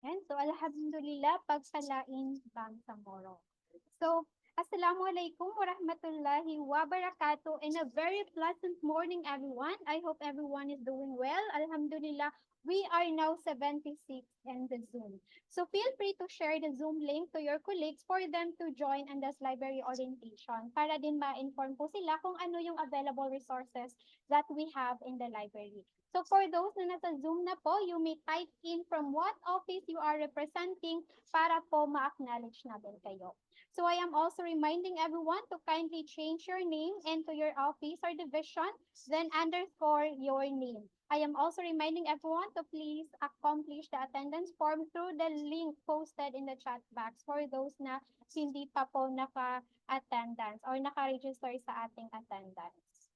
And so, alhamdulillah, pagpalain bang sa moro. So, assalamualaikum warahmatullahi wabarakatuh, and a very pleasant morning, everyone. I hope everyone is doing well. Alhamdulillah, we are now 76 in the Zoom. So feel free to share the Zoom link to your colleagues for them to join in this library orientation para din ma-inform po sila kung ano yung available resources that we have in the library. So for those na nasa Zoom na po, you may type in from what office you are representing para po ma-acknowledge natin kayo. So I am also reminding everyone to kindly change your name into your office or division, then underscore your name. I am also reminding everyone to please accomplish the attendance form through the link posted in the chat box for those na hindi pa po naka-attendance or naka-register sa ating attendance.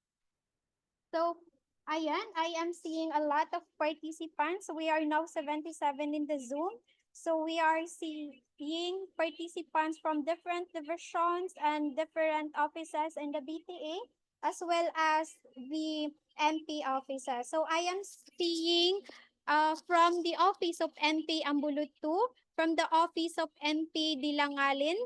So, ayan, I am seeing a lot of participants. We are now 77 in the Zoom. So we are seeing participants from different divisions and different offices in the BTA, as well as the MP offices. So I am seeing from the office of MP Ambulutu, from the office of MP Dilangalin,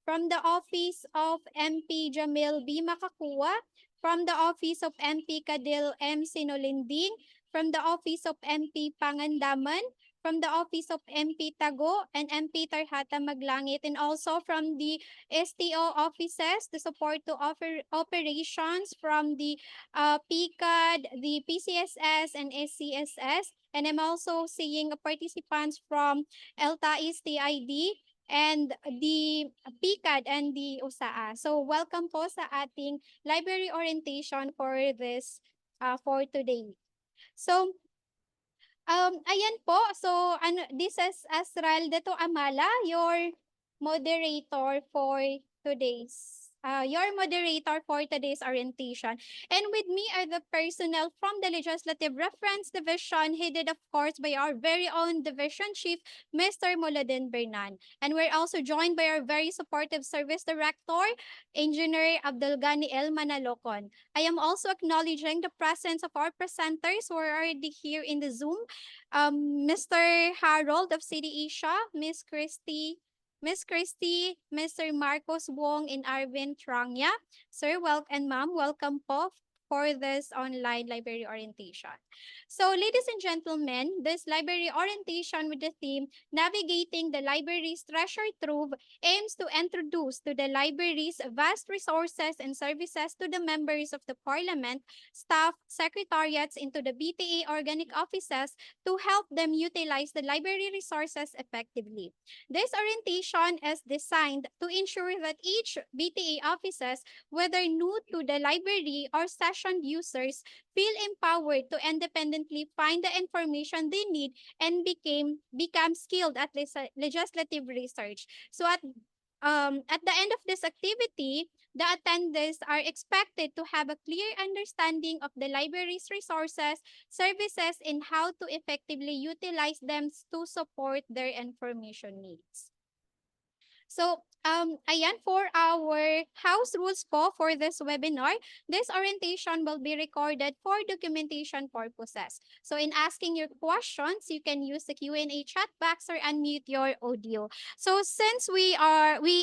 from the office of MP Jamil B. Makakua, from the office of MP Kadil M. Sinolinding, from the office of MP Pangandaman, from the office of MP Tago and MP Tarhata Maglangit, and also from the STO offices, the support to offer operations from the PCAD, the PCSS, and SCSS. And I'm also seeing participants from LTAIS TID, and the PCAD and the USAA. So welcome po sa ating library orientation for this for today. So ayan po. So this is Asral Deto Amala, your moderator for today's orientation. And with me are the personnel from the Legislative Reference Division, headed of course by our very own Division Chief, Mr. Muladin Bernan. And we're also joined by our very supportive Service Director, Engineer Abdulgani L. Manalocon. I am also acknowledging the presence of our presenters who are already here in the Zoom. Mr. Harold of City Asia, Miss Christy, Mr. Marcos Wong, and Arvin Trangya. Sir, and ma'am, welcome po for this online library orientation. So, ladies and gentlemen, this library orientation with the theme Navigating the Library's Treasure Trove aims to introduce to the library's vast resources and services to the members of the Parliament, staff, secretariats, into the BTA organic offices to help them utilize the library resources effectively. This orientation is designed to ensure that each BTA offices, whether new to the library or session users, feel empowered to independently find the information they need and become skilled at legislative research. So at the end of this activity, the attendees are expected to have a clear understanding of the library's resources, services, and how to effectively utilize them to support their information needs. So, ayan, for our house rules po for this webinar, this orientation will be recorded for documentation purposes. So, in asking your questions, you can use the Q&A chat box or unmute your audio. So, since we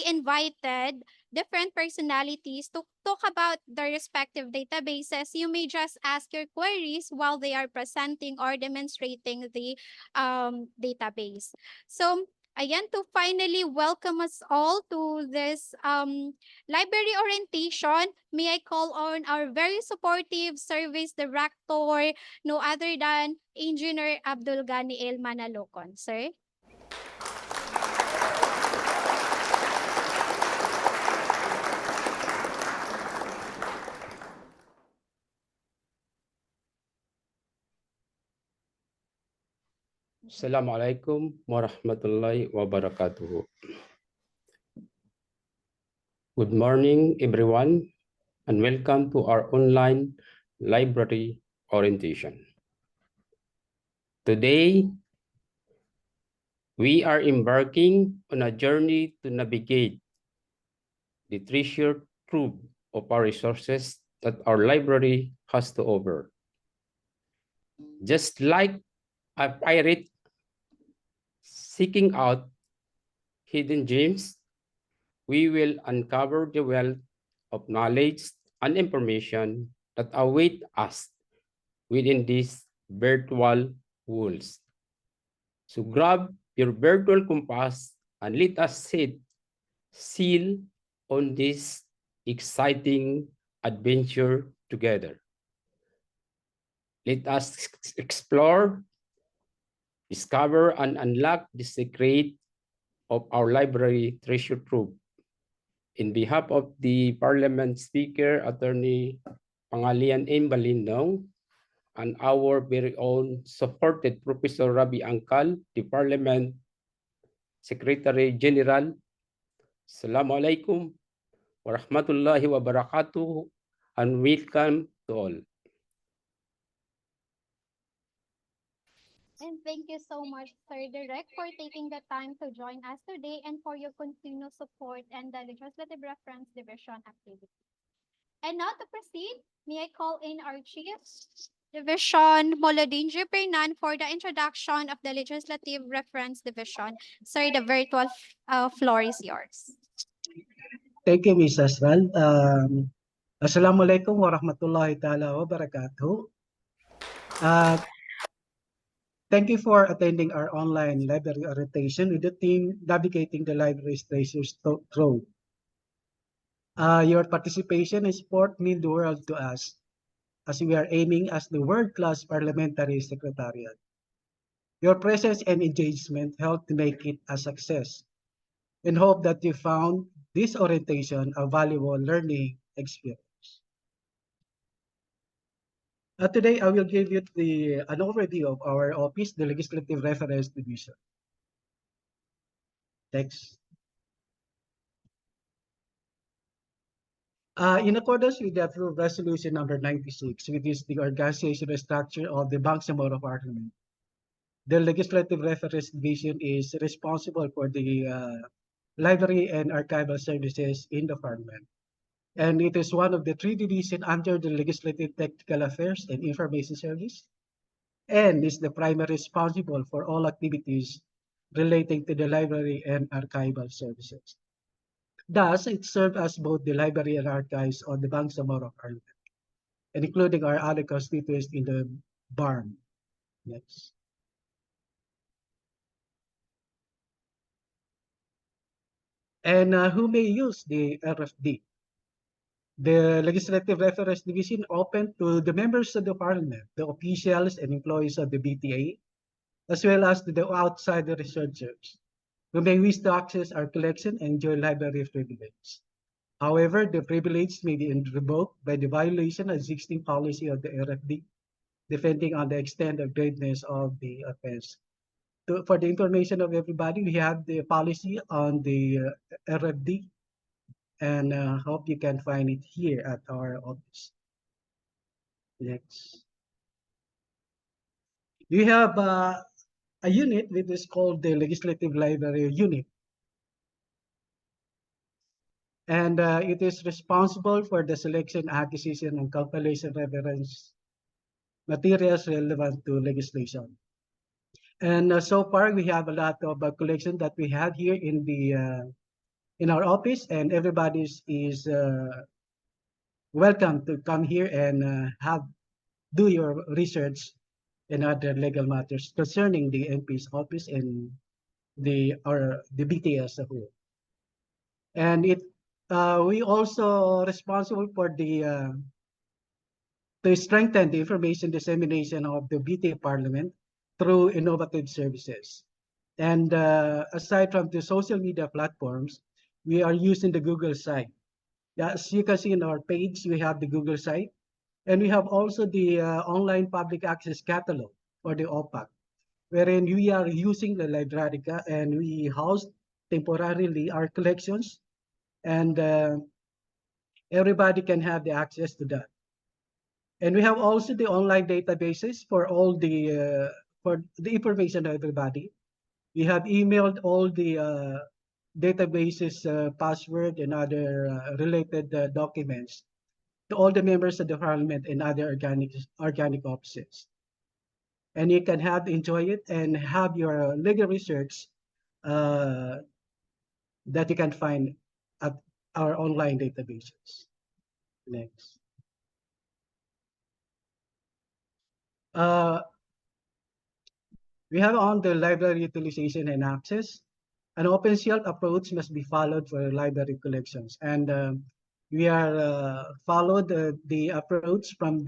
invited different personalities to talk about their respective databases, you may just ask your queries while they are presenting or demonstrating the database. So, ayan, to finally welcome us all to this library orientation, may I call on our very supportive service director, no other than Engineer Abdulgani L. Manalocon. Sir? Assalamualaikum warahmatullahi wabarakatuh. Good morning, everyone, and welcome to our online library orientation. Today, we are embarking on a journey to navigate the treasure trove of our resources that our library has to offer. Just like a pirate Seeking out hidden gems, we will uncover the wealth of knowledge and information that await us within these virtual walls. So grab your virtual compass and let us set sail on this exciting adventure together. Let us explore, discover, and unlock the secret of our library treasure trove. In behalf of the Parliament Speaker, Attorney Pangalian M. Balindong, and our very own supported Professor Rabi Angkal, the Parliament Secretary General, Assalamualaikum warahmatullahi wabarakatuh, and welcome to all. And thank you so much, Sir Direk, for taking the time to join us today and for your continued support and the Legislative Reference Division activity. And now to proceed, may I call in our Chief Division Molodin Jiprinan for the introduction of the Legislative Reference Division. Sir, the virtual floor is yours. Thank you, Ms. Asral. Assalamualaikum warahmatullahi ta'ala wabarakatuh. Thank you for attending our online library orientation with the team navigating the library's treasures trove. Your participation and support mean the world to us as we are aiming as the world-class parliamentary secretariat. Your presence and engagement help to make it a success and hope that you found this orientation a valuable learning experience. Today, I will give you an overview of our office, the Legislative Reference Division. Next. In accordance with the approved resolution number 96, which is the organizational structure of the Bangsamoro Parliament, the Legislative Reference Division is responsible for the library and archival services in the Parliament. And it is one of the three divisions under the Legislative Technical Affairs and Information Service, and is the primary responsible for all activities relating to the library and archival services. Thus, it serves as both the library and archives of the Bangsamoro Parliament, and including our other constituents in the BARM. Next. And who may use the RFD? The Legislative Reference Division open to the members of the Parliament, the officials and employees of the BTA, as well as to the outside researchers who may wish to access our collection and enjoy library privilege. However, the privilege may be revoked by the violation of existing policy of the RFD, depending on the extent of greatness of the offense. For the information of everybody, we have the policy on the RFD, and hope you can find it here at our office. Next. We have a unit which is called the Legislative Library Unit. And it is responsible for the selection, acquisition, and compilation reference materials relevant to legislation. And so far, we have a lot of collection that we have here in our office, and everybody is welcome to come here and do your research and other legal matters concerning the MP's office and the BTA as a whole. And we also responsible for to strengthen the information dissemination of the BTA Parliament through innovative services. And aside from the social media platforms, we are using the Google site. As you can see in our page, we have the Google site, and we have also the online public access catalog, or the OPAC, wherein we are using the Librarica, and we house temporarily our collections, and everybody can have the access to that. And we have also the online databases for all the information of everybody. We have emailed all the databases, password, and other related documents to all the members of the Parliament and other organic offices. And you can enjoy it and have your legal research uh, that you can find at our online databases. Next. Uh, we have on the library utilization and access. An open shelf approach must be followed for library collections, and we are followed the approach from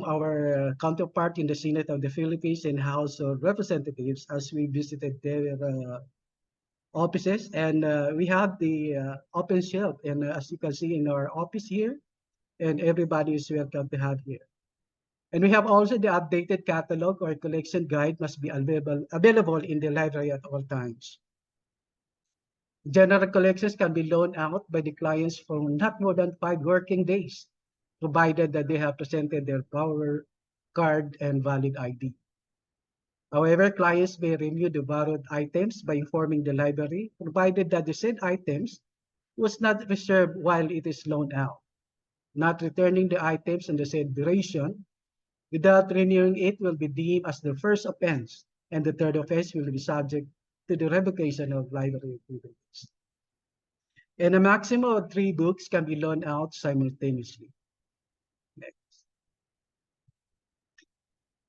our counterpart in the Senate of the Philippines and House of Representatives as we visited their offices, and we have the open shelf, and as you can see in our office here, and everybody is welcome to have here. And we have also the updated catalog or collection guide must be available in the library at all times. General collections can be loaned out by the clients for not more than 5 working days, provided that they have presented their power card and valid ID. However, clients may renew the borrowed items by informing the library, provided that the said items was not reserved while it is loaned out. Not returning the items in the said duration without renewing it will be deemed as the first offense, and the third offense will be subject to the revocation of library privileges. And a maximum of 3 books can be loaned out simultaneously. Next.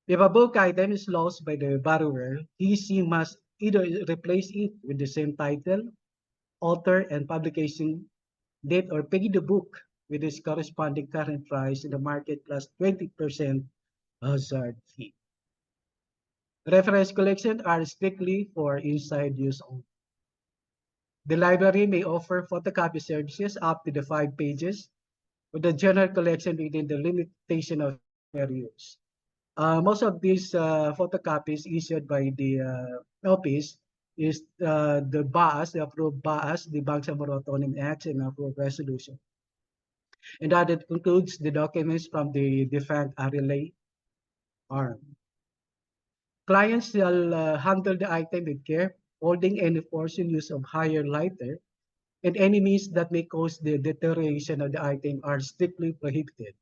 If a book item is lost by the borrower, he must either replace it with the same title, author, and publication date, or pay the book with its corresponding current price in the market plus 20% hazard fee. Reference collections are strictly for inside use only. The library may offer photocopy services up to the 5 pages, with the general collection within the limitation of fair use. Most of these photocopies issued by the office is the BAAS, the approved BAAS, the Bangsamoro Autonomy Act, and approved resolution. And that includes the documents from the defunct RLA arm. Clients shall handle the item with care, holding any portion use of higher lighter, and any means that may cause the deterioration of the item are strictly prohibited,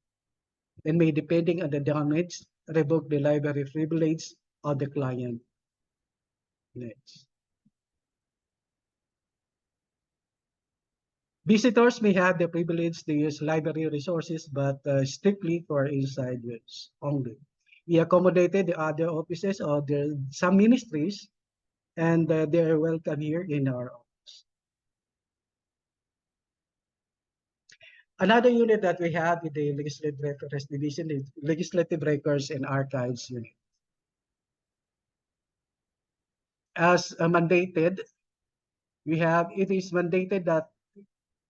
and may, depending on the damage, revoke the library privilege of the client. Next. Visitors may have the privilege to use library resources, but strictly for inside use only. We accommodated the other offices of some ministries, and they are welcome here in our office. Another unit that we have in the Legislative Records Division is Legislative Records and Archives Unit. As mandated, it is mandated that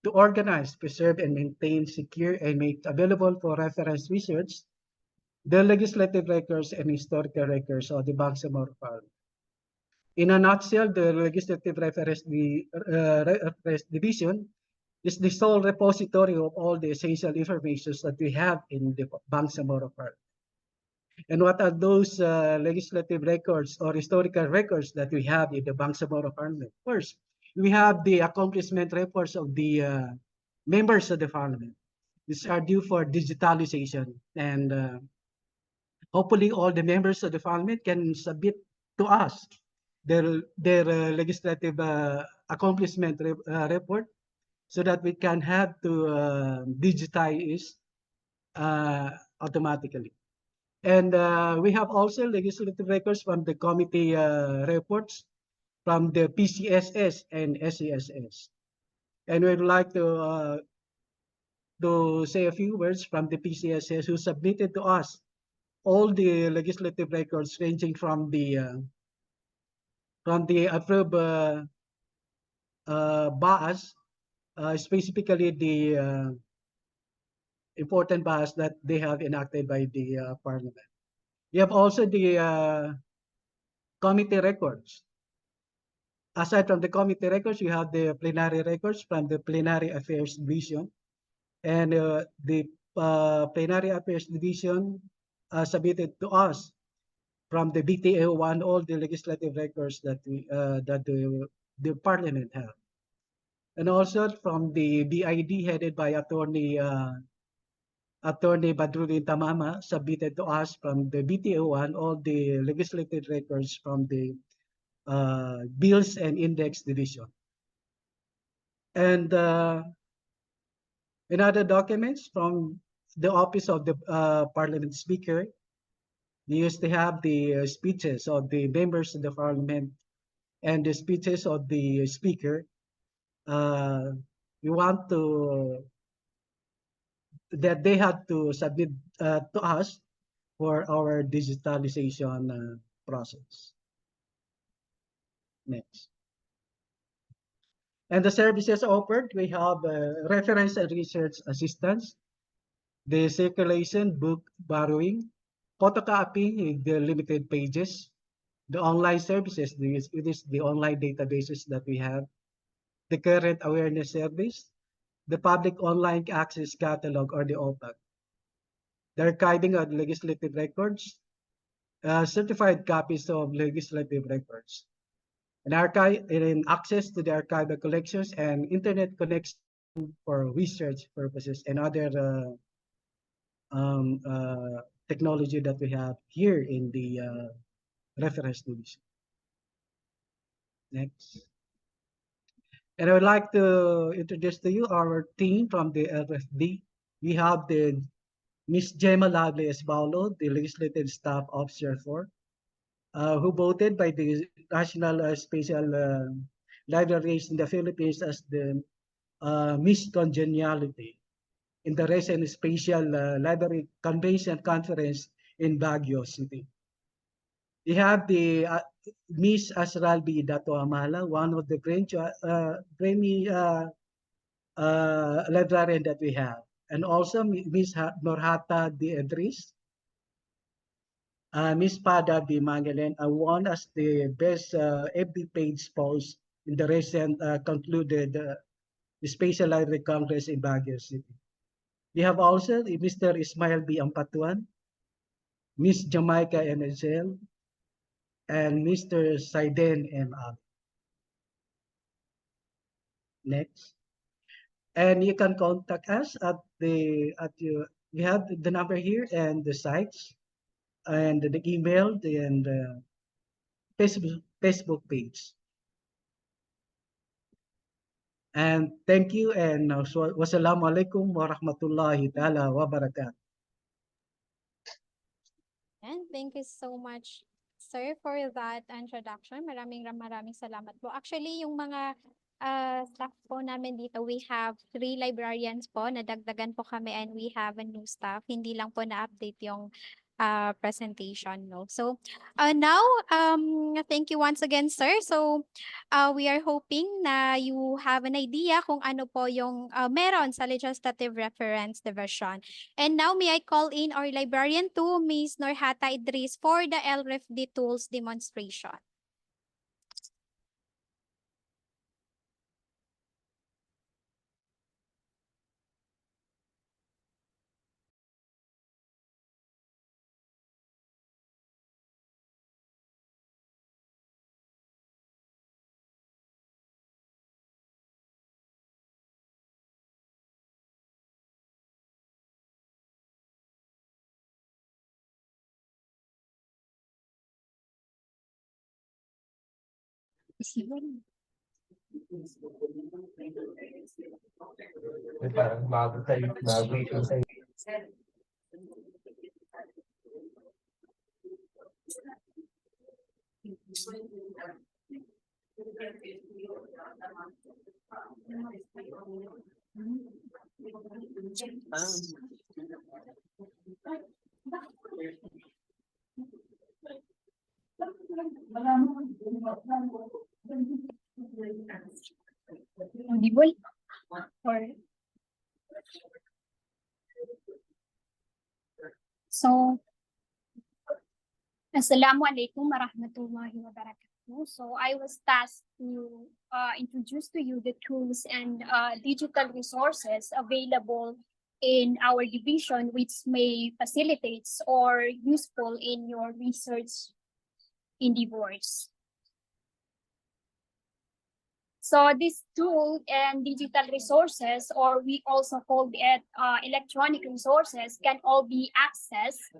to organize, preserve, and maintain secure and make available for reference research the legislative records and historical records of the Bangsamoro Parliament. In a nutshell, the Legislative Reference Division is the sole repository of all the essential information that we have in the Bangsamoro Parliament. And what are those legislative records or historical records that we have in the Bangsamoro Parliament? First, we have the accomplishment reports of the members of the Parliament. These are due for digitalization, and hopefully all the members of the Parliament can submit to us their legislative accomplishment report, so that we can have to digitize automatically. And we have also legislative records from the committee reports from the PCSS and SCSS. And we'd like to say a few words from the PCSS, who submitted to us all the legislative records ranging from the approved BAAS, specifically the important BAAS that they have enacted by the Parliament. We have also the committee records. Aside from the committee records, you have the plenary records from the Plenary Affairs Division, and the Plenary Affairs Division submitted to us from the BTA-1 all the legislative records that the Parliament have, and also from the BID headed by Attorney Badruddin Tamama submitted to us from the BTA-1 all the legislative records from the Bills and Index Division. And in other documents from the Office of the Parliament Speaker, we used to have the speeches of the members of the Parliament and the speeches of the Speaker. We want to that they had to submit to us for our digitalization process. Next. And the services offered, we have reference and research assistance, the circulation, book borrowing, photocopying with the limited pages, the online services, it is the online databases that we have, the current awareness service, the public online access catalog or the OPAC, the archiving of legislative records, certified copies of legislative records, an archive and access to the archival collections and internet connection for research purposes and other technology that we have here in the reference division. Next. And I would like to introduce to you our team from the LFD. We have the Miss Gemma Lovely Esbaulo, the Legislative Staff Officer for, who voted by the National Special Libraries in the Philippines as the Miss Congeniality in the recent Special Library Convention Conference in Baguio City. We have the Miss Asralbi Dato Amala, one of the Grammy librarian that we have. And also Miss Norhata De Edris, Miss Pada Di Mangalen, won as the best FB page post in the recent concluded Special Library Congress in Baguio City. We have also Mr. Ismail B. Ampatuan, Miss Jamaica MSL, and Mr. Saiden M. Ali. Next. And you can contact us at we have the number here and the sites and the email and Facebook page. And thank you and wassalamualaikum warahmatullahi ta'ala wabarakatuh. And thank you so much, sir, for that introduction. Maraming salamat po. Actually, yung mga staff po namin dito, we have 3 librarians po. Nadagdagan po kami and we have a new staff. Hindi lang po na-update yung presentation, no? So, now, thank you once again, sir. So, we are hoping na you have an idea kung ano po yung meron sa Legislative Reference Division. And now, may I call in our librarian 2, Ms. Norhata Idris, for the LRFD tools demonstration. Parang bago tayo, bago ito sa'yo. So, Assalamualaikum warahmatullahi wabarakatuh. So, I was tasked to introduce to you the tools and digital resources available in our division, which may facilitate or useful in your research endeavors. So this tool and digital resources, or we also call it electronic resources, can all be accessed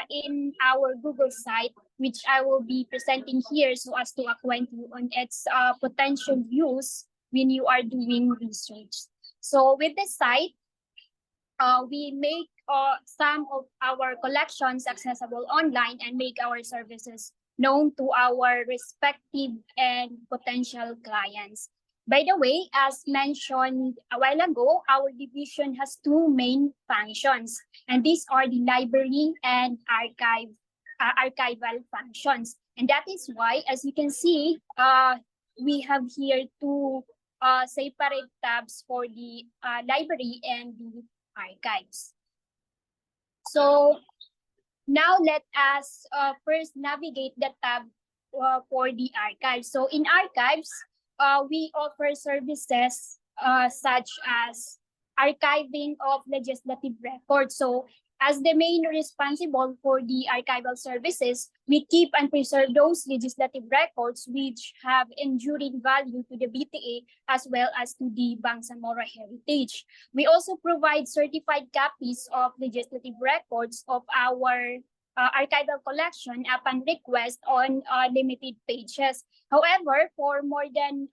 in our Google site, which I will be presenting here so as to acquaint you on its potential use when you are doing research. So with this site, we make some of our collections accessible online and make our services known to our respective and potential clients. By the way, as mentioned a while ago, our division has two main functions, and these are the library and archival functions. And that is why, as you can see, we have here two separate tabs for the library and the archives. So now let us first navigate the tab for the archives. So in archives, we offer services such as archiving of legislative records. So as the main responsible for the archival services, we keep and preserve those legislative records which have enduring value to the BTA as well as to the Bangsamoro heritage. We also provide certified copies of legislative records of our archival collection upon request on limited pages. However, for more than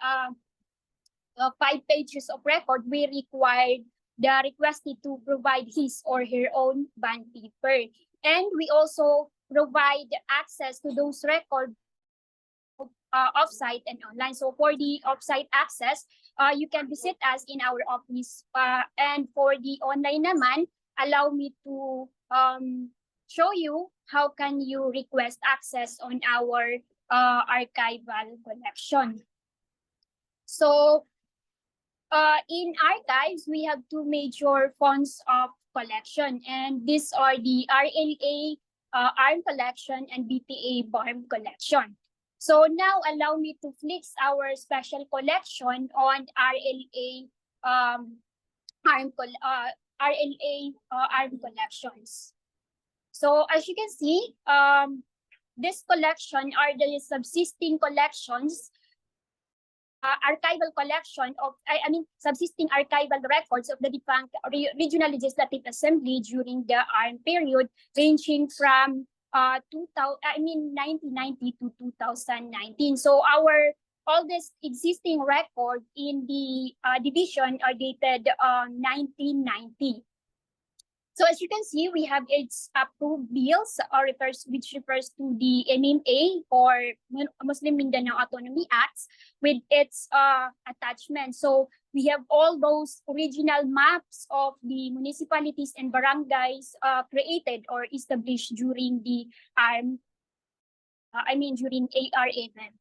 5 pages of record, we required the requestee to provide his or her own bond paper. And we also provide access to those records offsite and online. So for the offsite access, you can visit us in our office. And for the online naman, allow me to show you how can you request access on our archival collection. So in archives, we have two major forms of collection, and these are the RLA ARM collection and BTA BARM collection. So now allow me to flex our special collection on RLA ARM collections. So as you can see, this collection are the subsisting collections, archival collection of, subsisting archival records of the defunct Regional Legislative Assembly during the ARM period, ranging from 1990 to 2019. So our oldest existing record in the division are dated 1990. So as you can see, we have its approved bills, which refers to the MMA or Muslim Mindanao Autonomy Acts with its attachments. So we have all those original maps of the municipalities and barangays created or established during the during ARMM.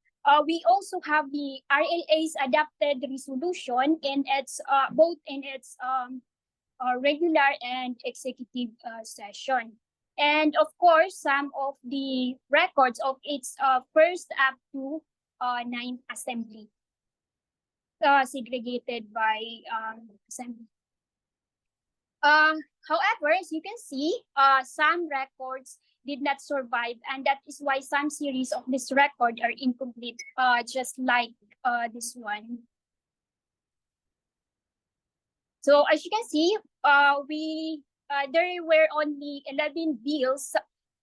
We also have the RLA's adapted resolution in its both in its regular and executive session. And of course, some of the records of its first up to 9th assembly, segregated by assembly. However, as you can see, some records did not survive, and that is why some series of this record are incomplete, just like this one. So as you can see, there were only 11 bills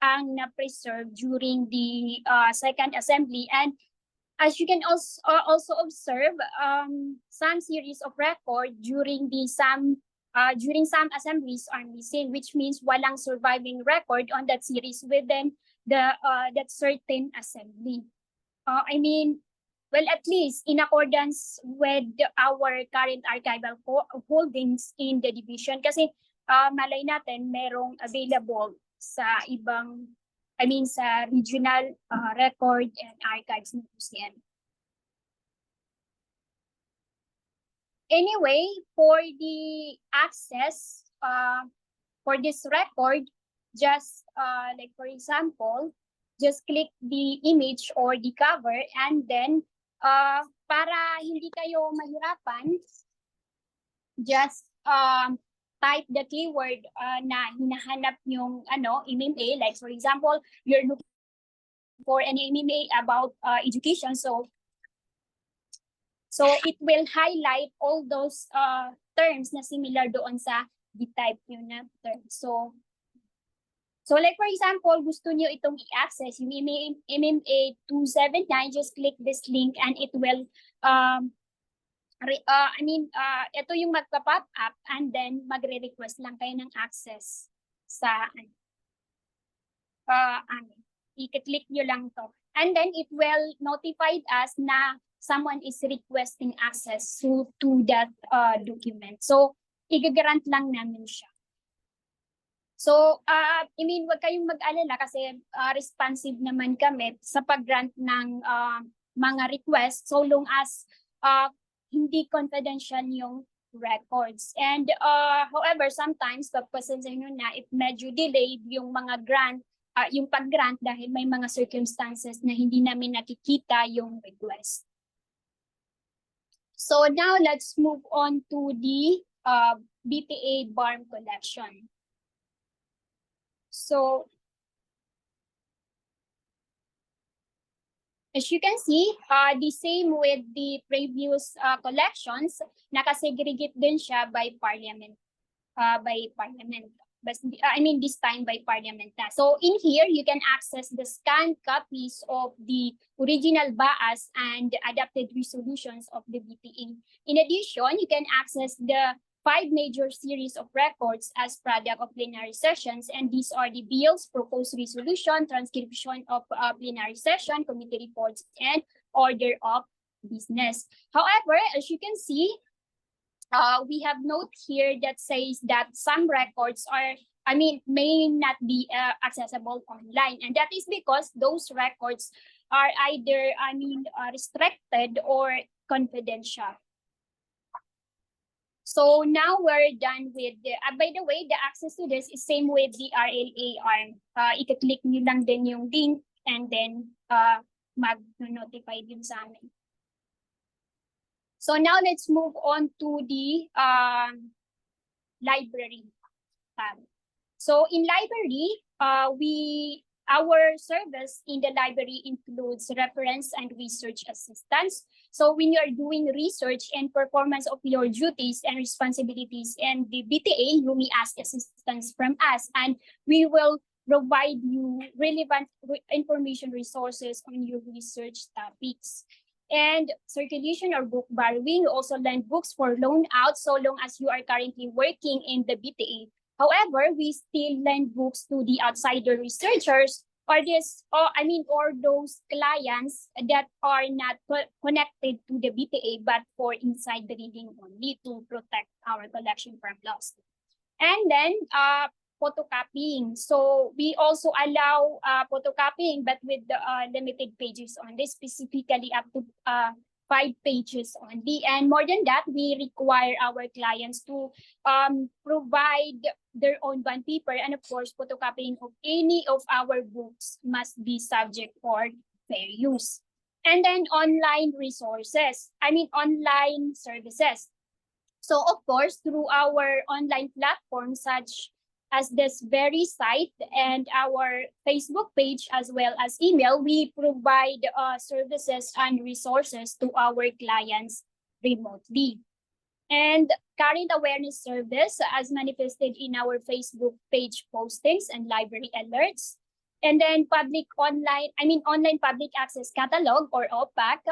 ang na-preserved during the second assembly, and as you can also observe, some series of record during some assemblies are missing, which means walang surviving record on that series within the that certain assembly. Well, at least in accordance with our current archival holdings in the division, kasi malay natin merong available sa ibang, sa regional record and archives ng museum. Anyway, for the access for this record, just like for example, just click the image or the cover, and then para hindi kayo mahirapan, just type the keyword na hinahanap yung MMA. Like for example, you're looking for an MMA about education, so So it will highlight all those terms na similar doon sa D-type yun na term. So like for example, gusto niyo itong i-access, yung MMA 279, just click this link and it will, ito yung magpa-pop up and then magre-request lang kayo ng access sa, i-click nyo lang to. And then it will notify us na someone is requesting access to that document. So, i-grant lang namin siya. So, wag kayong mag-alala kasi responsive naman kami sa pag-grant ng mga requests so long as hindi confidential yung records. And however, sometimes pagpasensya nyo na if medyo delayed yung mga grant, yung pag-grant dahil may mga circumstances na hindi namin nakikita yung request. So now let's move on to the BTA BARM collection. So as you can see, the same with the previous collections, nakasegregate din siya by parliament. But this time by parliament na. So in here, you can access the scanned copies of the original BAAS and adapted resolutions of the BTA. In addition, you can access the 5 major series of records as product of plenary sessions, and these are the bills, proposed resolution, transcription of plenary session, committee reports, and order of business. However, as you can see, we have note here that says that some records may not be accessible online, and that is because those records are either restricted or confidential. So now we're done with the, by the way, the access to this is same with the RLA arm. I-click nyo lang din yung link and then mag-notify din sa amin. So now let's move on to the library tab. So in library, our service in the library includes reference and research assistance. So when you are doing research and performance of your duties and responsibilities in the BTA, you may ask assistance from us, and we will provide you relevant information resources on your research topics. And circulation or book borrowing, you also lend books for loan out so long as you are currently working in the BTA. However, we still lend books to the outsider researchers or those clients that are not connected to the BTA but for inside the reading only to protect our collection from loss. And then photocopying. So we also allow photocopying but with the limited pages only, specifically up to 5 pages only. And more than that, we require our clients to provide their own bond paper, and of course, photocopying of any of our books must be subject for fair use. And then online resources, online services. So of course, through our online platforms such as this very site and our Facebook page as well as email, we provide services and resources to our clients remotely. And current awareness service as manifested in our Facebook page postings and library alerts. And then online public access catalog or OPAC.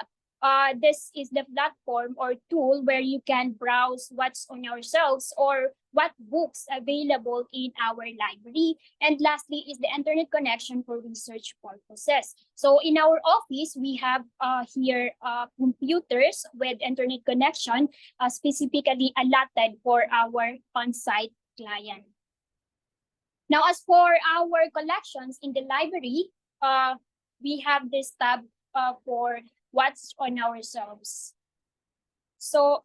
This is the platform or tool where you can browse what's on our shelves or what books available in our library. And lastly is the internet connection for research purposes. So in our office, we have here computers with internet connection specifically allotted for our on-site client. Now, as for our collections in the library, we have this tab for what's on our shelves. So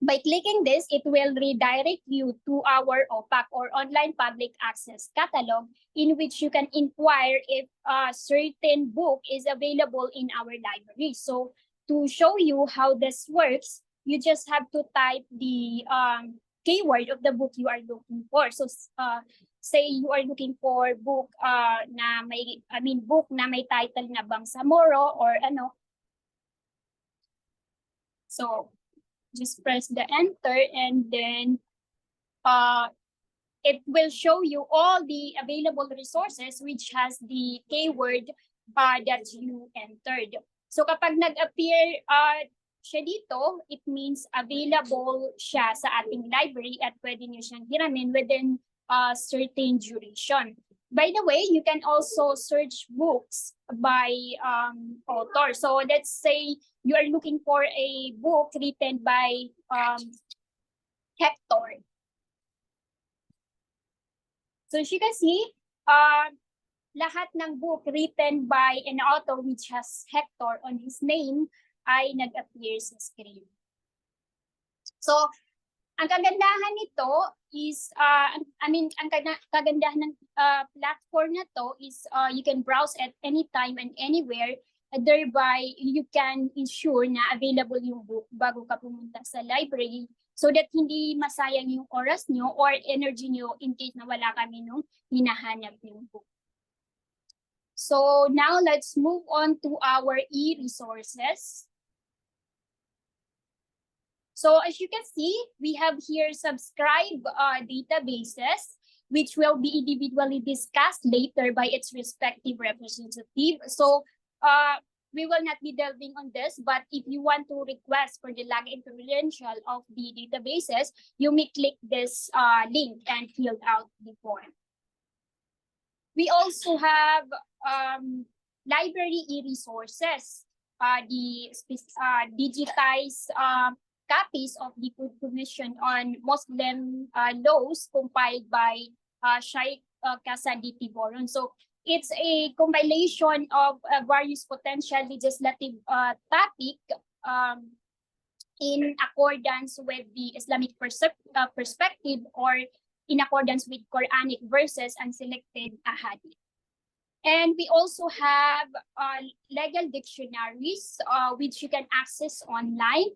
by clicking this, it will redirect you to our OPAC or online public access catalog, in which you can inquire if a certain book is available in our library. So to show you how this works, you just have to type the keyword of the book you are looking for. So say you are looking for book book na may title na Bangsamoro or ano. So just press the enter, and then it will show you all the available resources which has the keyword that you entered. So kapag nag-appear siya dito, it means available siya sa ating library at pwede niyo siyang hiramin within a certain duration. By the way, you can also search books by author. So let's say you are looking for a book written by Hector. So as you can see, lahat ng book written by an author which has Hector on his name ay nag-appear sa screen. So, ang kagandahan nito is, ang kagandahan ng platform na to is you can browse at any time and anywhere, thereby you can ensure na available yung book bago ka pumunta sa library, so that hindi masayang yung oras nyo or energy nyo in case na wala kami nung hinahanap yung book. So now let's move on to our e-resources. So as you can see, we have here subscribe databases, which will be individually discussed later by its respective representative. So we will not be delving on this, but if you want to request for the login credential of the databases, you may click this link and fill out the form. We also have library e-resources, the digitized copies of the Commission on Muslim Laws compiled by Sheikh Kasadi Tiboron. So it's a compilation of various potential legislative topic in accordance with the Islamic perspective or in accordance with Quranic verses and selected ahadith. And we also have legal dictionaries, which you can access online.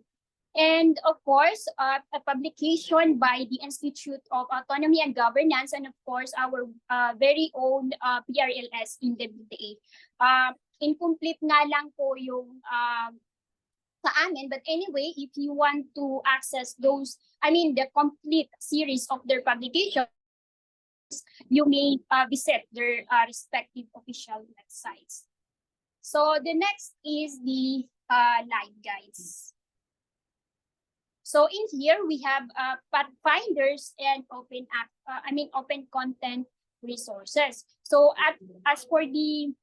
And of course, a publication by the Institute of Autonomy and Governance, and of course, our very own PRLS in the BTA. Incomplete nga lang po yung sa amin, but anyway, if you want to access those, the complete series of their publications, you may visit their respective official websites. So the next is the live guides. So in here we have pathfinders and open content resources. So as for the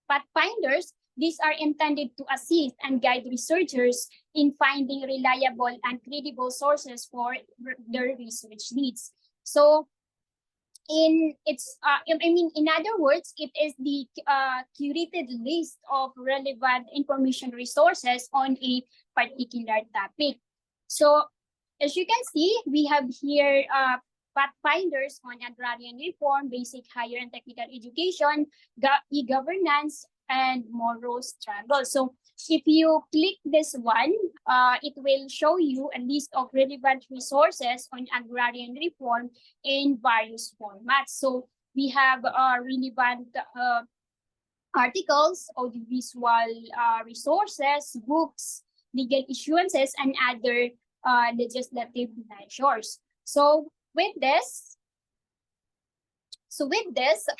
pathfinders, these are intended to assist and guide researchers in finding reliable and credible sources for their research needs. So in other words, it is the curated list of relevant information resources on a particular topic. So as you can see, we have here pathfinders on agrarian reform, basic higher and technical education, e-governance, and moral struggle. So if you click this one, it will show you a list of relevant resources on agrarian reform in various formats. So we have relevant articles, audiovisual resources, books, legal issuances, and other legislative measures. So with this,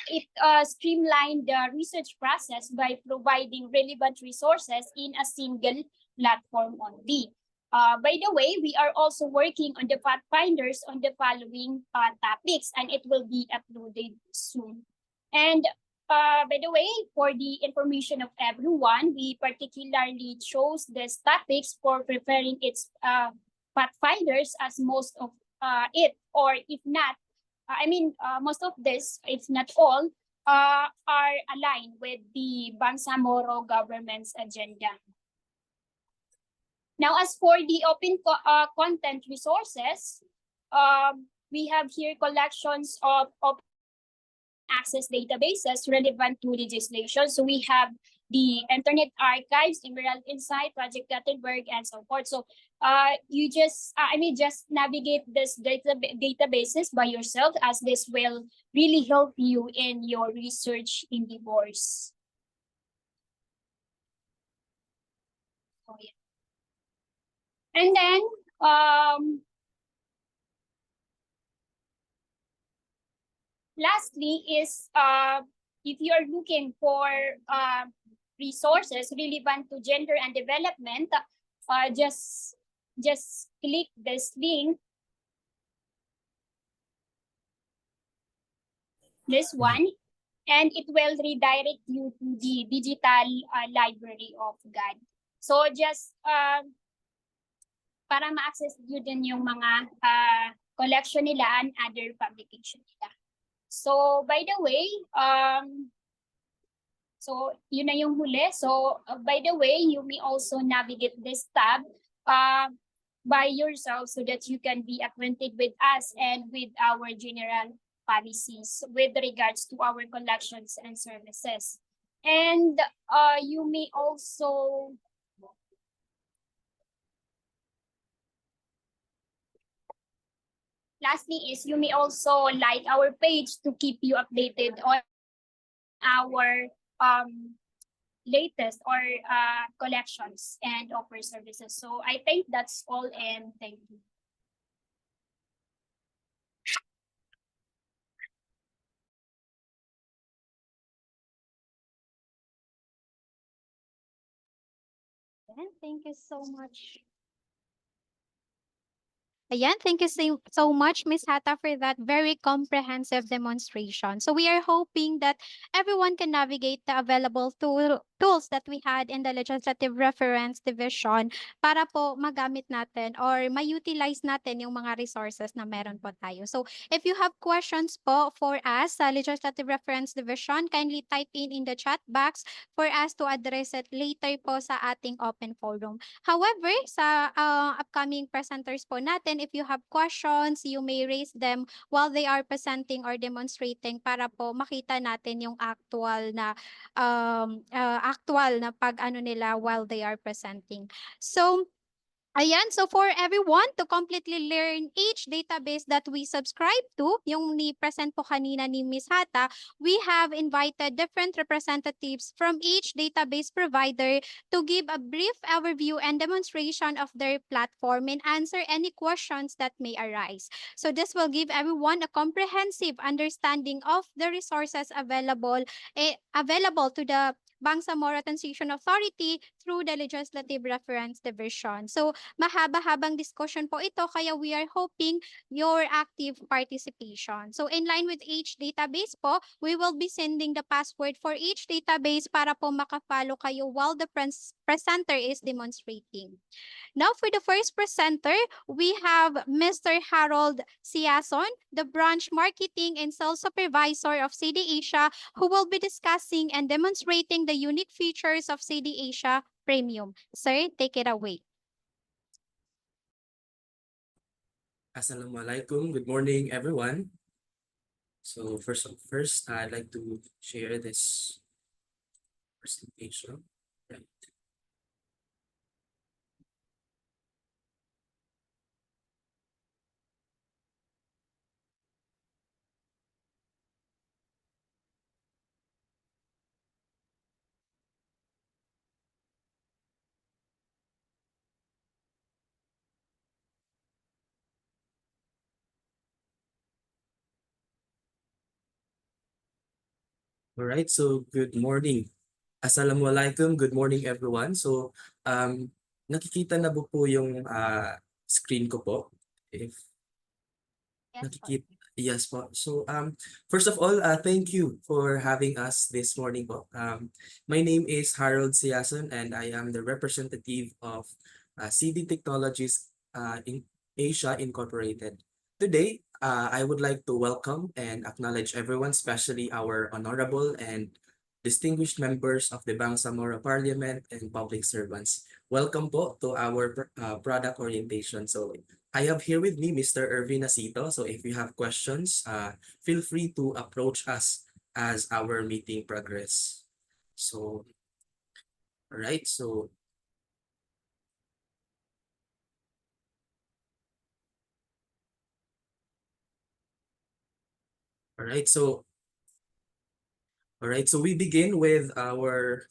it streamlined the research process by providing relevant resources in a single platform only. By the way, we are also working on the pathfinders on the following topics, and it will be uploaded soon. And by the way, for the information of everyone, we particularly chose these topics for preparing its pathfinders, as most of it, or if not, most of this, if not all, are aligned with the Bangsamoro government's agenda. Now, as for the open content resources, we have here collections of access databases relevant to legislation. So we have the Internet Archives, Emerald Insight, Project Gutenberg, and so forth. So you just navigate this databases by yourself, as this will really help you in your research endeavors. Oh, yeah. And then, lastly is if you're looking for resources relevant to gender and development, just click this link, this one, and it will redirect you to the digital library of God. So just para ma-access nyo din yung mga collection nila and other publication nila. So by the way, so yun na yung huli. So by the way, you may also navigate this tab by yourself so that you can be acquainted with us and with our general policies with regards to our collections and services. And you may also lastly is you may also like our page to keep you updated on our latest or collections and offer services. So I think that's all, and thank you. And thank you so much. Ayan, thank you so much, Miss Hata, for that very comprehensive demonstration. So we are hoping that everyone can navigate the available tools that we had in the Legislative Reference Division para po magamit natin or ma-utilize natin yung mga resources na meron po tayo. So if you have questions po for us sa Legislative Reference Division, kindly type in the chat box for us to address it later po sa ating open forum. However, sa upcoming presenters po natin, if you have questions, you may raise them while they are presenting or demonstrating para po makita natin yung actual na pag-ano nila while they are presenting. So, ayan, so for everyone to completely learn each database that we subscribe to, yung ni-present po kanina ni Ms. Hata, we have invited different representatives from each database provider to give a brief overview and demonstration of their platform and answer any questions that may arise. So this will give everyone a comprehensive understanding of the resources available to the Bangsamoro Transition Authority through the Legislative Reference Division. So mahaba-habang discussion po ito kaya we are hoping your active participation. So in line with each database po, we will be sending the password for each database para po makafollow kayo while the presenter is demonstrating. Now for the first presenter, we have Mr. Harold Siason, the Branch Marketing and Sales Supervisor of CD Asia, who will be discussing and demonstrating the unique features of CD Asia Premium. Sir, take it away. Assalamualaikum. Good morning, everyone. So first, I'd like to share this presentation. Right. All right, so good morning. Assalamualaikum. Good morning, everyone. So, nakikita na po yung screen ko po. If nakikita, yes po. So, first of all, thank you for having us this morning po. My name is Harold Siason and I am the representative of CD Technologies in Asia Incorporated. Today, I would like to welcome and acknowledge everyone, especially our honorable and distinguished members of the Bangsamoro Parliament and public servants. Welcome po to our product orientation. So I have here with me Mr. Irvin Nasito. So if you have questions, feel free to approach us as our meeting progress. So, all right. So, all right. So, all right. So we begin with our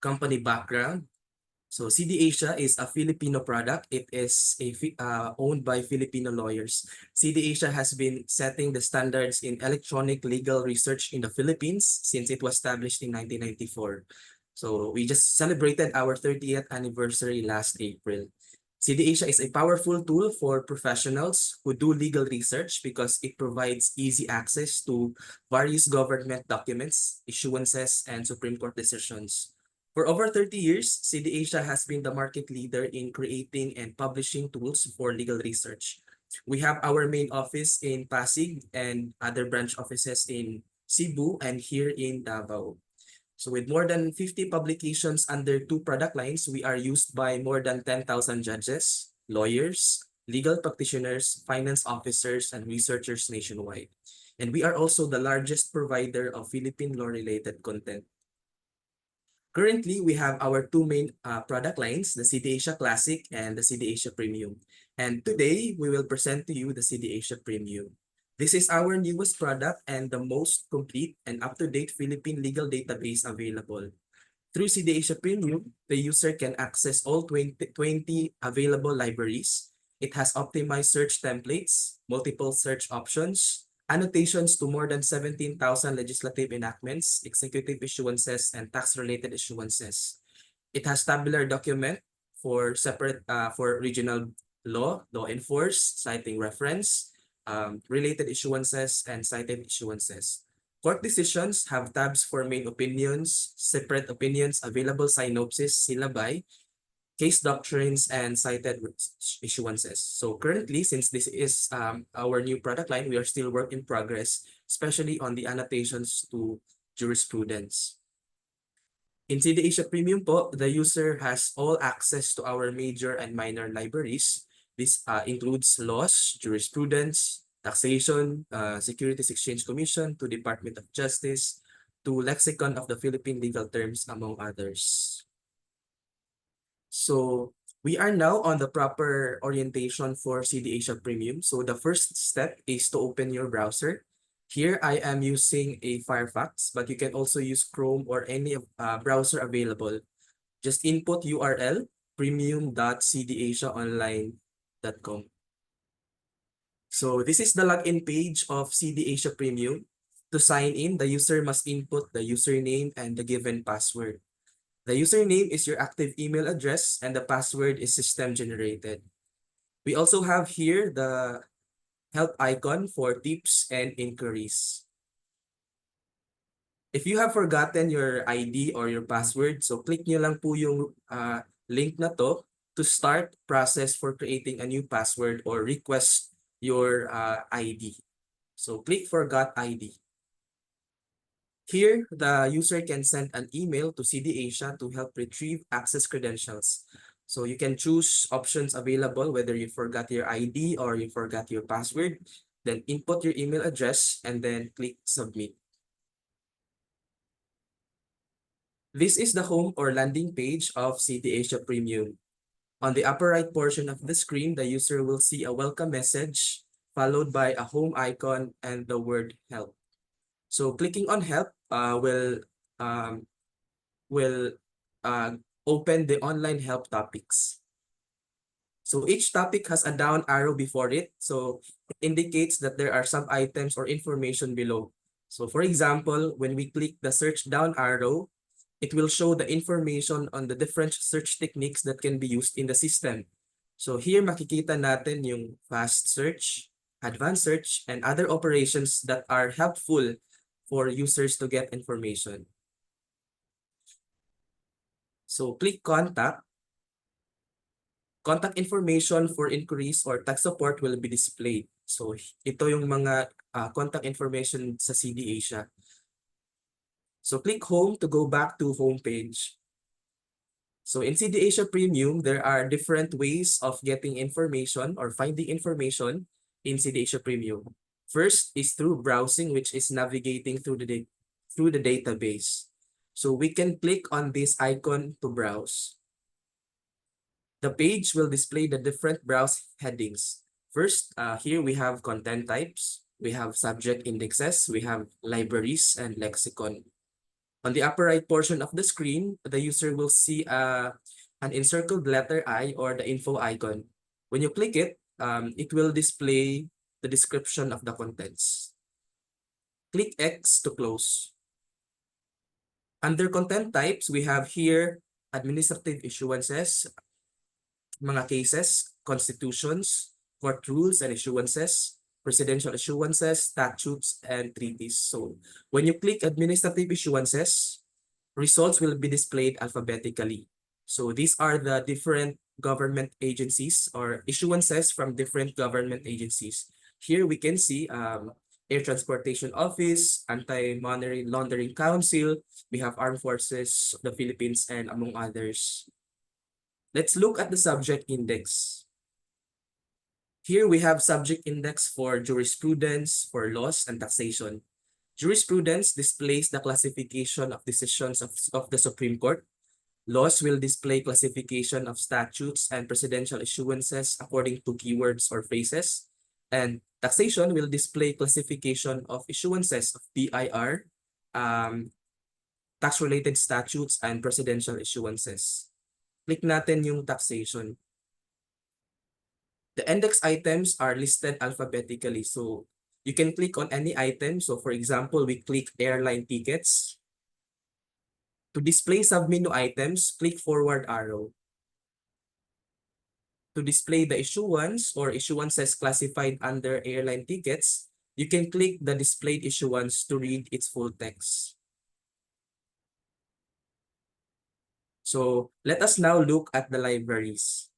company background. So CD Asia is a Filipino product. It is owned by Filipino lawyers. CD Asia has been setting the standards in electronic legal research in the Philippines since it was established in 1994. So we just celebrated our 30th anniversary last April. CD Asia is a powerful tool for professionals who do legal research because it provides easy access to various government documents, issuances, and Supreme Court decisions. For over 30 years, CD Asia has been the market leader in creating and publishing tools for legal research. We have our main office in Pasig and other branch offices in Cebu and here in Davao. So with more than 50 publications under 2 product lines, we are used by more than 10,000 judges, lawyers, legal practitioners, finance officers, and researchers nationwide. And we are also the largest provider of Philippine law-related content. Currently, we have our 2 main product lines, the CD Asia Classic and the CD Asia Premium. And today, we will present to you the CD Asia Premium. This is our newest product and the most complete and up-to-date Philippine legal database available. Through CD Asia Premium, the user can access all 20 available libraries. It has optimized search templates, multiple search options, annotations to more than 17,000 legislative enactments, executive issuances, and tax-related issuances. It has tabular document for separate for regional law enforced, citing reference, related issuances, and cited issuances. Court decisions have tabs for main opinions, separate opinions, available synopsis, syllabi, case doctrines, and cited issuances. So currently, since this is our new product line, we are still work in progress, especially on the annotations to jurisprudence. In CD Asia Premium po, the user has all access to our major and minor libraries. This includes laws, jurisprudence, taxation, Securities Exchange Commission, to Department of Justice, to Lexicon of the Philippine Legal Terms, among others. So we are now on the proper orientation for CD Asia Premium. So the first step is to open your browser. Here I am using a Firefox, but you can also use Chrome or any browser available. Just input URL premium.cdasiaonline.com. So this is the login page of CD Asia Premium. To sign in, the user must input the username and the given password. The username is your active email address and the password is system generated. We also have here the help icon for tips and inquiries. If you have forgotten your ID or your password, so click nyo lang po yung link na to start process for creating a new password or request your ID. So click forgot ID. Here, the user can send an email to CD Asia to help retrieve access credentials. So you can choose options available, whether you forgot your ID or you forgot your password, then input your email address and then click submit. This is the home or landing page of CD Asia Premium. On the upper right portion of the screen, the user will see a welcome message followed by a home icon and the word help. So clicking on help will open the online help topics. So each topic has a down arrow before it. So it indicates that there are some items or information below. So for example, when we click the search down arrow, it will show the information on the different search techniques that can be used in the system. So here makikita natin yung fast search, advanced search, and other operations that are helpful for users to get information. So click contact. Contact information for inquiries or tech support will be displayed. So ito yung mga contact information sa CD Asia. So click home to go back to home page. So in CD Asia Premium, there are different ways of getting information or finding information in CD Asia Premium. First is through browsing, which is navigating through the database. So we can click on this icon to browse. The page will display the different browse headings. First, here we have content types, we have subject indexes, we have libraries and lexicon. On the upper right portion of the screen, the user will see a an encircled letter I or the info icon. When you click it, it will display the description of the contents. Click X to close. Under content types, we have here administrative issuances, mga cases, constitutions, court rules and issuances, presidential issuances, statutes, and treaties. So when you click administrative issuances, results will be displayed alphabetically. So these are the different government agencies or issuances from different government agencies. Here we can see Air Transportation Office, Anti-Money Laundering Council, we have Armed Forces of the Philippines, and among others. Let's look at the subject index. Here we have subject index for jurisprudence, for laws, and taxation. Jurisprudence displays the classification of decisions of the Supreme Court. Laws will display classification of statutes and presidential issuances according to keywords or phrases. And taxation will display classification of issuances of BIR, tax-related statutes, and presidential issuances. Click natin yung taxation. The index items are listed alphabetically. So you can click on any item. So for example, we click airline tickets. To display submenu items, click forward arrow. To display the issuance or issuances classified under airline tickets, you can click the displayed issuance to read its full text. So let us now look at the libraries.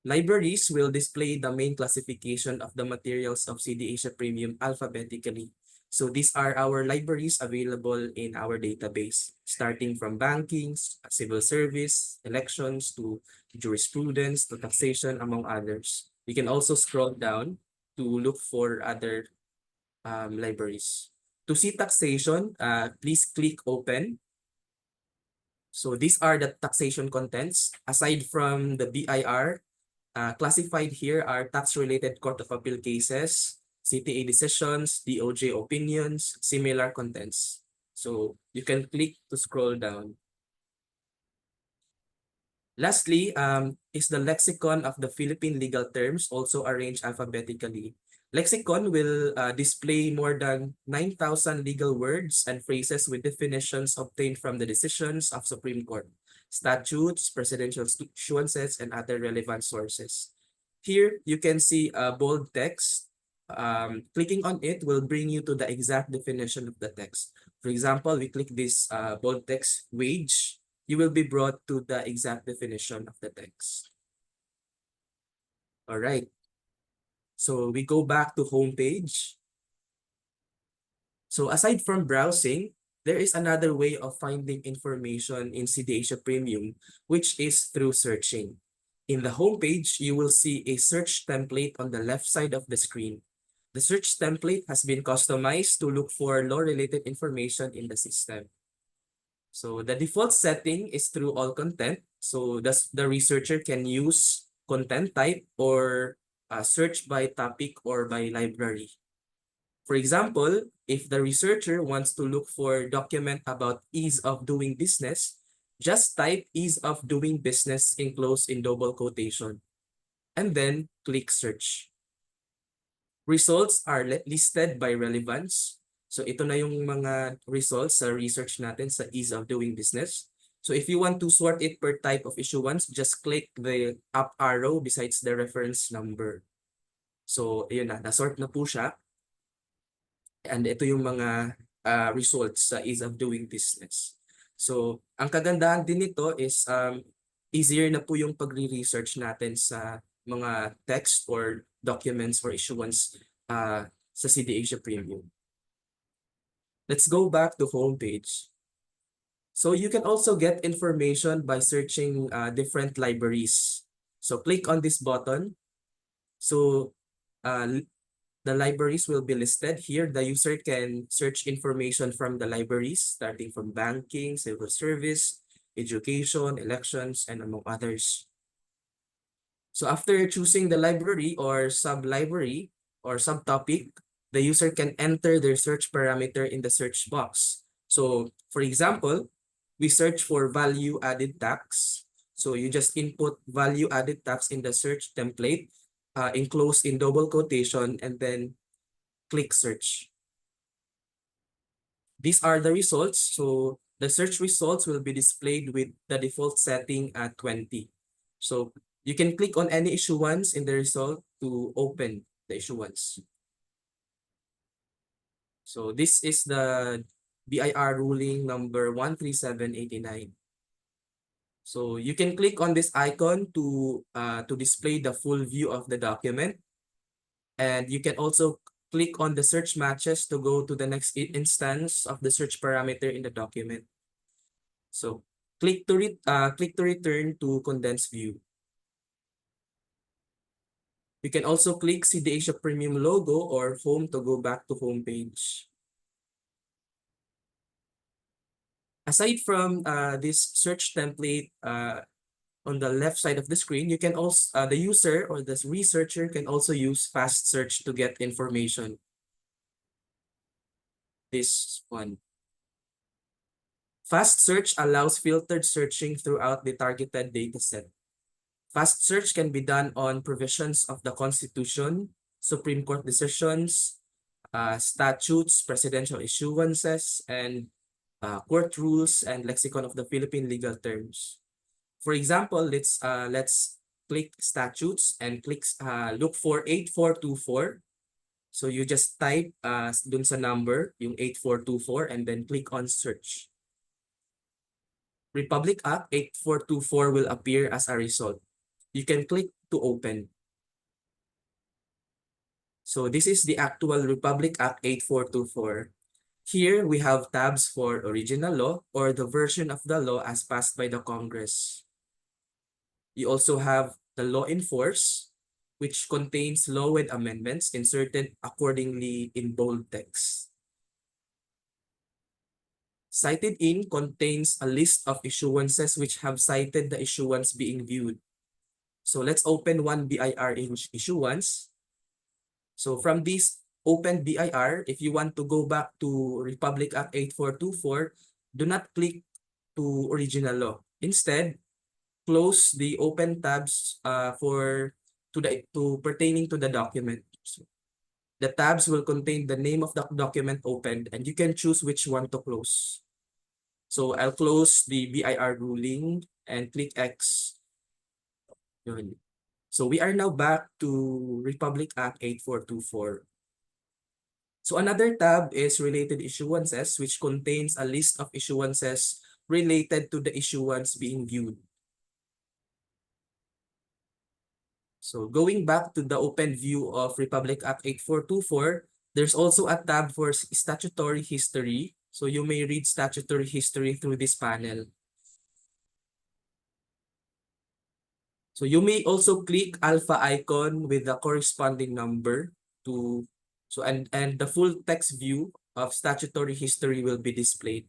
Libraries will display the main classification of the materials of CD Asia Premium alphabetically. So these are our libraries available in our database, starting from banking, civil service, elections, to jurisprudence, to taxation, among others. You can also scroll down to look for other libraries. To see taxation, please click open. So these are the taxation contents. Aside from the BIR, classified here are tax-related Court of Appeal cases, CTA decisions, DOJ opinions, similar contents. So you can click to scroll down. Lastly, is the lexicon of the Philippine legal terms, also arranged alphabetically. Lexicon will display more than 9,000 legal words and phrases with definitions obtained from the decisions of Supreme Court, statutes, presidential issuances, and other relevant sources. Here, you can see a bold text. Clicking on it will bring you to the exact definition of the text. For example, we click this bold text, wage, you will be brought to the exact definition of the text. All right. So we go back to homepage. So aside from browsing, there is another way of finding information in CD Asia Premium, which is through searching. In the homepage, you will see a search template on the left side of the screen. The search template has been customized to look for law-related information in the system. So the default setting is through all content. So the researcher can use content type or search by topic or by library. For example, if the researcher wants to look for document about ease of doing business, just type ease of doing business enclosed in double quotation, and then click search. Results are listed by relevance. So ito na yung mga results sa research natin sa ease of doing business. So if you want to sort it per type of issuance, just click the up arrow besides the reference number. So ayun na, nasort na po siya. And ito yung mga results sa ease of doing business. So ang kagandahan din nito is easier na po yung pagre-research natin sa mga text or documents or issuance sa CD Asia Premium. Let's go back to homepage. So you can also get information by searching different libraries. So click on this button. So the libraries will be listed here. The user can search information from the libraries, starting from banking, civil service, education, elections, and among others. So after choosing the library or sub-library or subtopic, the user can enter their search parameter in the search box. So for example, we search for value added tax. So you just input value added tax in the search template, enclosed in double quotation, and then click search. These are the results. So the search results will be displayed with the default setting at 20. So you can click on any issuance in the result to open the issuance. So this is the BIR ruling number 13789. So you can click on this icon to display the full view of the document. And you can also click on the search matches to go to the next instance of the search parameter in the document. So click to return to condensed view. You can also click see the Asia Premium logo or home to go back to home page. Aside from this search template on the left side of the screen, you can also the user or the researcher can also use fast search to get information. This one. Fast search allows filtered searching throughout the targeted dataset. Fast search can be done on provisions of the Constitution, Supreme Court decisions, statutes, presidential issuances, and court rules and lexicon of the Philippine legal terms. For example, let's click statutes and look for 8424. So you just type dun sa number, yung 8424, and then click on search. Republic Act 8424 will appear as a result. You can click to open. So this is the actual Republic Act 8424. Here we have tabs for original law or the version of the law as passed by the Congress. You also have the law in force, which contains law with amendments inserted accordingly in bold text. Cited in contains a list of issuances which have cited the issuance being viewed. So let's open one BIR issuance. So from this open BIR, if you want to go back to Republic Act 8424, do not click to original law. Instead, close the open tabs pertaining to the document. So the tabs will contain the name of the document opened, and you can choose which one to close. So I'll close the BIR ruling and click X. So we are now back to Republic Act 8424. So another tab is related issuances, which contains a list of issuances related to the issuance being viewed. So going back to the open view of Republic Act 8424, there's also a tab for statutory history. So you may read statutory history through this panel. So you may also click alpha icon with the corresponding number and the full text view of statutory history will be displayed.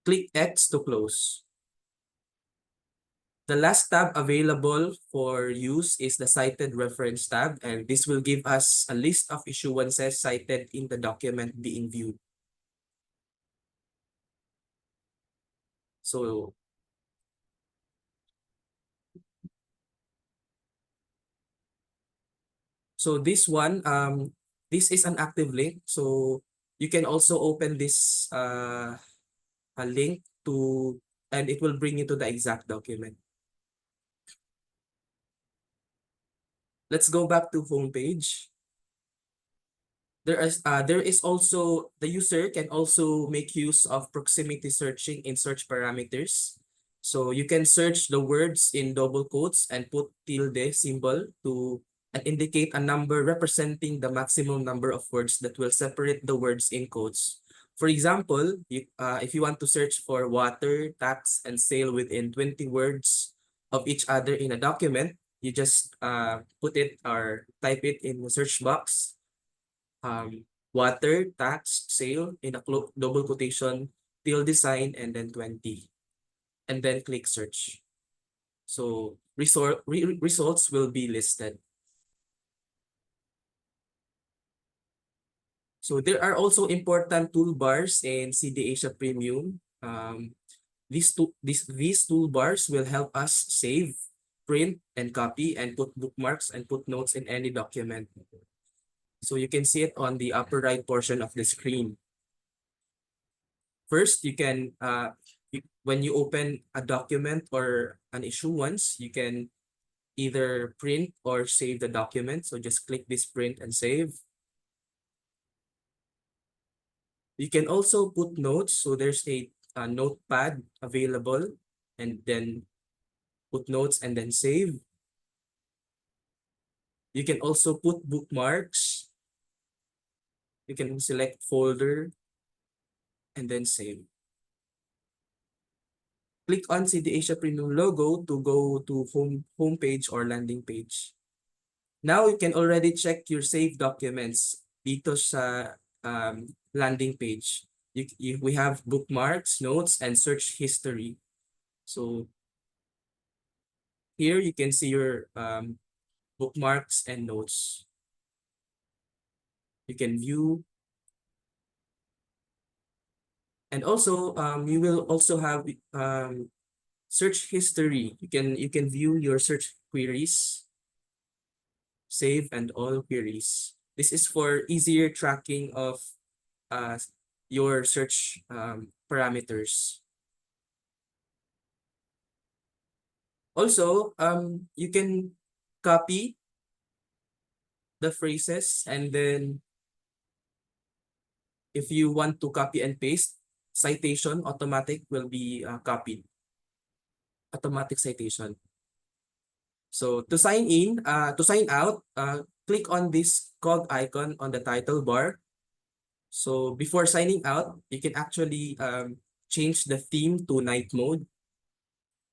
Click X to close. The last tab available for use is the cited reference tab, and this will give us a list of issuances cited in the document being viewed. So this one, this is an active link. So you can also open this a link and it will bring you to the exact document. Let's go back to homepage. There is also, the user can also make use of proximity searching in search parameters. So you can search the words in double quotes and put tilde symbol and indicate a number representing the maximum number of words that will separate the words in quotes. For example, if you want to search for water, tax, and sale within 20 words of each other in a document, you just put it or type it in the search box. Water, tax, sale in a double quotation, tilde sign, and then 20. And then click search. So results will be listed. So there are also important toolbars in CD Asia Premium. These toolbars will help us save, print, and copy, and put bookmarks and put notes in any document. So you can see it on the upper right portion of the screen. First, you can, when you open a document or an issuance, you can either print or save the document. So just click this print and save. You can also put notes. So there's a notepad available, and then put notes and then save. You can also put bookmarks. You can select folder and then save. Click on CD Asia Premium logo to go to homepage or landing page. Now you can already check your saved documents dito sa landing page. We have bookmarks, notes, and search history. So here you can see your bookmarks and notes. You can view. And also, you will also have search history. You can view your search queries, save and all queries. This is for easier tracking of your search parameters. Also, you can copy the phrases, and then if you want to copy and paste, citation automatic will be copied. Automatic citation. So to sign in, to sign out, click on this cog icon on the title bar. So before signing out, you can actually change the theme to night mode.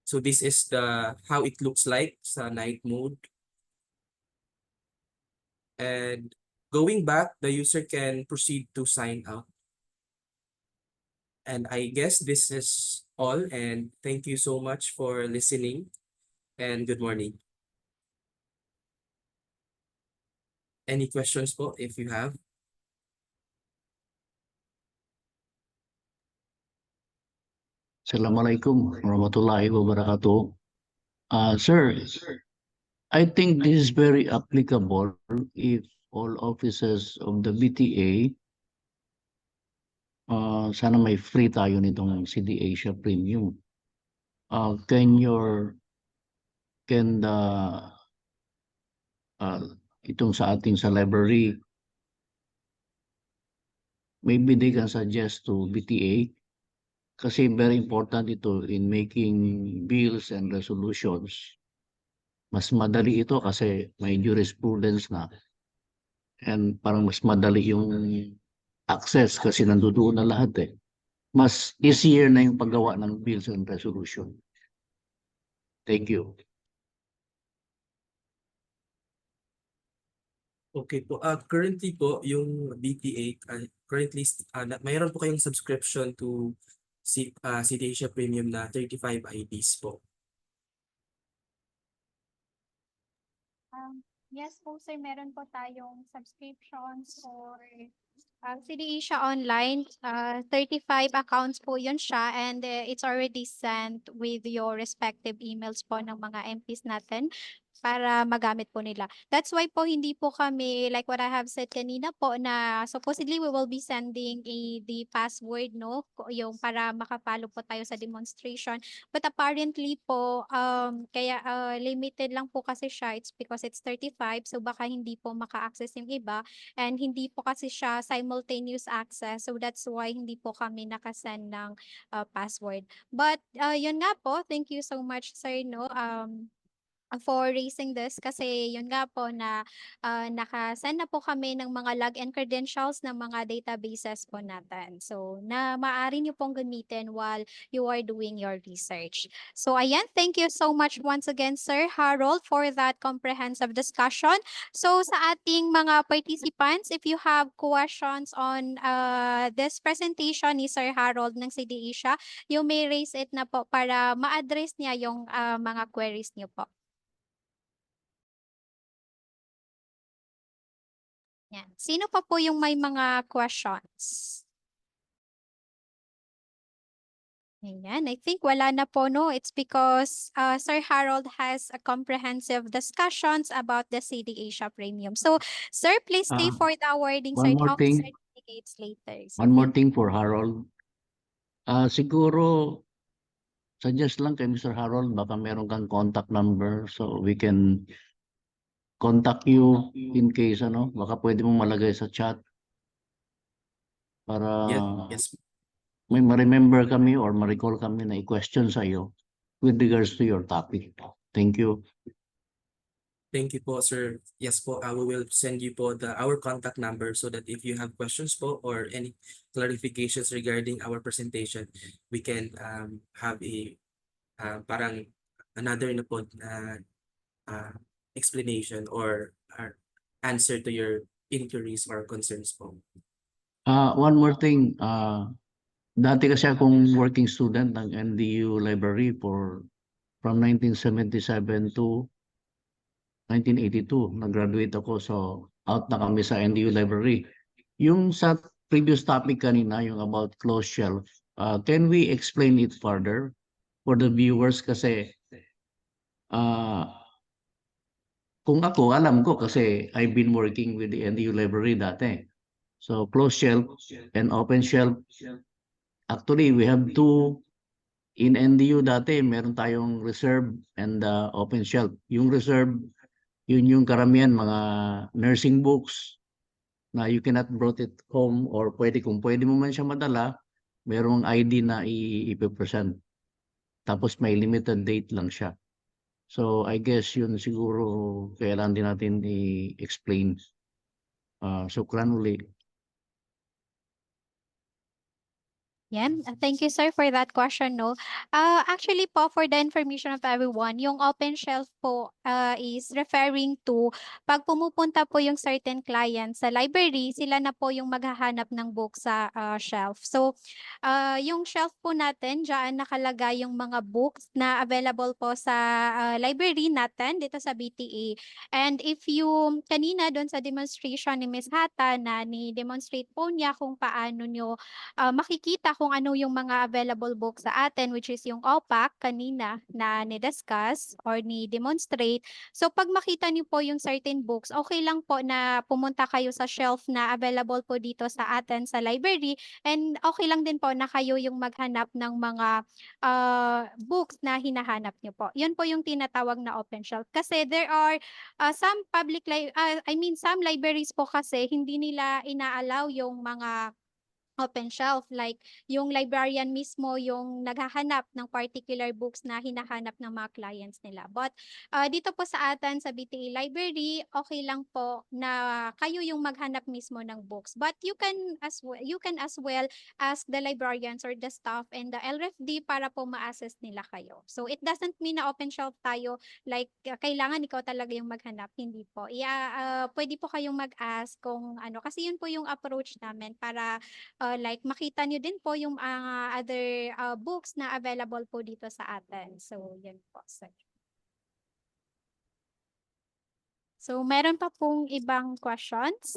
So this is how it looks like sa night mode. And going back, the user can proceed to sign out. And I guess this is all, and thank you so much for listening, and good morning. Any questions po if you have? Assalamualaikum warahmatullahi wabarakatuh. Sir, I think this is very applicable if all offices of the BTA, sana may free tayo nitong CD Asia Premium. Can the itong sa ating sa library, maybe they can suggest to BTA kasi very important ito in making bills and resolutions. Mas madali ito kasi may jurisprudence na. And parang mas madali yung access kasi nandoon na lahat eh. Mas easier na yung paggawa ng bills and resolution. Thank you. Okay po. Currently po, yung BTA, currently, mayroon po kayong subscription to CD Asia Premium na 35 IDs po. Yes po sir, meron po tayong subscriptions for CD Asia Online. 35 accounts po yun siya, and it's already sent with your respective emails po ng mga MPs natin para magamit po nila. That's why po hindi po kami, like what I have said kanina po, na supposedly we will be sending the password, no? Yung para makapalo po tayo sa demonstration. But apparently po, kaya limited lang po kasi siya. It's because it's 35, so baka hindi po maka-access yung iba. And hindi po kasi siya simultaneous access. So that's why hindi po kami nakasend ng password. But yun nga po, thank you so much sir, no? For raising this kasi yun nga po na nakasend na po kami ng mga login credentials ng mga databases po natin. So, na maaari nyo pong gamitin while you are doing your research. So, ayan, thank you so much once again, Sir Harold, for that comprehensive discussion. So, sa ating mga participants, if you have questions on this presentation ni Sir Harold ng CD Asia, you may raise it na po para ma-address niya yung mga queries niyo po. Yan. Sino pa po yung may mga questions? Ayan, I think wala na po, no? It's because Sir Harold has a comprehensive discussions about the CD Asia Premium. So, sir, please stay for the awarding one more thing. certificates later. One more thing for Harold. Siguro, suggest lang kay Mr. Harold, baka meron kang contact number so we can contact you in case baka pwede mong malagay sa chat para Yes. may ma-remember kami or ma-recall kami na i-question sa iyo with regards to your topic. Thank you. Thank you po, sir. Yes po, we will send you po our contact number so that if you have questions po or any clarifications regarding our presentation, we can have a parang another na po explanation or answer to your inquiries or concerns po. One more thing. Dati kasi akong working student ng NDU Library from 1977 to 1982. Nag-graduate ako, so out na kami sa NDU Library. Yung sa previous topic kanina, yung about closed shelf, can we explain it further for the viewers? Kasi kung ako, alam ko kasi I've been working with the NDU Library dati. So closed shelf and open shelf, actually we have two. In NDU dati, meron tayong reserve and open shelf. Yung reserve, yun yung karamihan mga nursing books na you cannot brought it home or kung pwede mo man siya madala, merong ID na i-present. Tapos may limited date lang siya. So I guess yun siguro kailangan din natin i-explain. Sukran uli. Yan. Thank you, sir, for that question, no? Actually po, for the information of everyone, yung open shelf po is referring to pag pumupunta po yung certain client sa library, sila na po yung maghahanap ng book sa shelf. So, yung shelf po natin, dyan nakalagay yung mga books na available po sa library natin dito sa BTA. And if you, kanina doon sa demonstration ni Ms. Hata na ni-demonstrate po niya kung paano nyo makikita kung ano yung mga available books sa atin, which is yung OPAC kanina na ni-discuss or ni-demonstrate. So pag makita niyo po yung certain books, okay lang po na pumunta kayo sa shelf na available po dito sa atin sa library, and okay lang din po na kayo yung maghanap ng mga books na hinahanap niyo po. Yun po yung tinatawag na open shelf. Kasi there are some some libraries po kasi hindi nila inaalaw yung mga open shelf, like yung librarian mismo yung naghahanap ng particular books na hinahanap ng mga clients nila. But dito po sa atin sa BTA Library, okay lang po na kayo yung maghanap mismo ng books. But you can as well ask the librarians or the staff and the LRFD para po ma-assist nila kayo. So it doesn't mean na open shelf tayo, like kailangan ikaw talaga yung maghanap, hindi po. Pwede po kayong mag-ask kung ano, kasi yun po yung approach namin para like makita nyo din po yung other books na available po dito sa atin. So, yan po, sir. So, meron pa pong ibang questions?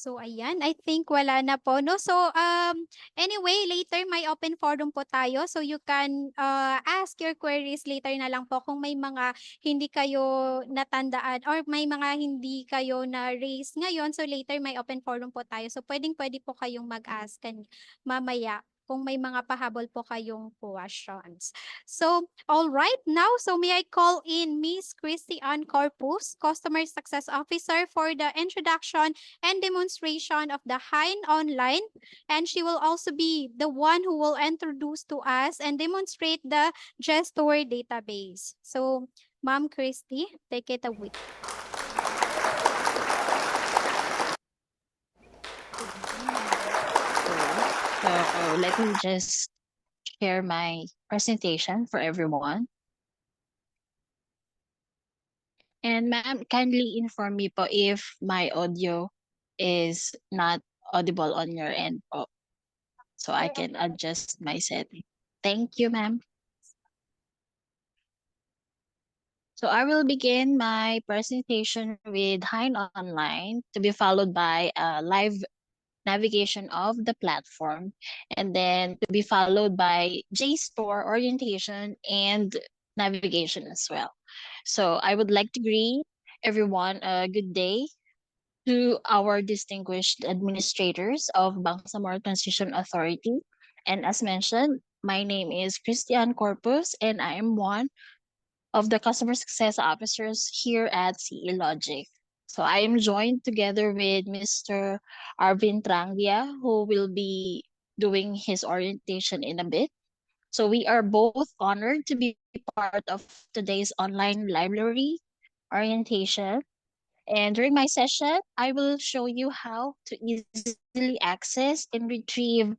So, ayan, I think wala na po, no? So, anyway, later may open forum po tayo. So, you can ask your queries later na lang po kung may mga hindi kayo natandaan or may mga hindi kayo na-raise ngayon. So, later may open forum po tayo. So, pwede po kayong mag-ask mamaya kung may mga pahabol po kayong questions. So, all right, now, so may I call in Miss Christy Ann Corpus, Customer Success Officer, for the introduction and demonstration of the Hein Online, and she will also be the one who will introduce to us and demonstrate the Gestor database. So, Ma'am Christy, take it away. So let me just share my presentation for everyone. And ma'am, kindly inform me po if my audio is not audible on your end po, so I can adjust my setting. Thank you, ma'am. So I will begin my presentation with Hein Online to be followed by a live navigation of the platform, and then to be followed by JSTOR orientation and navigation as well. So I would like to greet everyone a good day to our distinguished administrators of Bangsamoro Transition Authority. And as mentioned, my name is Christian Corpus, and I am one of the customer success officers here at CE Logic. So I am joined together with Mr. Arvin Trangia, who will be doing his orientation in a bit. So we are both honored to be part of today's online library orientation. And during my session, I will show you how to easily access and retrieve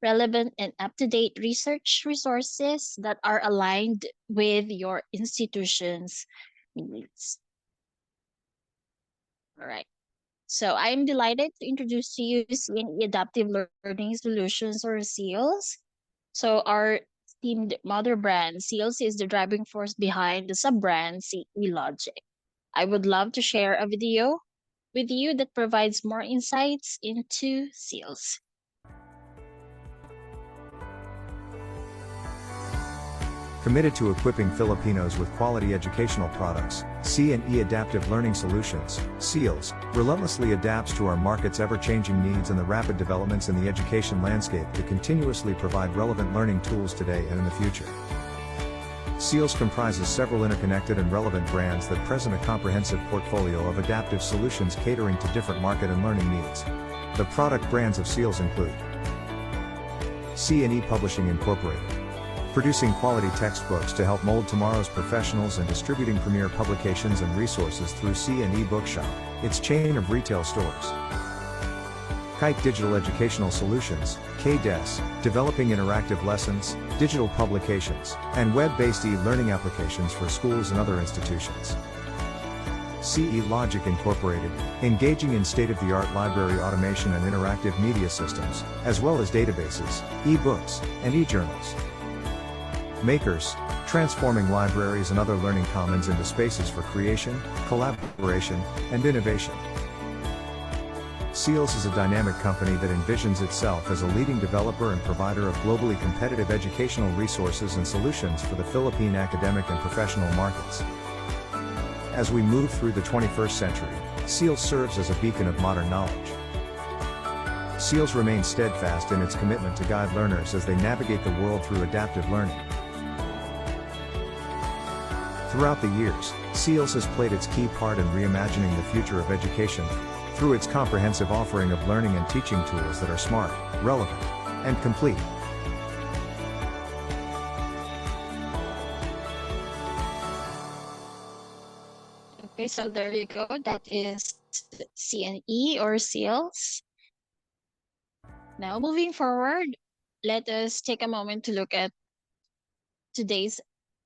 relevant and up-to-date research resources that are aligned with your institution's needs. All right. So I'm delighted to introduce to you CNE Adaptive Learning Solutions, or SEALS. So our themed mother brand, SEALS, is the driving force behind the sub-brand CE Logic. I would love to share a video with you that provides more insights into SEALS. Committed to equipping Filipinos with quality educational products, C&E Adaptive Learning Solutions, SEALS, relentlessly adapts to our market's ever-changing needs and the rapid developments in the education landscape to continuously provide relevant learning tools today and in the future. SEALS comprises several interconnected and relevant brands that present a comprehensive portfolio of adaptive solutions catering to different market and learning needs. The product brands of SEALS include C&E Publishing Incorporated, producing quality textbooks to help mold tomorrow's professionals and distributing premier publications and resources through C&E Bookshop, its chain of retail stores. Kite Digital Educational Solutions, KDES, developing interactive lessons, digital publications, and web-based e-learning applications for schools and other institutions. CE Logic Incorporated, engaging in state-of-the-art library automation and interactive media systems, as well as databases, e-books, and e-journals. Makers, transforming libraries and other learning commons into spaces for creation, collaboration, and innovation. SEALS is a dynamic company that envisions itself as a leading developer and provider of globally competitive educational resources and solutions for the Philippine academic and professional markets. As we move through the 21st century, SEALS serves as a beacon of modern knowledge. SEALS remains steadfast in its commitment to guide learners as they navigate the world through adaptive learning. Throughout the years, SEALS has played its key part in reimagining the future of education through its comprehensive offering of learning and teaching tools that are smart, relevant, and complete. Okay, so there you go. That is CNE or SEALS. Now, moving forward, let us take a moment to look at today's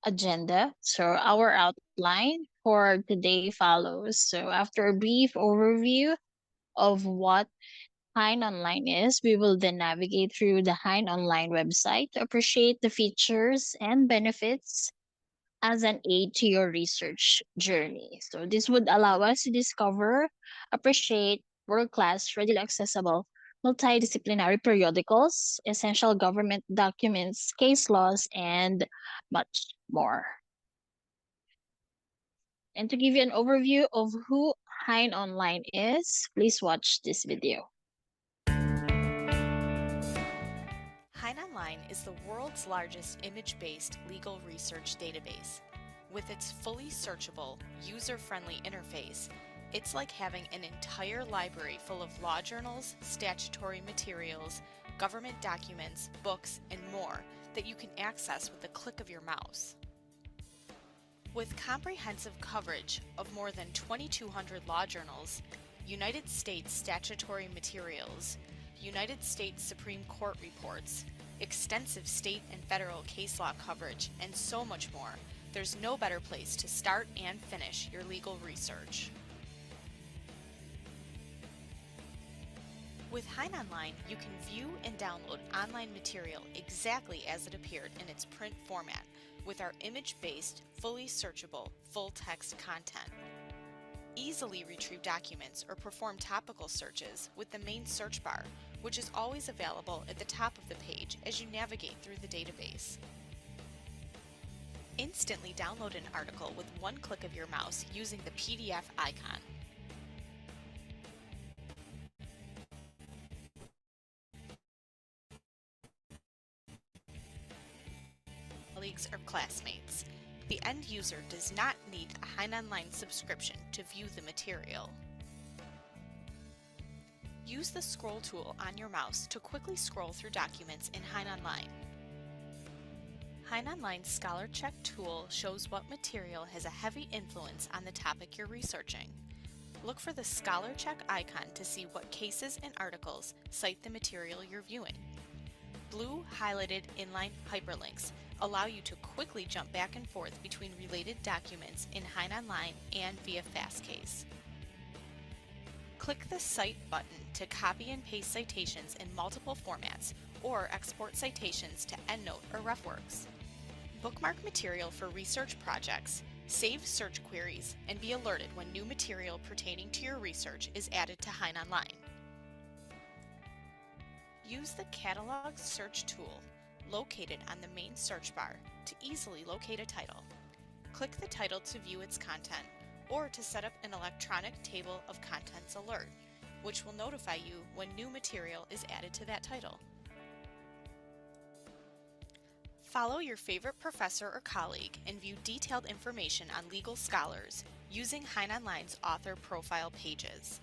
agenda. So our outline for today follows. So after a brief overview of what Hein Online is, we will then navigate through the Hein Online website to appreciate the features and benefits as an aid to your research journey. So this would allow us to discover, appreciate world-class, readily accessible, multidisciplinary periodicals, essential government documents, case laws, and much more. And to give you an overview of who Hein Online is, please watch this video. Hein Online is the world's largest image-based legal research database. With its fully searchable, user-friendly interface, it's like having an entire library full of law journals, statutory materials, government documents, books, and more that you can access with the click of your mouse. With comprehensive coverage of more than 2,200 law journals, United States statutory materials, United States Supreme Court reports, extensive state and federal case law coverage, and so much more, there's no better place to start and finish your legal research. With Hein Online, you can view and download online material exactly as it appeared in its print format with our image-based, fully searchable, full-text content. Easily retrieve documents or perform topical searches with the main search bar, which is always available at the top of the page as you navigate through the database. Instantly download an article with one click of your mouse using the PDF icon. Colleagues or classmates. The end user does not need a Hein Online subscription to view the material. Use the scroll tool on your mouse to quickly scroll through documents in Hein Online. Hein Online's Scholar Check tool shows what material has a heavy influence on the topic you're researching. Look for the Scholar Check icon to see what cases and articles cite the material you're viewing. Blue highlighted inline hyperlinks allow you to quickly jump back and forth between related documents in Hein Online and via Fastcase. Click the Cite button to copy and paste citations in multiple formats or export citations to EndNote or RefWorks. Bookmark material for research projects, save search queries, and be alerted when new material pertaining to your research is added to Hein Online. Use the Catalog Search tool located on the main search bar to easily locate a title. Click the title to view its content or to set up an electronic table of contents alert, which will notify you when new material is added to that title. Follow your favorite professor or colleague and view detailed information on legal scholars using Hein Online's author profile pages.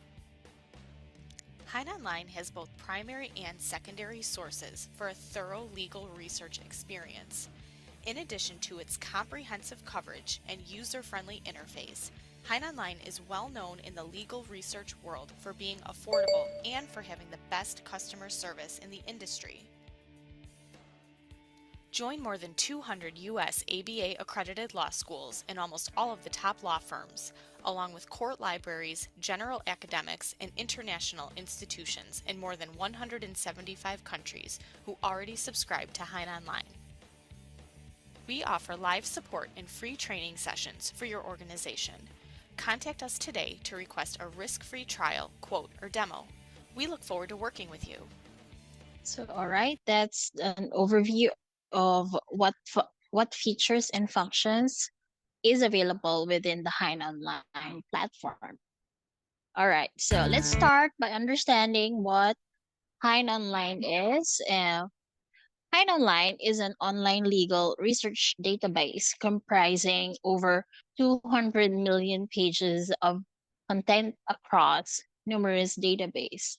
Hein Online has both primary and secondary sources for a thorough legal research experience. In addition to its comprehensive coverage and user-friendly interface, Hein Online is well known in the legal research world for being affordable and for having the best customer service in the industry. Join more than 200 U.S. ABA accredited law schools and almost all of the top law firms, along with court libraries, general academics, and international institutions in more than 175 countries who already subscribe to Hein Online. We offer live support and free training sessions for your organization. Contact us today to request a risk-free trial, quote, or demo. We look forward to working with you. So, all right, that's an overview of what features and functions is available within the Hein Online platform. All right, so let's start by understanding what Hein Online is. Hein Online is an online legal research database comprising over 200 million pages of content across numerous databases.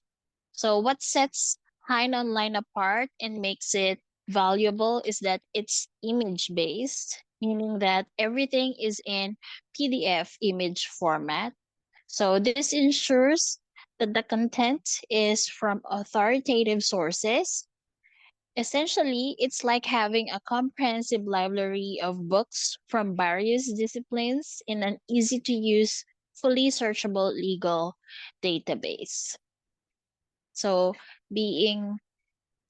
So what sets Hein Online apart and makes it valuable is that it's image-based, meaning that everything is in PDF image format. So this ensures that the content is from authoritative sources. Essentially, it's like having a comprehensive library of books from various disciplines in an easy-to-use, fully searchable legal database. So being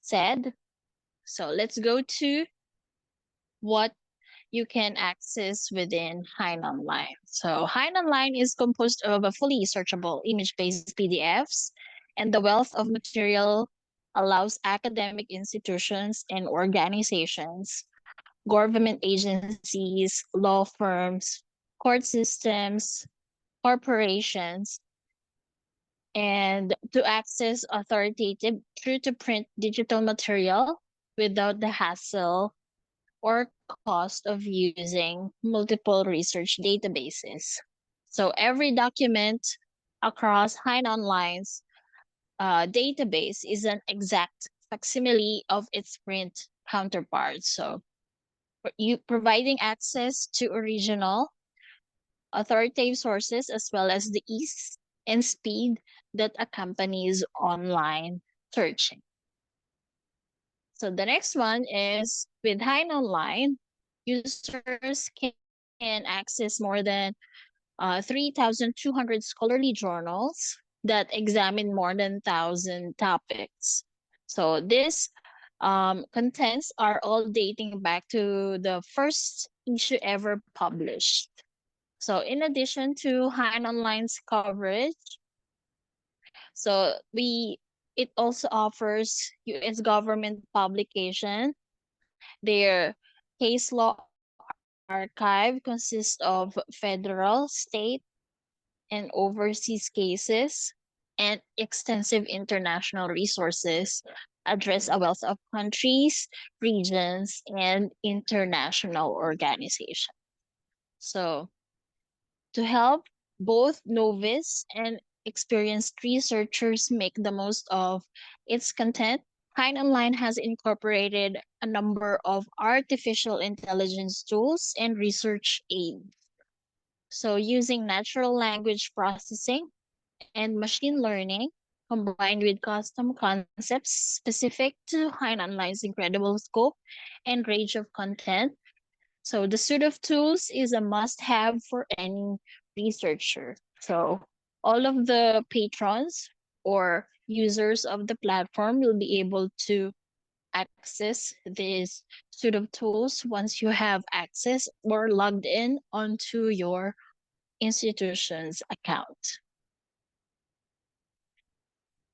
said, so let's go to what you can access within Hein Online. So Hein Online is composed of a fully searchable image-based PDFs, and the wealth of material allows academic institutions and organizations, government agencies, law firms, court systems, corporations, and to access authoritative true-to-print digital material without the hassle or cost of using multiple research databases. So every document across Hein Online's database is an exact facsimile of its print counterpart. So you providing access to original authoritative sources as well as the ease and speed that accompanies online searching. So the next one is with Hein Online, users can access more than 3,200 scholarly journals, that examine more than 1,000 topics. So these contents are all dating back to the first issue ever published. So in addition to Hein Online's coverage, so it also offers U.S. government publication. Their case law archive consists of federal, state, and overseas cases, and extensive international resources address a wealth of countries, regions, and international organizations. So to help both novice and experienced researchers make the most of its content, Hein Online has incorporated a number of artificial intelligence tools and research aids. So using natural language processing and machine learning combined with custom concepts specific to Hein Online's incredible scope and range of content. So the suite of tools is a must-have for any researcher. So all of the patrons or users of the platform will be able to access this suite of tools once you have access or logged in onto your institution's account.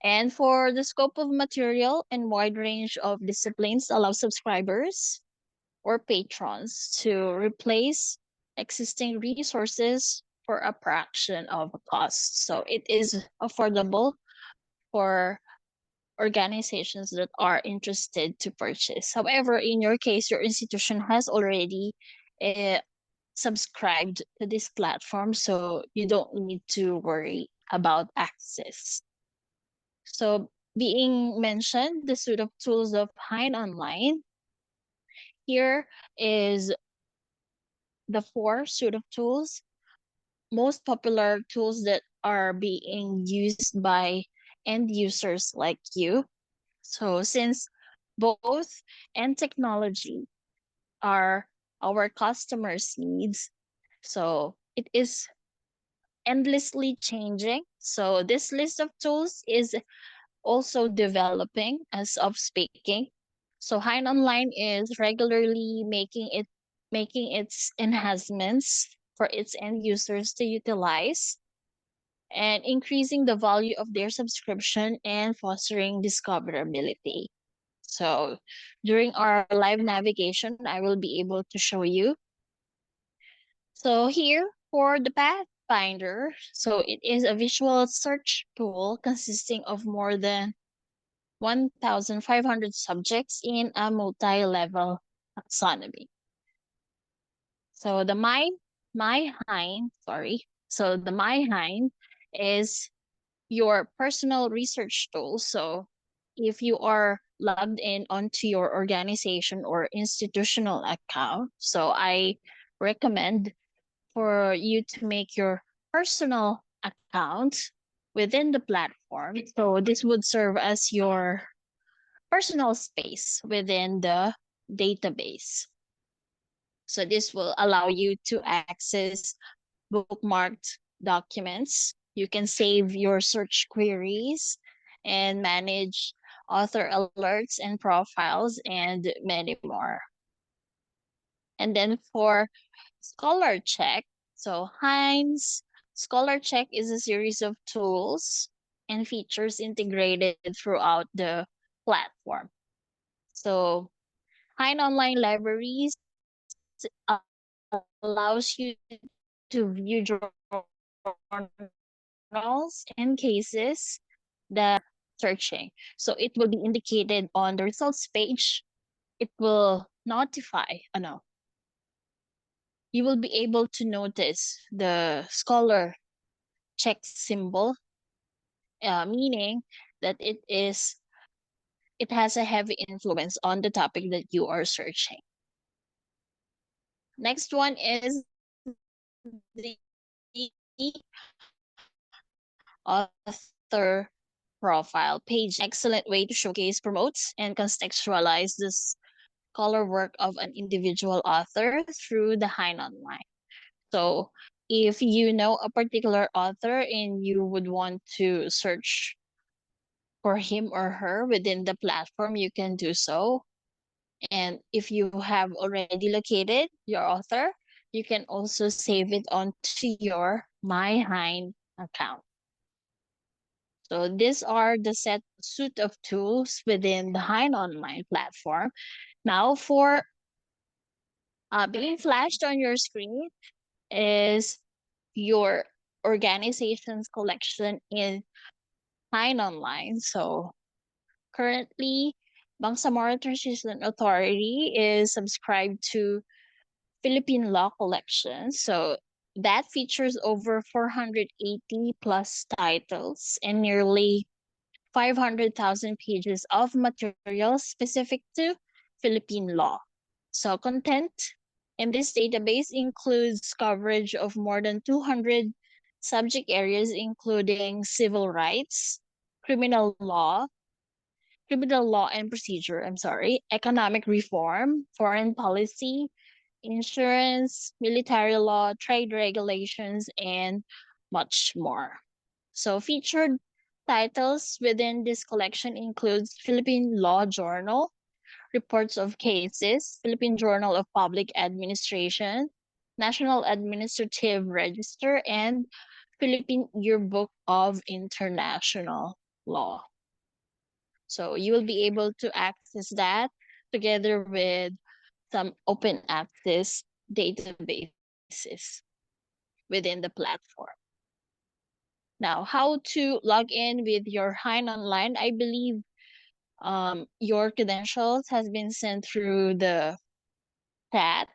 And for the scope of material and wide range of disciplines allow subscribers or patrons to replace existing resources for a fraction of cost. So it is affordable for organizations that are interested to purchase. However, in your case, your institution has already subscribed to this platform, so you don't need to worry about access. So being mentioned, the suite of tools of Hein Online, here is the 4 suite of tools, most popular tools that are being used by end users like you. So since both and technology are our customers' needs, so it is endlessly changing. So this list of tools is also developing as of speaking. So Hein Online is regularly making its enhancements for its end users to utilize and increasing the value of their subscription and fostering discoverability. So during our live navigation, I will be able to show you. So here for the Pathfinder, so it is a visual search tool consisting of more than 1,500 subjects in a multi-level taxonomy. So the MyHine, So the MyHine is your personal research tool. So if you are logged in onto your organization or institutional account, so I recommend for you to make your personal account within the platform. So this would serve as your personal space within the database. So this will allow you to access bookmarked documents. You can save your search queries and manage author alerts and profiles and many more. And then for Scholar Check, so Heinz Scholar Check is a series of tools and features integrated throughout the platform. So Hein Online Libraries allows you to view journals and cases that searching. So it will be indicated on the results page. It will notify, you will be able to notice the scholar check symbol, meaning that it has a heavy influence on the topic that you are searching. Next one is the author profile page. Excellent way to showcase, promote, and contextualize this scholar work of an individual author through the Hein Online. So if you know a particular author and you would want to search for him or her within the platform, you can do so. And if you have already located your author, you can also save it onto your My Hind account. So these are the suite of tools within the Hind Online platform. Now for being flashed on your screen is your organization's collection in Hind Online. So currently, Bangsamoro Transition Authority is subscribed to Philippine Law Collection. So that features over 480 plus titles and nearly 500,000 pages of material specific to Philippine law. So content in this database includes coverage of more than 200 subject areas, including civil rights, criminal law and procedure, economic reform, foreign policy, insurance, military law, trade regulations, and much more. So featured titles within this collection includes Philippine Law Journal, Reports of Cases, Philippine Journal of Public Administration, National Administrative Register, and Philippine Yearbook of International Law. So you will be able to access that together with some open access databases within the platform. Now, how to log in with your Hind Online? I believe your credentials has been sent through the chat.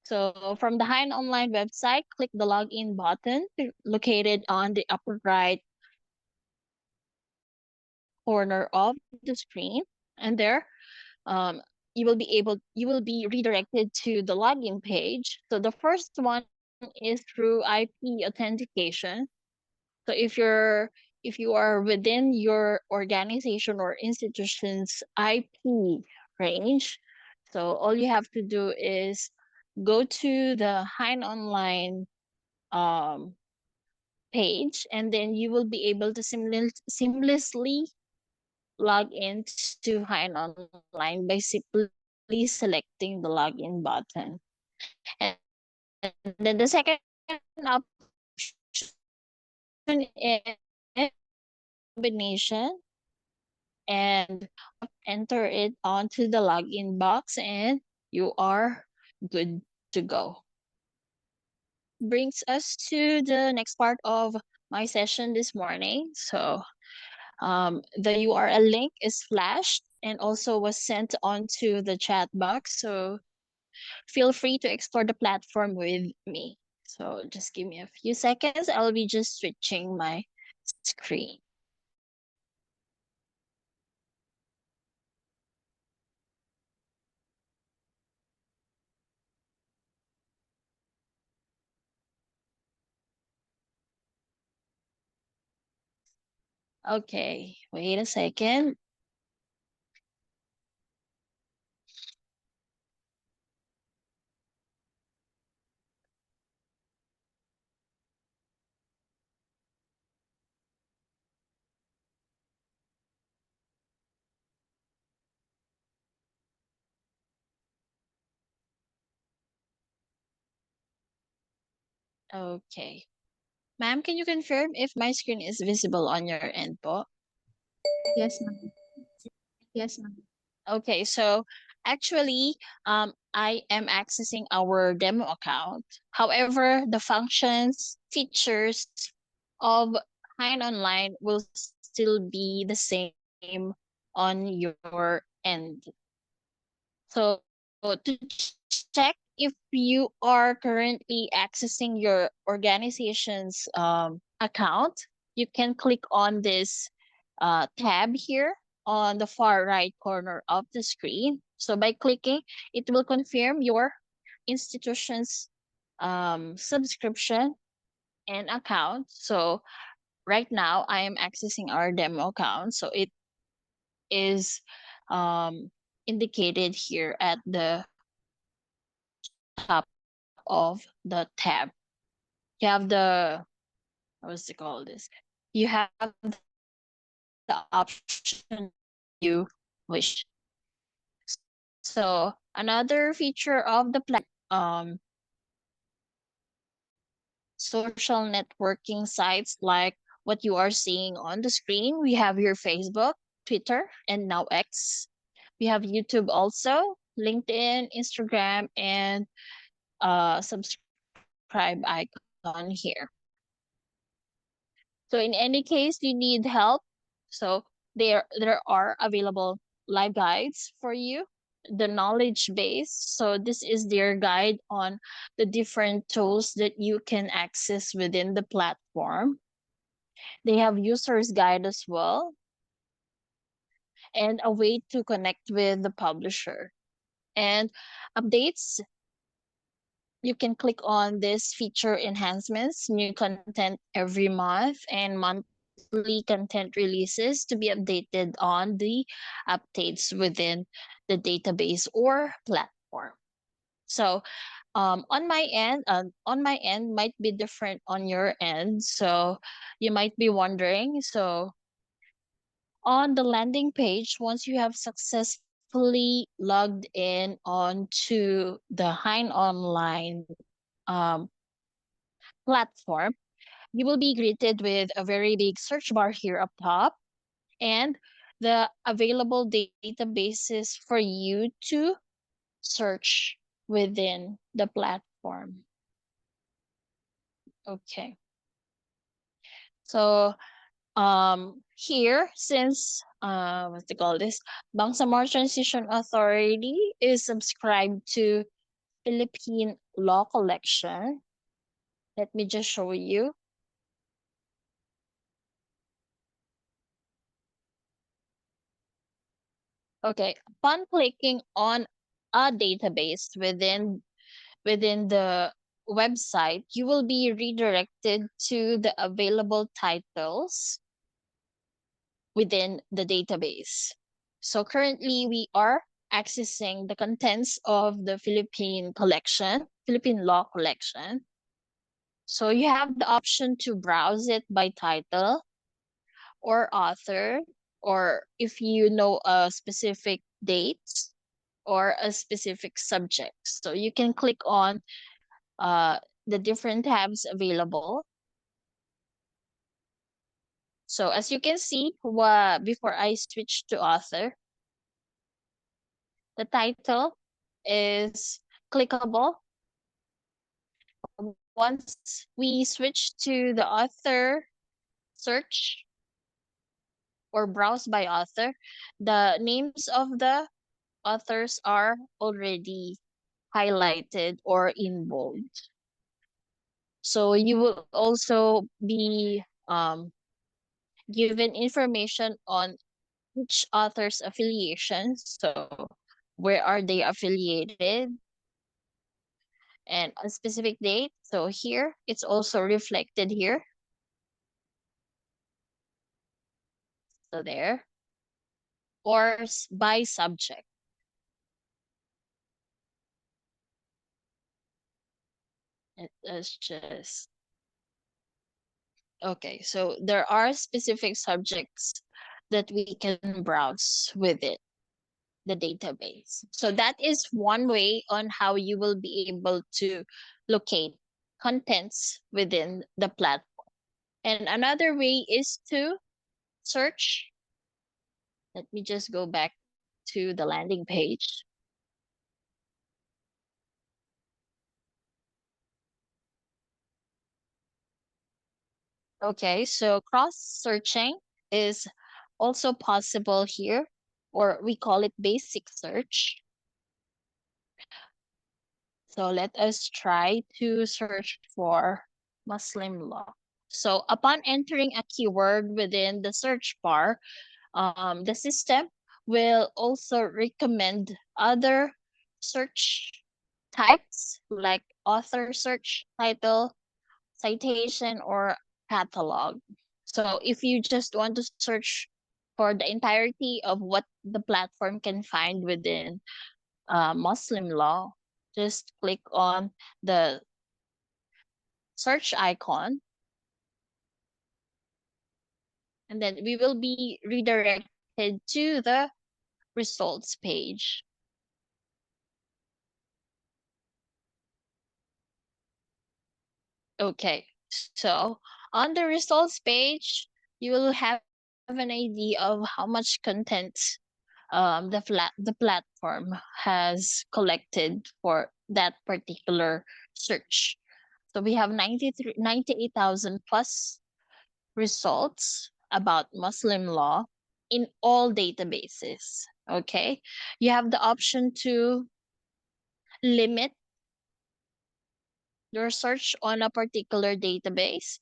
So from the Hind Online website, click the login button located on the upper right corner of the screen. And there, you will be redirected to the login page. So the first one is through IP authentication. So if you are within your organization or institution's IP range, so all you have to do is go to the Hind Online page, and then you will be able to seamlessly log into Hind Online by simply selecting the login button. And then the second option is combination, and enter it onto the login box and you are good to go. Brings us to the next part of my session this morning. So the URL link is flashed and also was sent onto the chat box. So feel free to explore the platform with me. So just give me a few seconds. I'll be just switching my screen. Okay, wait a second. Okay. Ma'am, can you confirm if my screen is visible on your end po? Yes, ma'am. Yes, ma'am. Okay, so actually, I am accessing our demo account. However, the functions, features of Hind Online will still be the same on your end. So to check if you are currently accessing your organization's account, you can click on this tab here on the far right corner of the screen. So by clicking, it will confirm your institution's subscription and account. So right now, I am accessing our demo account. So it is indicated here at the top of the tab. you have the, what's it called this? You have the option you wish. So another feature of the social networking sites like what you are seeing on the screen. We have your Facebook, Twitter, and now X. We have YouTube also, LinkedIn, Instagram, and subscribe icon here. So in any case you need help, so there are available live guides for you. The knowledge base, so this is their guide on the different tools that you can access within the platform. They have users guide as well, and a way to connect with the publisher. And updates, you can click on this feature enhancements, new content every month, and monthly content releases to be updated on the updates within the database or platform. So on my end might be different on your end. So you might be wondering, so on the landing page, once you have successfully logged in onto the Hein Online um, platform, you will be greeted with a very big search bar here up top and the available databases for you to search within the platform. Okay. So here, since what's it called this, Bangsamoro Transition Authority is subscribed to Philippine Law Collection. Let me just show you. Okay, upon clicking on a database within the website, you will be redirected to the available titles within the database. So currently we are accessing the contents of the Philippine Law collection. So you have the option to browse it by title or author, or if you know a specific date or a specific subject. So you can click on the different tabs available. So as you can see, before I switch to author, the title is clickable. Once we switch to the author search or browse by author, the names of the authors are already highlighted or in bold. So you will also be given information on each author's affiliation. So where are they affiliated? And a specific date. So here, it's also reflected here. So there. Or by subject. Let's just... Okay, so there are specific subjects that we can browse with it, the database. So that is one way on how you will be able to locate contents within the platform. And another way is to search. Let me just go back to the landing page. Okay, so cross-searching is also possible here, or we call it basic search. So let us try to search for Muslim law. So upon entering a keyword within the search bar, the system will also recommend other search types like author search, title, citation, or catalog. So if you just want to search for the entirety of what the platform can find within Muslim law, just click on the search icon. And then we will be redirected to the results page. Okay, so on the results page, you will have an idea of how much content the platform has collected for that particular search. So we have 98,000 plus results about Muslim law in all databases. Okay, you have the option to limit your search on a particular database.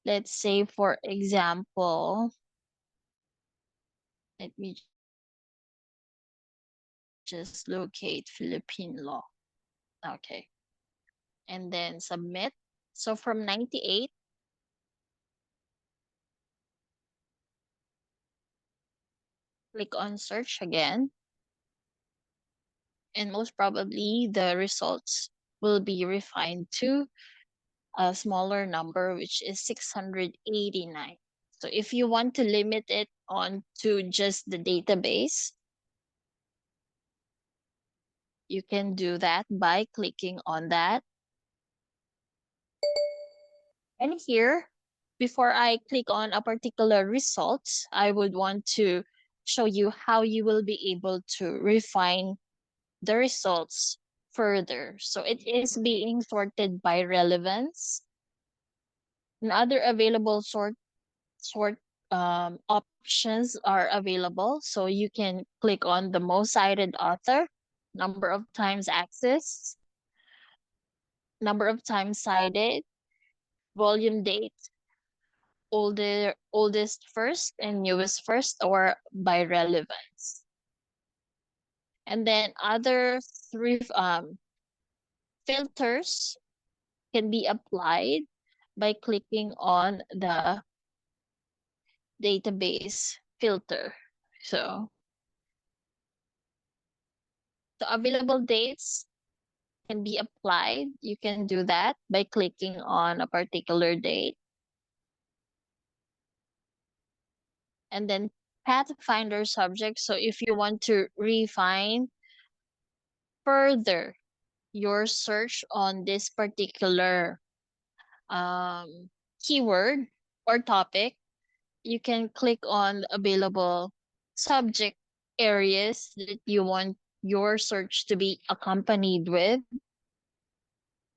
Let's say, for example, let me just locate Philippine law. Okay. And then submit. So from 98, click on search again. And most probably the results will be refined to a smaller number, which is 689. So if you want to limit it on to just the database, you can do that by clicking on that. And here, before I click on a particular results, I would want to show you how you will be able to refine the results further. So it is being sorted by relevance and other available sort options are available. So you can click on the most cited author, number of times accessed, number of times cited, volume date, oldest first and newest first, or by relevance. And then other three filters can be applied by clicking on the database filter. So the available dates can be applied. You can do that by clicking on a particular date. And then pathfinder subject. So if you want to refine further your search on this particular keyword or topic, you can click on available subject areas that you want your search to be accompanied with.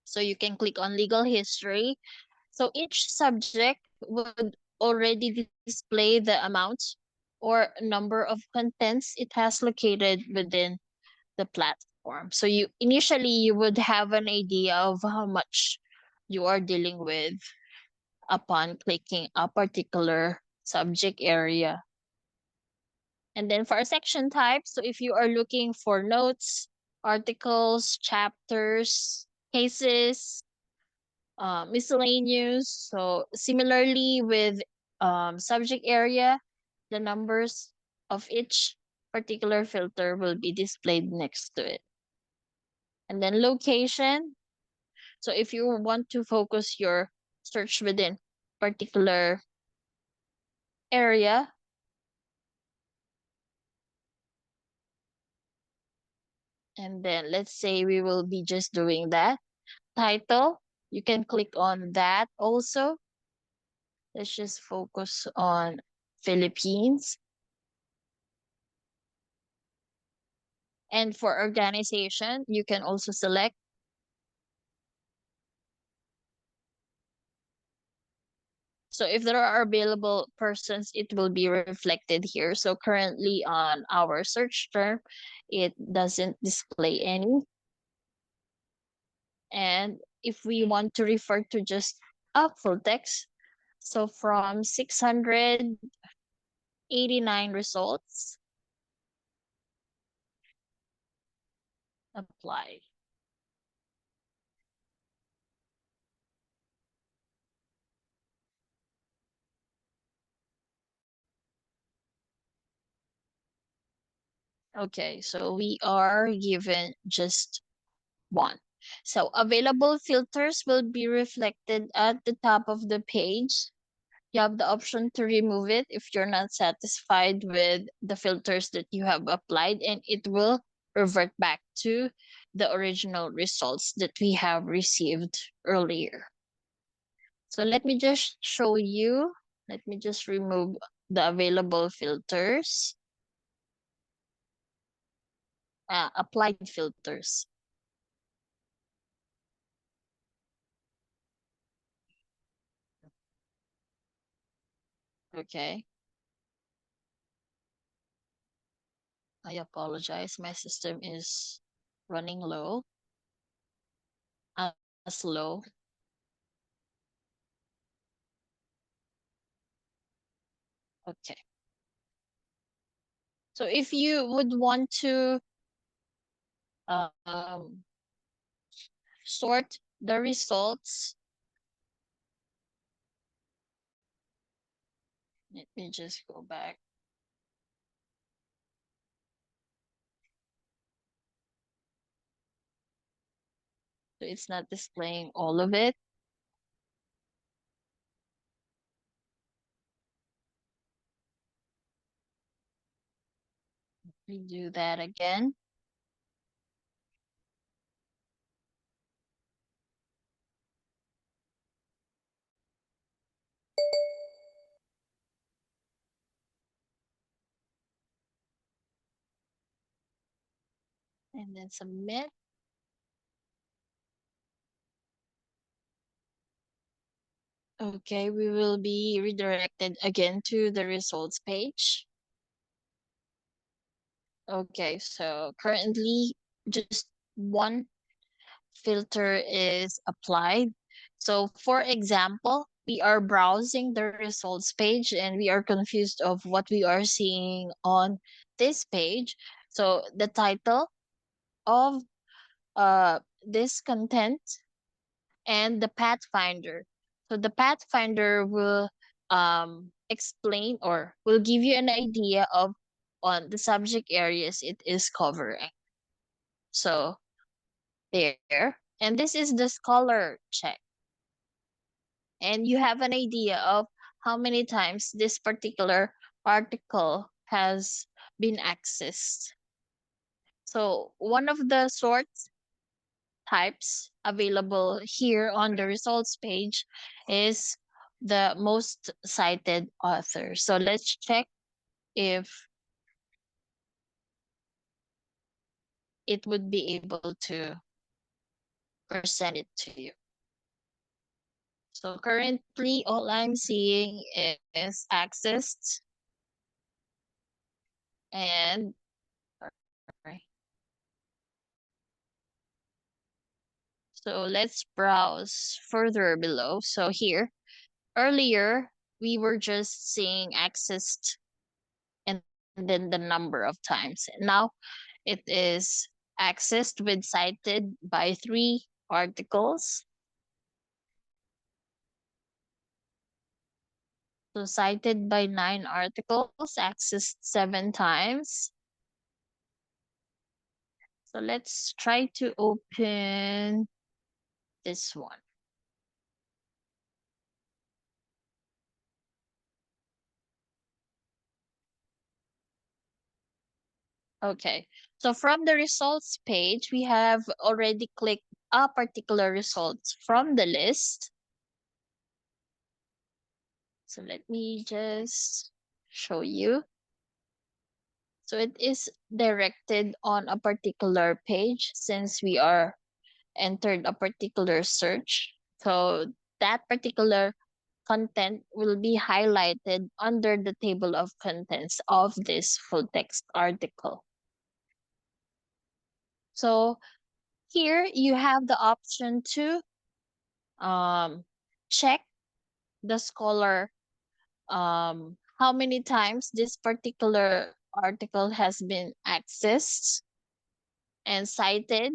So you can click on legal history. So each subject would already display the amount or number of contents it has located within the platform. So you would have an idea of how much you are dealing with upon clicking a particular subject area. And then for a section type, so if you are looking for notes, articles, chapters, cases, miscellaneous. So similarly with subject area, the numbers of each particular filter will be displayed next to it. And then location. So if you want to focus your search within particular area, and then let's say we will be just doing that. Title, you can click on that also. Let's just focus on Philippines. And for organization, you can also select. So if there are available persons, it will be reflected here. So currently on our search term, it doesn't display any. And if we want to refer to just a full text, so from 689 results, apply. Okay, so we are given just one. So available filters will be reflected at the top of the page. You have the option to remove it if you're not satisfied with the filters that you have applied, and it will revert back to the original results that we have received earlier. So let me just show you. Let me just remove the available filters. Applied filters. Okay. I apologize. My system is running low. Slow. Okay. So if you would want to sort the results, let me just go back. So it's not displaying all of it. We do that again. And then submit. Okay, we will be redirected again to the results page. Okay, so currently just one filter is applied. So for example, we are browsing the results page and we are confused of what we are seeing on this page. So the title of this content and the pathfinder. So the pathfinder will explain or will give you an idea of on the subject areas it is covering. So there. And this is the scholar check. And you have an idea of how many times this particular article has been accessed. So one of the sort types available here on the results page is the most cited author. So let's check if it would be able to present it to you. So currently all I'm seeing is accessed and sorry. So let's browse further below. So here, earlier, we were just seeing accessed and then the number of times. Now it is accessed with cited by 3 articles. So cited by 9 articles, accessed 7 times. So let's try to open this one. Okay, so from the results page, we have already clicked a particular results from the list. So let me just show you. So it is directed on a particular page since we are entered a particular search. So that particular content will be highlighted under the table of contents of this full text article. So here you have the option to check the scholar how many times this particular article has been accessed and cited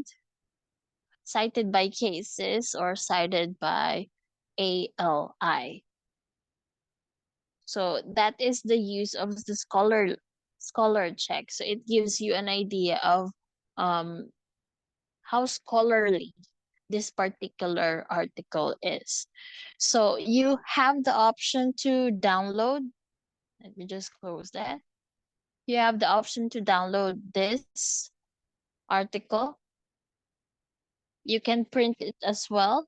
by cases or cited by ALI. So that is the use of the scholar check. So it gives you an idea of how scholarly this particular article is. So you have the option to download. Let me just close that. You have the option to download this article. You can print it as well.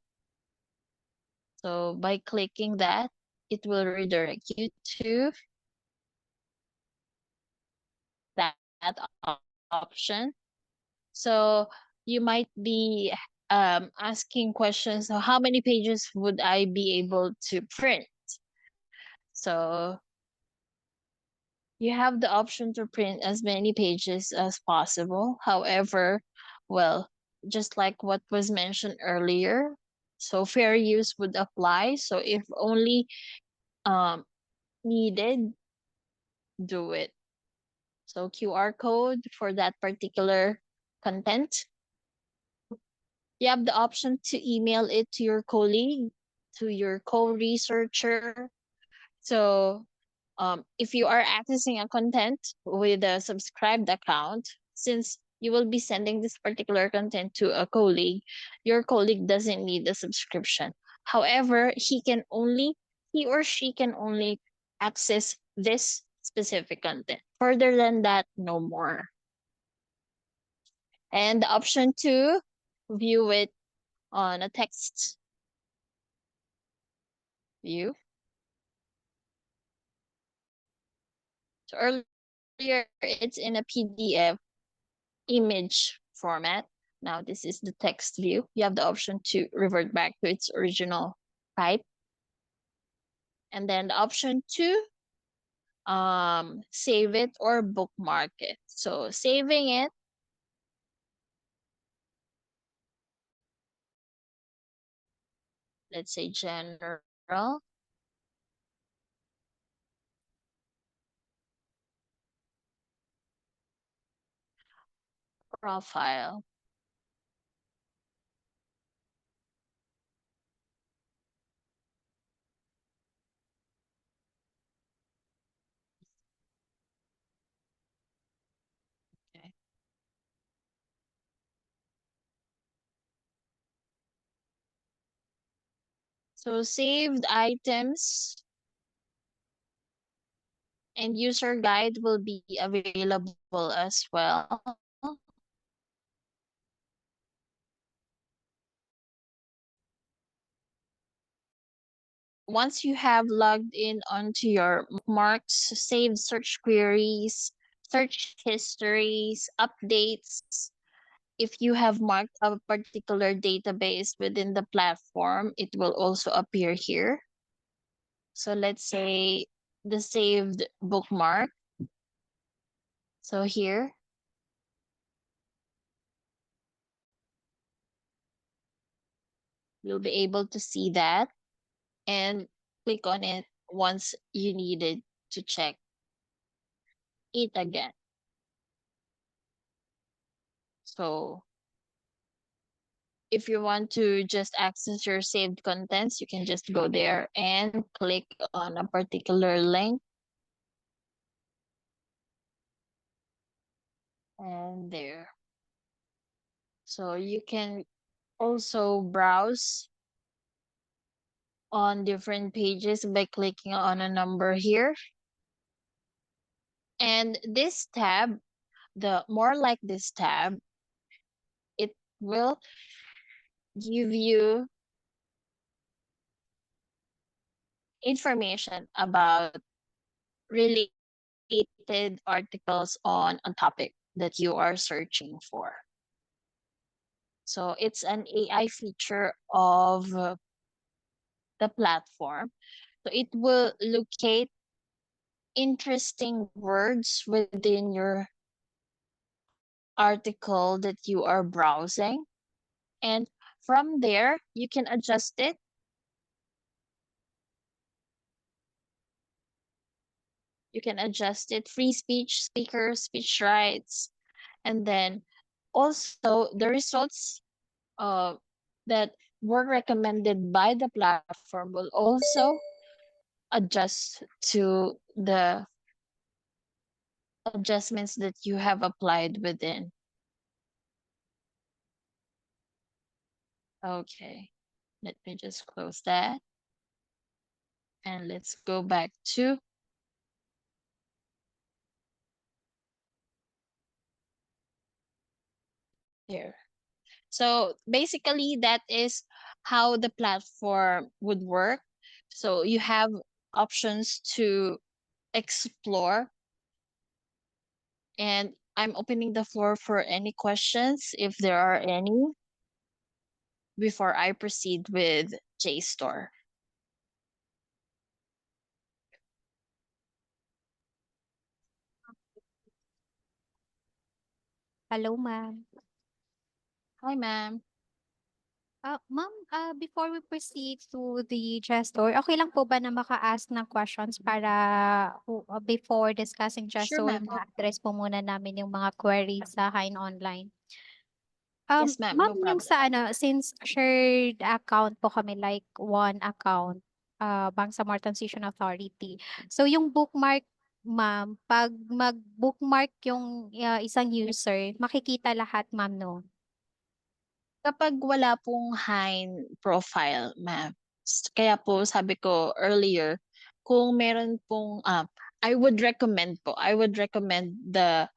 So by clicking that, it will redirect you to that option. So you might be asking questions, so how many pages would I be able to print? So you have the option to print as many pages as possible. However, well, just like what was mentioned earlier, so fair use would apply. So if only um, needed, do it. So QR code for that particular content. You have the option to email it to your colleague, to your co-researcher. So if you are accessing a content with a subscribed account, since you will be sending this particular content to a colleague, your colleague doesn't need a subscription. However, he or she can only access this specific content. Further than that, no more. And the option to view it on a text view. So earlier it's in a PDF image format. Now this is the text view. You have the option to revert back to its original type. And then the option to save it or bookmark it. So saving it, let's say general. Profile. Okay. So saved items and user guide will be available as well. Once you have logged in onto your marks, saved search queries, search histories, updates, if you have marked a particular database within the platform, it will also appear here. So let's say the saved bookmark. So here, you'll be able to see that and click on it once you needed to check it again. So if you want to just access your saved contents, you can just go there and click on a particular link. And there. So you can also browse on different pages by clicking on a number here. And this tab, the more like this tab, it will give you information about related articles on a topic that you are searching for. So it's an AI feature of the platform. So it will locate interesting words within your article that you are browsing. And from there, you can adjust it. You can adjust it, free speech, speaker, speech rights, and then also the results that were recommended by the platform will also adjust to the adjustments that you have applied within. Okay, let me just close that. And let's go back to here. So basically, that is how the platform would work. So you have options to explore, and I'm opening the floor for any questions if there are any before I proceed with JSTOR. Hello, ma'am. Hi, ma'am. Ma'am, before we proceed to the gesture, okay lang po ba na maka-ask ng questions para before discussing Sure, gesture, ma'am. ma-address po muna namin yung mga queries sa Hein Online? Yes, ma'am. Ma'am, No yung problem. sa since shared account po kami, like one account, Bangsamoro Transition Authority. So yung bookmark, ma'am, pag mag-bookmark yung isang user, makikita lahat, ma'am, no? Kapag wala pong Hein profile, ma'am, kaya po sabi ko earlier, kung meron pong, I would recommend the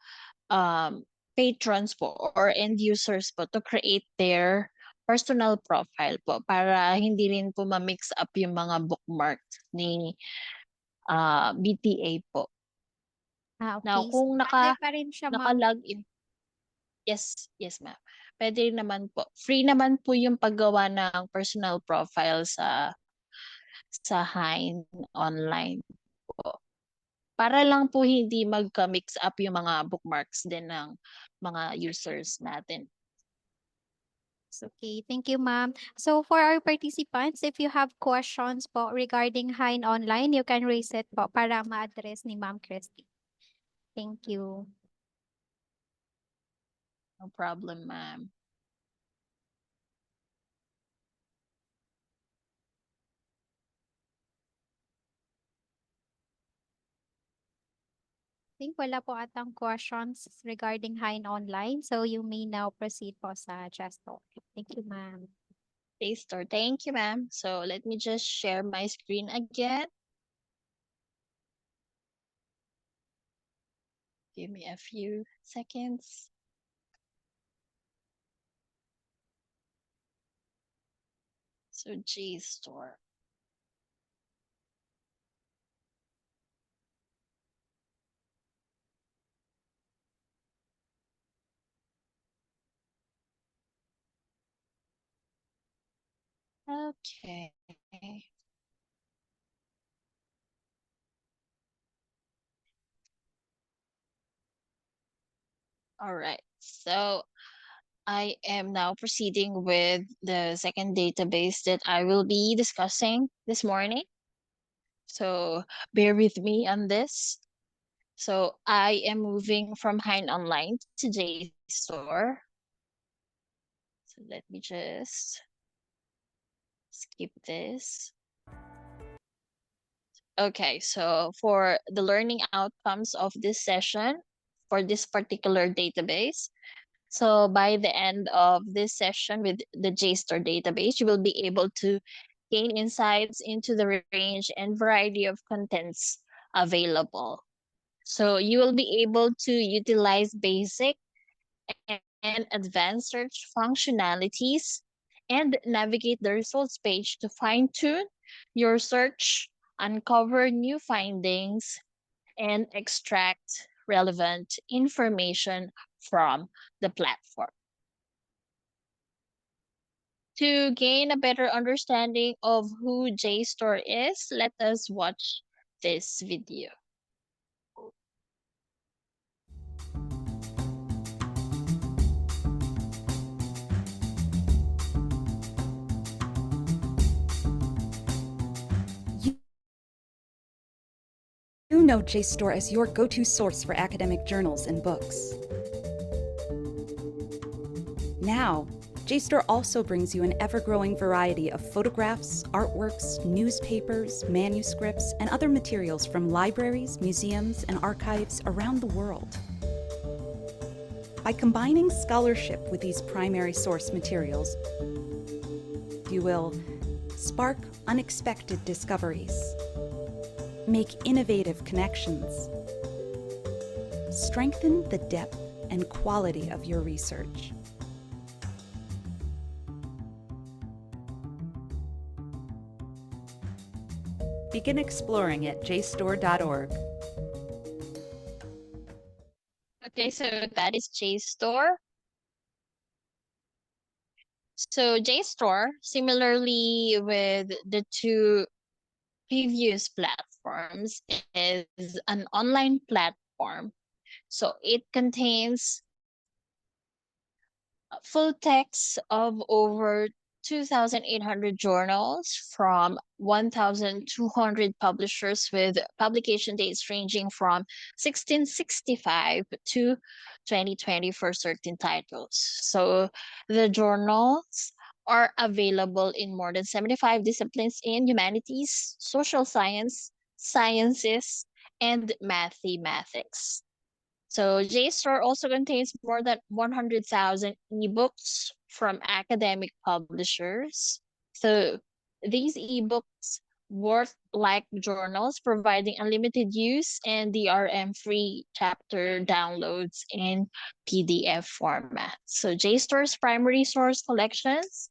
patrons po or end users po to create their personal profile po para hindi rin po ma-mix up yung mga bookmarks ni BTA po. Now, Okay. kung Pwede pa rin siya, ma'am. naka-login, yes, ma'am. Pwede rin naman po. Free naman po yung paggawa ng personal profile sa Hein Online po. Para lang po hindi magka-mix up yung mga bookmarks din ng mga users natin. Okay, thank you, ma'am. So for our participants, if you have questions po regarding Hein Online, you can raise it po para ma-address ni Ma'am Christy. Thank you. No problem, ma'am. I think wala po atang questions regarding Hein Online, so you may now proceed po sa gestor. Thank you, ma'am. JSTOR, thank you, ma'am. So let me just share my screen again. Give me a few seconds. So JSTOR. Okay. All right. So I am now proceeding with the second database that I will be discussing this morning. So bear with me on this. So I am moving from Hein Online to JSTOR. So let me just skip this. Okay, so for the learning outcomes of this session for this particular database, so by the end of this session with the JSTOR database, you will be able to gain insights into the range and variety of contents available. So you will be able to utilize basic and advanced search functionalities and navigate the results page to fine-tune your search, uncover new findings, and extract relevant information from the platform. To gain a better understanding of who JSTOR is, let us watch this video. You know JSTOR as your go-to source for academic journals and books. Now, JSTOR also brings you an ever-growing variety of photographs, artworks, newspapers, manuscripts, and other materials from libraries, museums, and archives around the world. By combining scholarship with these primary source materials, you will, spark unexpected discoveries, make innovative connections, strengthen the depth and quality of your research. Begin exploring at JSTOR.org. Okay, so that is JSTOR. So JSTOR, similarly with the two previous platforms, is an online platform. So it contains full text of over 2,800 journals from 1,200 publishers with publication dates ranging from 1665 to 2020 for certain titles. So the journals are available in more than 75 disciplines in humanities, social science, sciences, and mathematics. So JSTOR also contains more than 100,000 ebooks from academic publishers. So these ebooks work like journals, providing unlimited use and DRM-free chapter downloads in PDF format. So JSTOR's primary source collections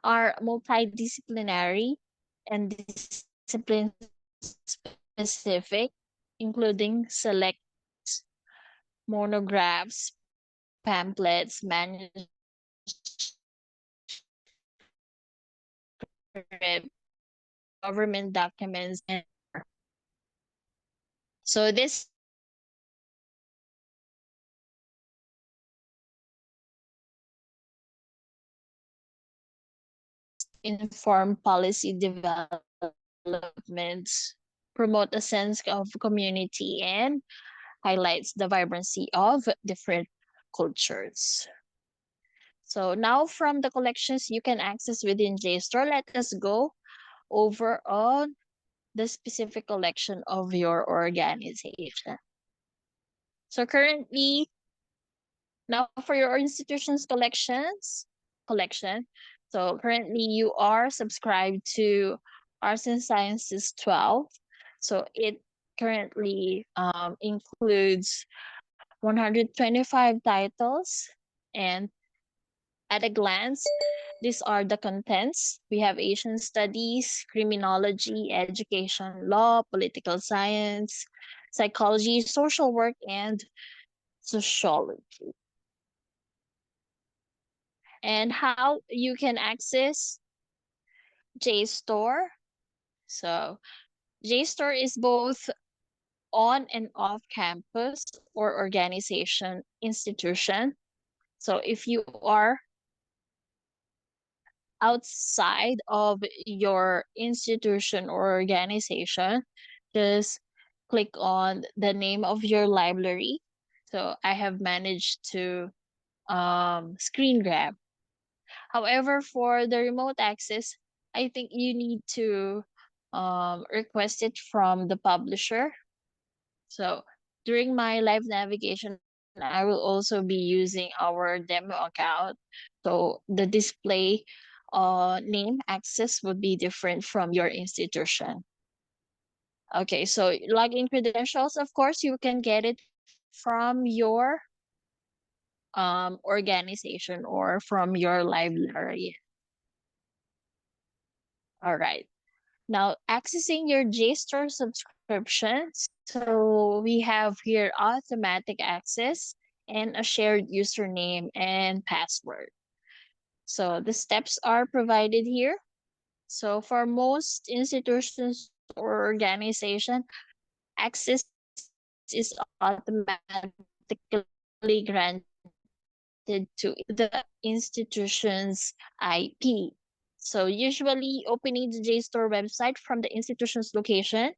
are multidisciplinary and discipline specific, including select monographs, pamphlets, manuscripts, government documents, and more. So this inform policy developments, promote a sense of community, and highlights the vibrancy of different cultures. So now from the collections you can access within JSTOR, let us go over on the specific collection of your organization. So currently, now for your institution's collection, so currently you are subscribed to Arts and Sciences 12. So it currently includes 125 titles, and at a glance, these are the contents. We have Asian studies, criminology, education, law, political science, psychology, social work, and sociology. And how you can access JSTOR. So JSTOR is both on and off campus or organization institution. So if you are outside of your institution or organization, just click on the name of your library. So I have managed to screen grab. However, for the remote access, I think you need to request it from the publisher. So during my live navigation, I will also be using our demo account. So the display name access would be different from your institution. Okay, so login credentials, of course, you can get it from your organization or from your library. All right. Now, accessing your JSTOR subscriptions. So we have here automatic access and a shared username and password. So the steps are provided here. So for most institutions or organization, access is automatically granted to the institution's IP. So usually opening the JSTOR website from the institution's location,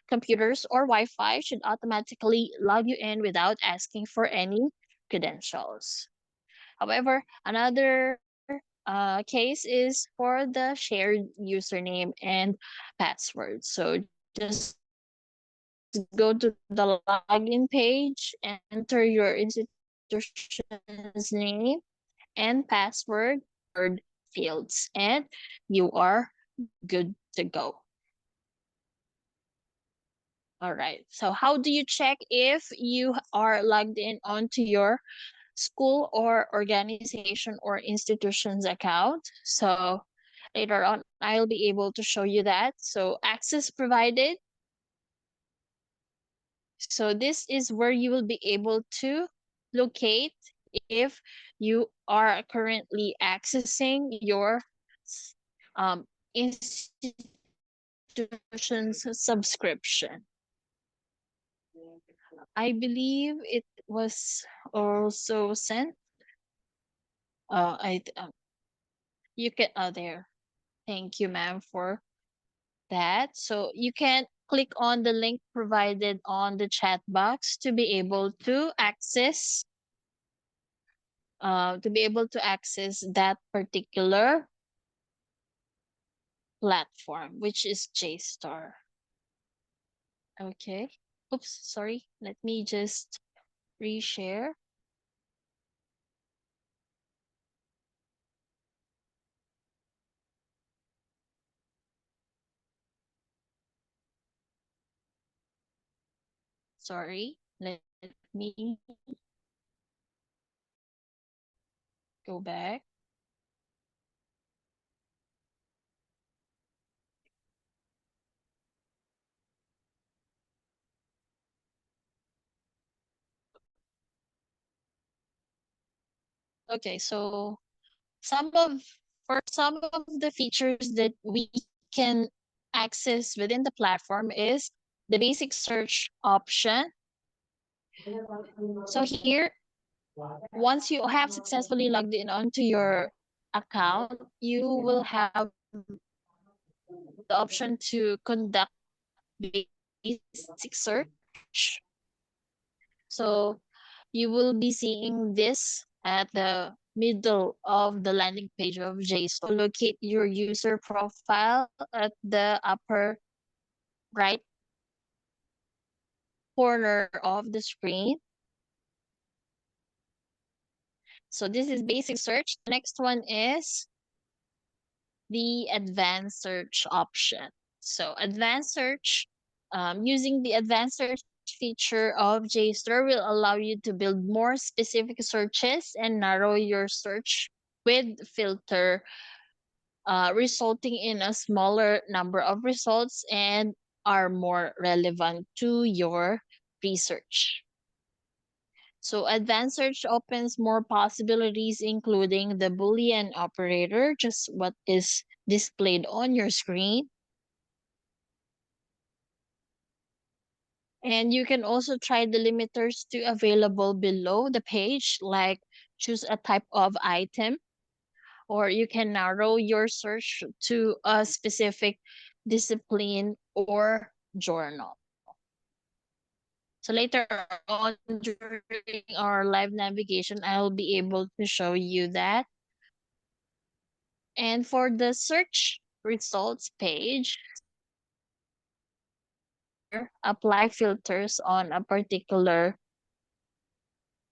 computers, or Wi-Fi should automatically log you in without asking for any credentials. However, another case is for the shared username and password. So just go to the login page, enter your institution's name and password fields, and you are good to go. All right. So how do you check if you are logged in onto your school or organization or institution's account? So later on, I'll be able to show you that. So access provided. So this is where you will be able to locate if you are currently accessing your institution's subscription. I believe it was also sent. You can there. Thank you, ma'am, for that. So you can click on the link provided on the chat box to be able to access that particular platform, which is JSTOR. Okay. Oops, sorry. Let me just reshare. Sorry, let me go back. Okay, so some of the features that we can access within the platform is the basic search option. So here, once you have successfully logged in onto your account, you will have the option to conduct basic search. So you will be seeing this at the middle of the landing page of JSON. Locate your user profile at the upper right corner of the screen. So this is basic search. The next one is the advanced search option. So advanced search, using the advanced search feature of JSTOR will allow you to build more specific searches and narrow your search with filter, resulting in a smaller number of results and are more relevant to your research. So advanced search opens more possibilities, including the Boolean operator, just what is displayed on your screen. And you can also try the limiters to available below the page, like choose a type of item, or you can narrow your search to a specific discipline or journal. So later on during our live navigation, I'll be able to show you that. And for the search results page, apply filters on a particular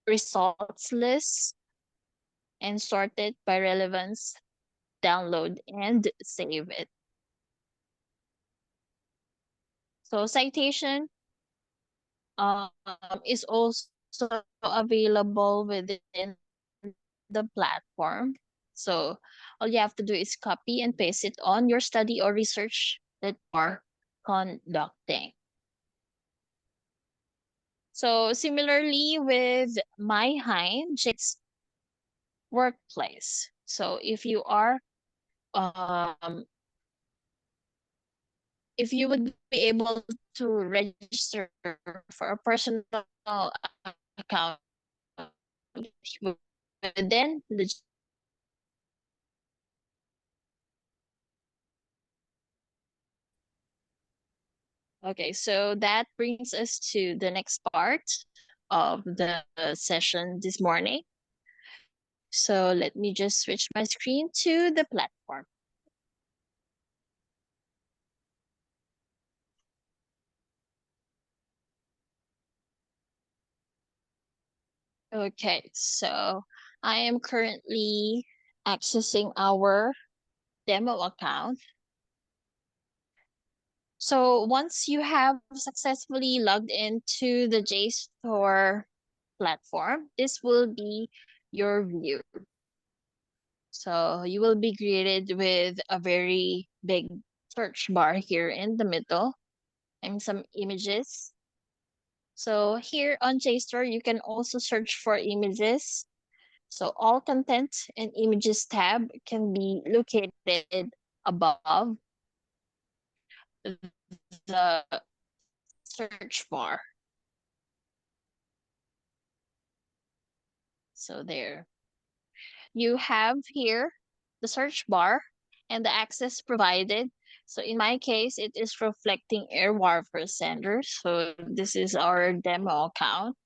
results list and sort it by relevance, download and save it. So citation is also available within the platform. So all you have to do is copy and paste it on your study or research that you are conducting. So similarly with my Hind, it's workplace. So if you would be able to register for a personal account within the Okay, so that brings us to the next part of the session this morning. So let me just switch my screen to the platform. Okay, so I am currently accessing our demo account. So once you have successfully logged into the JSTOR platform, this will be your view. So you will be greeted with a very big search bar here in the middle and some images. So here on JSTOR, you can also search for images. So all content and images tab can be located above the search bar. So there. You have here the search bar and the access provided. So in my case, it is reflecting Airwire for senders. So this is our demo account.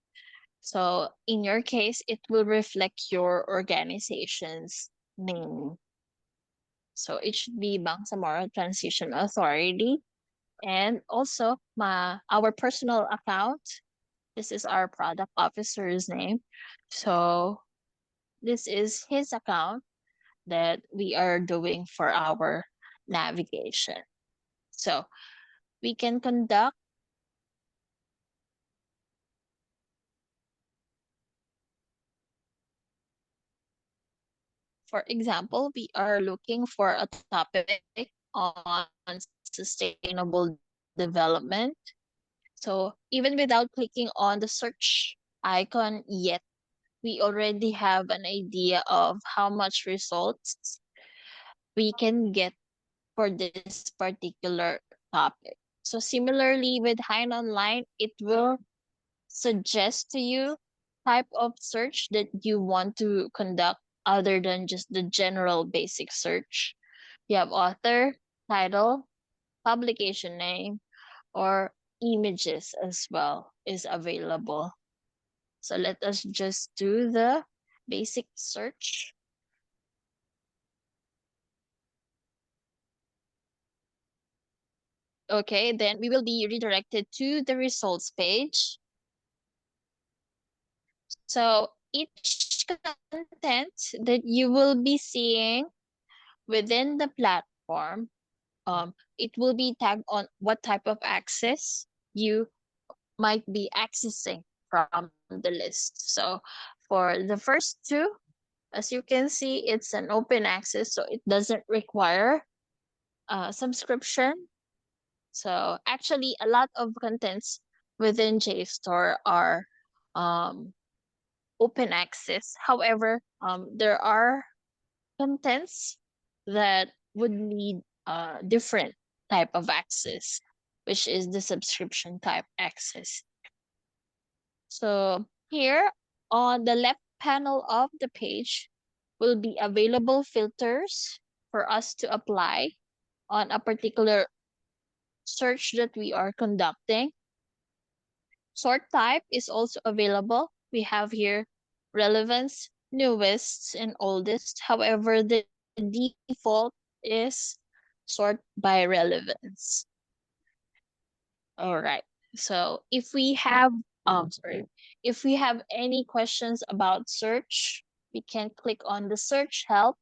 So in your case, it will reflect your organization's name. So it should be Bangsamoro Transition Authority. And also our personal account. This is our product officer's name. So this is his account that we are doing for our navigation. So we can conduct for example, we are looking for a topic on sustainable development. So even without clicking on the search icon yet, we already have an idea of how much results we can get for this particular topic. So similarly with Hein Online, it will suggest to you type of search that you want to conduct other than just the general basic search. You have author, title, publication name, or images as well is available. So let us just do the basic search. Okay, then we will be redirected to the results page. So each content that you will be seeing within the platform, it will be tagged on what type of access you might be accessing from the list. So for the first two, as you can see, it's an open access, so it doesn't require subscription. So actually, a lot of contents within JSTOR are open access. However, there are contents that would need a different type of access, which is the subscription type access. So here on the left panel of the page will be available filters for us to apply on a particular search that we are conducting. Sort type is also available. We have here relevance, newest, and oldest. However, the default is sort by relevance. All right. So if we have if we have any questions about search, we can click on the search help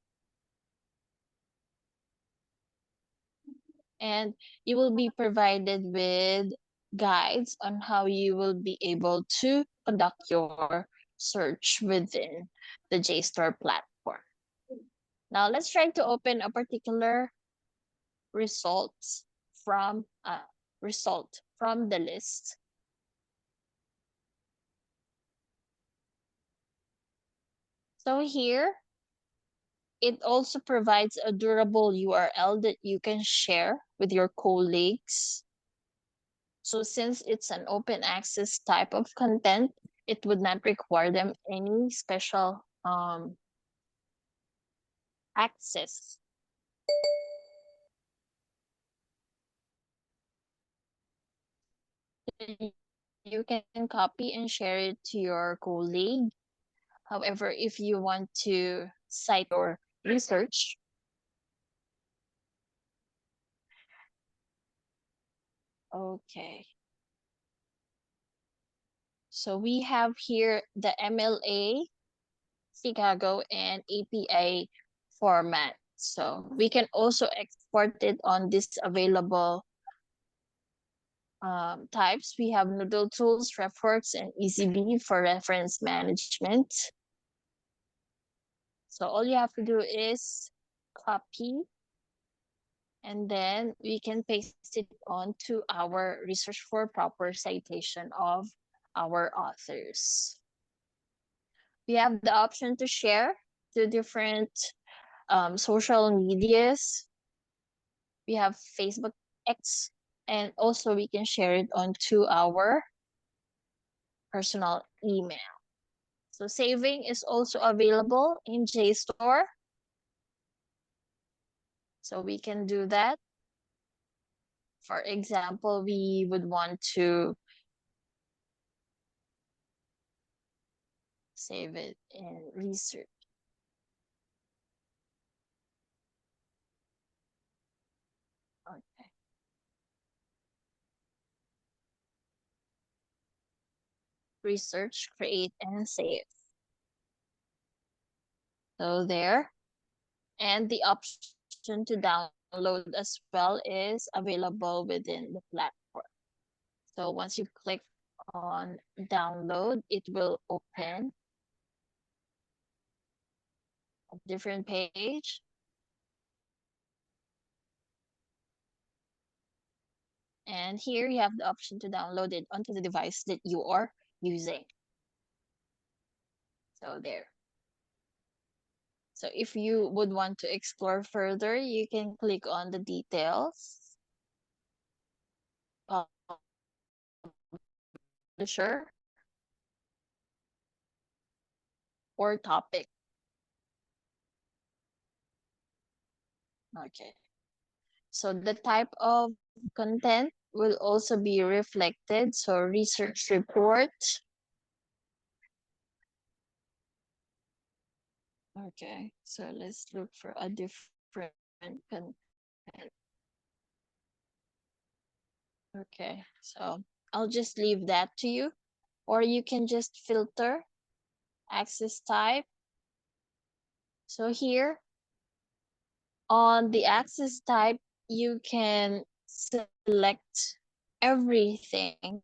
and you will be provided with guides on how you will be able to conduct your search within the JSTOR platform. Now let's try to open a particular results from result from the list. So here, it also provides a durable URL that you can share with your colleagues. So since it's an open access type of content, it would not require them any special access. You can copy and share it to your colleague. However, if you want to cite your research, okay. So we have here the MLA, Chicago, and APA format. So we can also export it on this available types. We have Noodle Tools, RefWorks, and EasyB for reference management. So all you have to do is copy, and then we can paste it onto our research for proper citation of our authors. We have the option to share to different social medias. We have Facebook X, and also we can share it onto our personal email. So saving is also available in JSTOR. So we can do that. For example, we would want to save it in research. Okay. Research, create, and save. So there. And the option to download as well is available within the platform. So once you click on download, it will open a different page. And here you have the option to download it onto the device that you are using. So there. So if you would want to explore further, you can click on the details, publisher, or topic. Okay. So the type of content will also be reflected. So research report. Okay, so let's look for a different content. Okay, so I'll just leave that to you, or you can just filter access type. So here on the access type, you can select everything.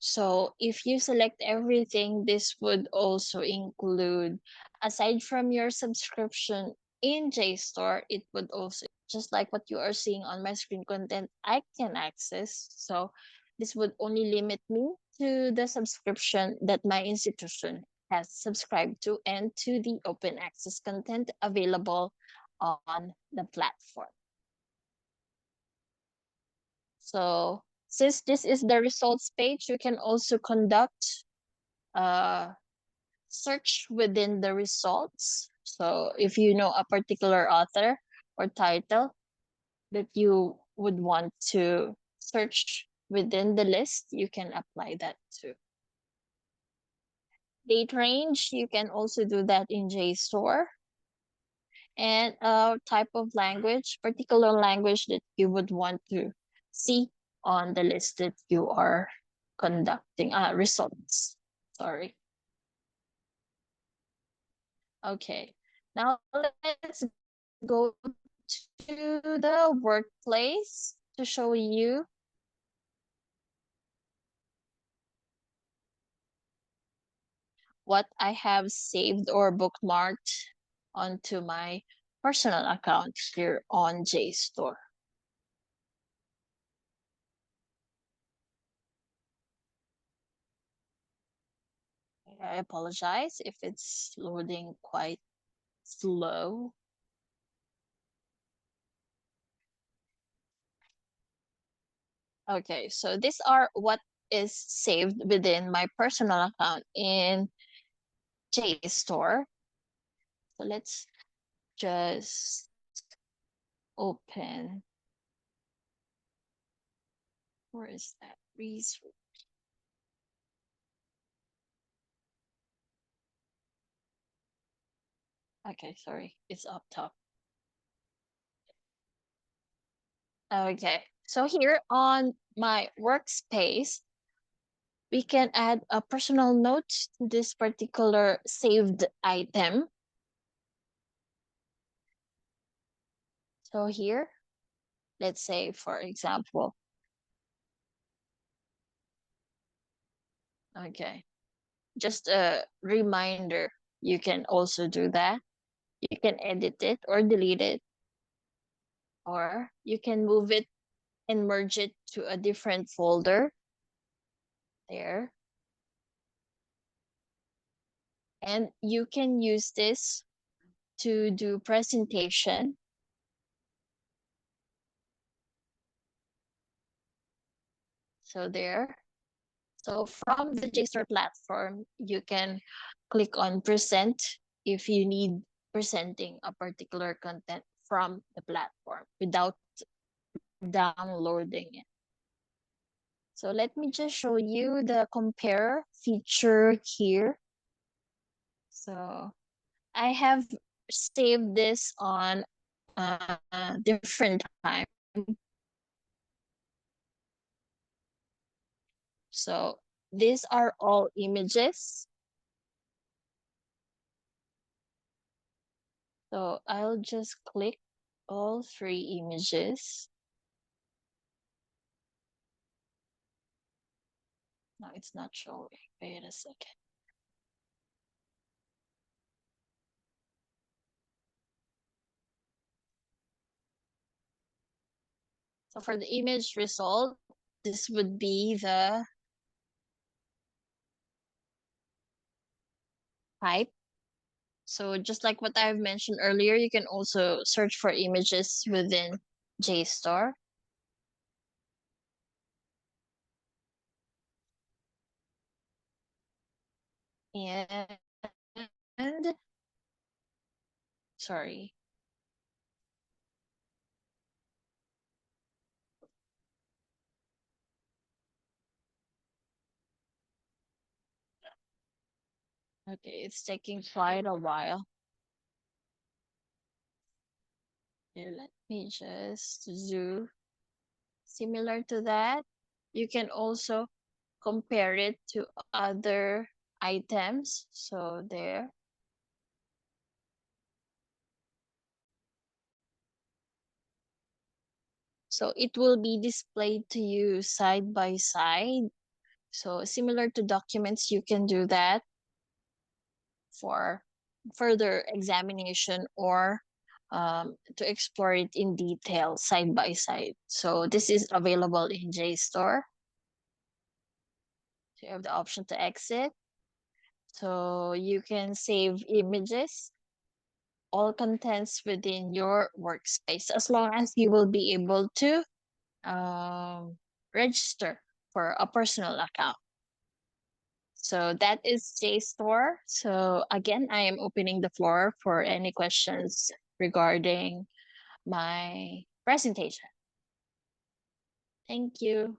So if you select everything, this would also include, aside from your subscription in JSTOR, it would also, just like what you are seeing on my screen, content I can access. So this would only limit me to the subscription that my institution has subscribed to and to the open access content available on the platform. So since this is the results page, you can also conduct search within the results. So if you know a particular author or title that you would want to search within the list, you can apply that too. Date range, you can also do that in JSTOR. And type of language, particular language that you would want to see on the list that you are conducting results. Sorry. Okay, now let's go to the workplace to show you what I have saved or bookmarked onto my personal account here on JSTOR. I apologize if it's loading quite slow. Okay, so these are what is saved within my personal account in JSTOR. So let's just open. Where is that research? Okay, sorry, it's up top. Okay, so here on my workspace, we can add a personal note to this particular saved item. So here, let's say, for example, okay, just a reminder, you can also do that. You can edit it or delete it, or you can move it and merge it to a different folder there. And you can use this to do presentation. So there. So from the JSTOR platform, you can click on present if you need presenting a particular content from the platform without downloading it. So let me just show you the compare feature here. So I have saved this on a different time. So these are all images. So I'll just click all 3 images. No, it's not showing. Wait a second. So for the image result, this would be the type. So just like what I've mentioned earlier, you can also search for images within JSTOR. And sorry. Okay, it's taking quite a while. Okay, let me just do similar to that. You can also compare it to other items. So there. So it will be displayed to you side by side. So similar to documents, you can do that for further examination or to explore it in detail side by side. So this is available in JSTOR. So you have the option to exit. So you can save images, all contents within your workspace, as long as you will be able to register for a personal account. So that is JSTOR. So again, I am opening the floor for any questions regarding my presentation. Thank you.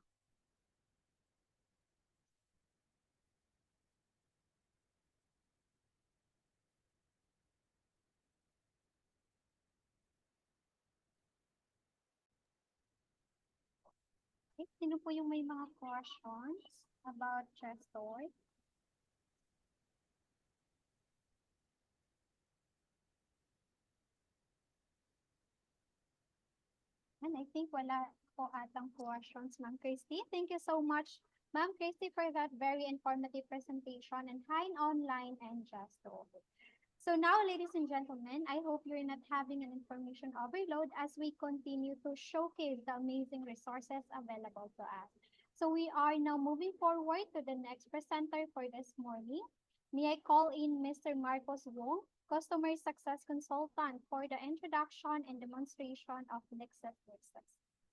Okay, sino po yung may mga questions about JSTOR? And I think wala po atang questions, Ma'am Christy. Thank you so much, Ma'am Christy, for that very informative presentation and Hein Online and JSTOR. So now, ladies and gentlemen, I hope you're not having an information overload as we continue to showcase the amazing resources available to us. So we are now moving forward to the next presenter for this morning. May I call in Mr. Marcos Wong, Customer Success Consultant, for the introduction and demonstration of Lexus Lexus.